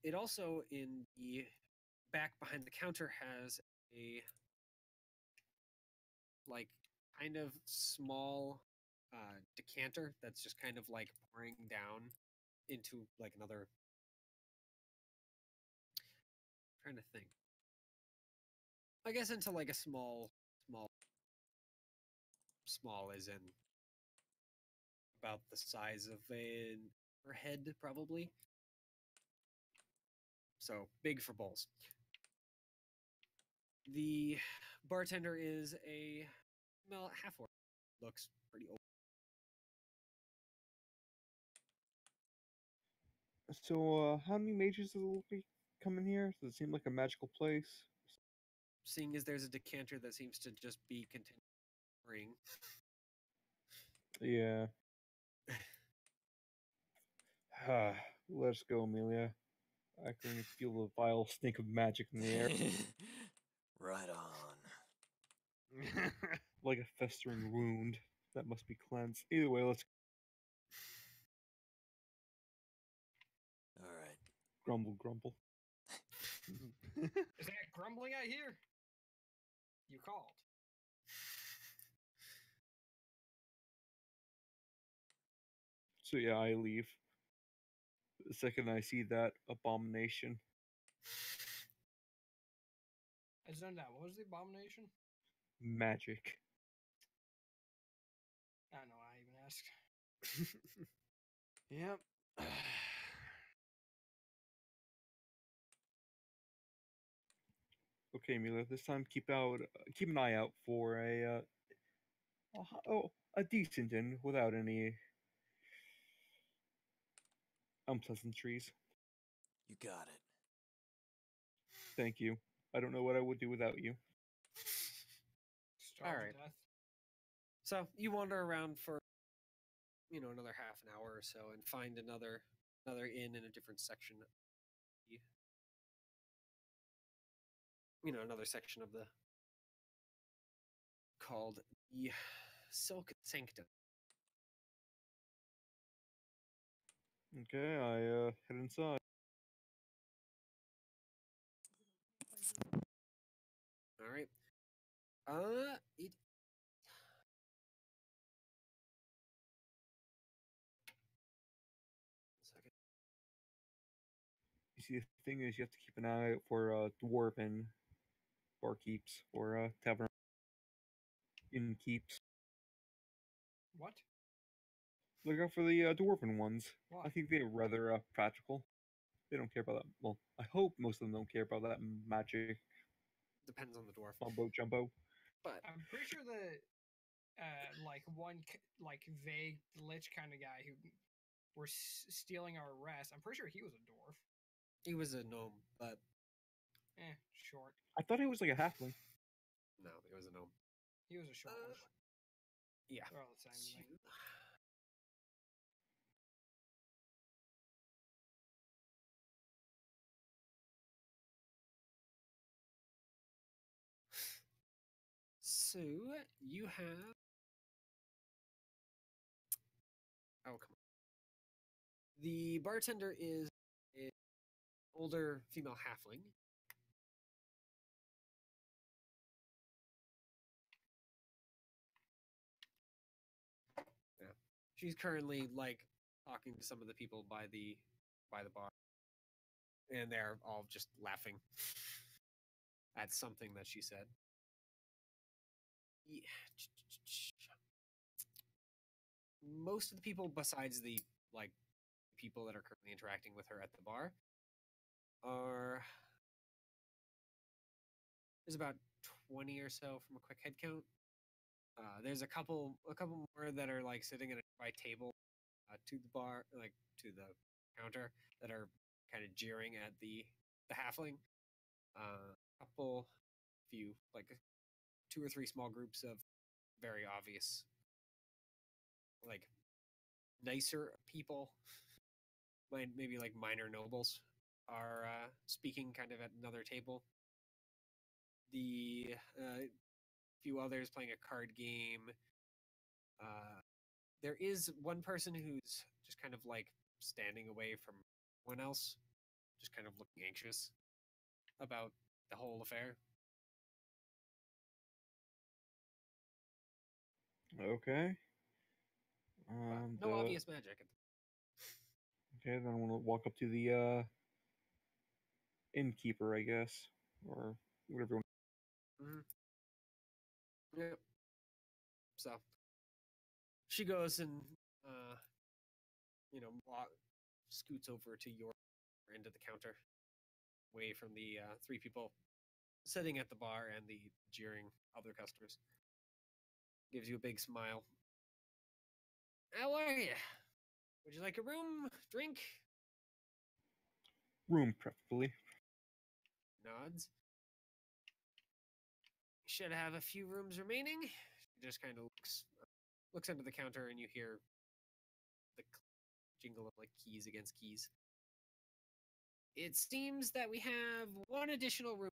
It also in the back behind the counter has a like kind of small decanter that's just kind of like pouring down into like another. I'm trying to think. I guess into like a small as in about the size of her head, probably. So big for bowls. The bartender is a half orc. Looks pretty old. So, how many mages will be coming here? Does it seem like a magical place? Seeing as there's a decanter that seems to just be continuing. Yeah. Let's go, Amelia. I can feel the vile stink of magic in the air, Right on. like a festering wound that must be cleansed. Either way, let's All right. grumble, grumble. Is that grumbling I hear? You called. So yeah, I leave. The second I see that abomination, I just done that. What was the abomination? magic. I don't know. I even asked. Yep. Okay, Amelia. This time, keep an eye out for a decent inn without any unpleasantries. You got it. Thank you. I don't know what I would do without you. Starved to Alright. death. So you wander around for another half an hour or so and find another inn in a different section. Another section of the called the Silk Sanctum. Okay, I head inside. All right. It. Second. You see, the thing is, you have to keep an eye out for dwarven barkeeps or tavern innkeeps. What? Look out for the dwarven ones. Why? I think they're rather practical. They don't care about that. Well, I hope most of them don't care about that magic. Depends on the dwarf. Mumbo jumbo. But I'm pretty sure the like like vague lich kind of guy who were stealing our rest. I'm pretty sure he was a dwarf. he was a gnome, but Short. I thought he was like a halfling. no, it was a gnome. He was a short one. Yeah. They're all the same. to me. So you have. Oh, come on. The bartender is an older female halfling. Yeah. She's currently like talking to some of the people by the bar. And they're all just laughing at something that she said. Yeah. Most of the people besides the like people that are currently interacting with her at the bar are there's about 20 or so from a quick head count. There's a couple more that are like sitting at a by table to the bar, like to the counter, that are kind of jeering at the halfling. Few like 2 or 3 small groups of very obvious like nicer people, maybe like minor nobles, are speaking kind of at another table. The few others playing a card game. There is one person who's just kind of like standing away from everyone else, just kind of looking anxious about the whole affair. Okay. No obvious magic. Okay, then we'll walk up to the innkeeper, I guess, or whatever. Yep. So she goes and scoots over to your end of the counter, away from the 3 people sitting at the bar and the jeering other customers. Gives you a big smile. How are you? Would you like a room? Drink? Room, preferably. Nods. Should have a few rooms remaining. She just kind of looks under the counter, and you hear the jingle of like keys against keys. It seems that we have 1 additional room.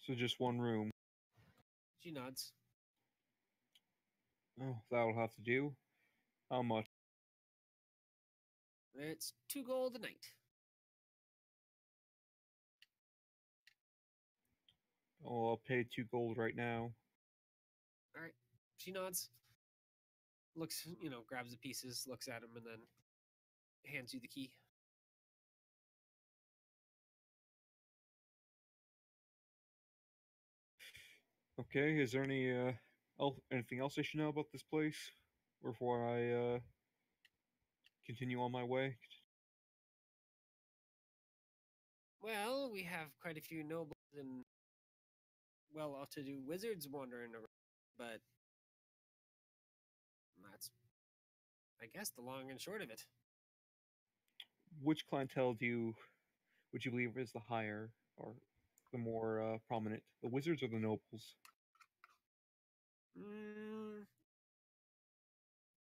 So just 1 room. She nods. Oh, that'll have to do. How much? It's 2 gold a night. Oh, I'll pay 2 gold right now. All right. She nods. Looks, grabs the pieces, looks at them, and then hands you the key. Okay, is there anything else I should know about this place before I continue on my way? Well, we have quite a few nobles and well-off-to-do wizards wandering around, but that's, I guess, the long and short of it. Which clientele would you believe is the higher or the more prominent, the wizards or the nobles? If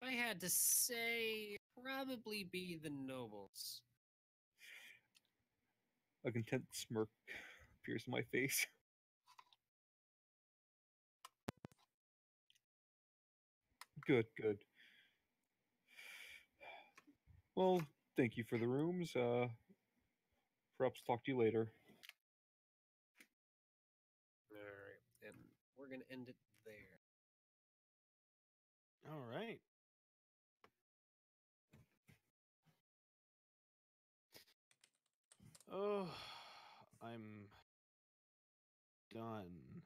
I had to say, probably be the nobles. A content smirk appears on my face. Good, good. Well, thank you for the rooms. Perhaps talk to you later. All right, and we're gonna end it there. All right. Oh, I'm done.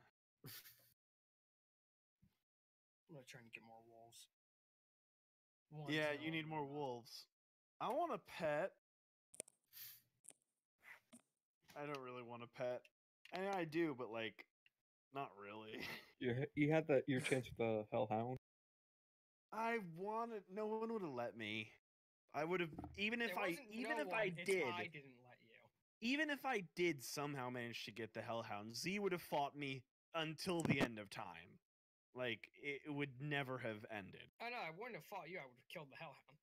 I'm gonna try and get more wolves. Yeah, you need more wolves. I want a pet. I don't really want a pet. And I do, but like, not really. You had your chance with the Hellhound. I wanted. No one would have let me. I would have even if There I wasn't even no if one, I it's did. I didn't let you. Even if I did somehow manage to get the Hellhound, Z would have fought me until the end of time. Like, it would never have ended. Oh no, I wouldn't have fought you. I would have killed the Hellhound.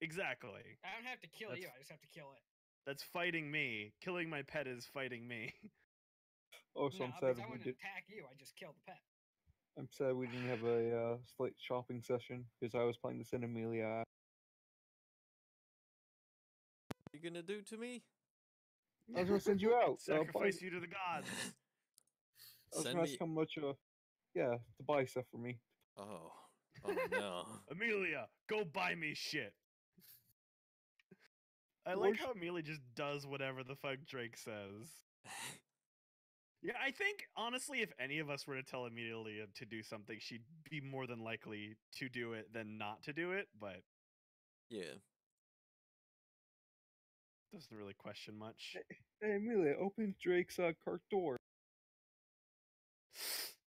Exactly. I don't have to kill That's- you. I just have to kill it. That's fighting me. Killing my pet is fighting me. Oh, so No, I'm because sad I we wouldn't did. attack you. I just killed the pet. I'm sad we didn't have a slate shopping session because I was playing this in Amelia. You gonna do to me? I was gonna send you out. Sacrifice you to the gods. I was Send gonna ask me. how much. Yeah, to buy stuff for me. Oh, oh no. Amelia, go buy me shit. I Or like sh- how Amelia just does whatever the fuck Drake says. Yeah, I think honestly, if any of us were to tell Amelia to do something, she'd be more than likely to do it than not to do it, but Yeah. doesn't really question much. Hey, Amelia, open Drake's cart door.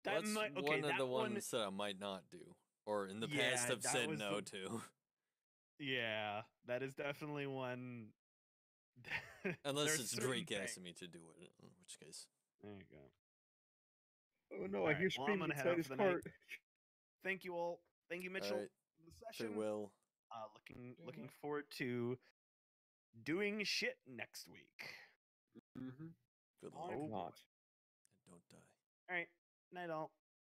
Well, That that's might okay. one of That the one, ones that I might not do, or in the Yeah, past I've that said was no the- to. yeah, that is definitely one. Unless There's it's certain Drake things- asking me to do it, in which case. There you go. Oh no, I Alright, hear well, I'm screaming gonna head inside out his for the night. cart. Thank you all. Thank you, Mitchell. Alright, For the session. farewell. Looking luck. forward to doing shit next week. Mm-hmm. Good Oh, luck. boy. Not. And don't die. All right, night all.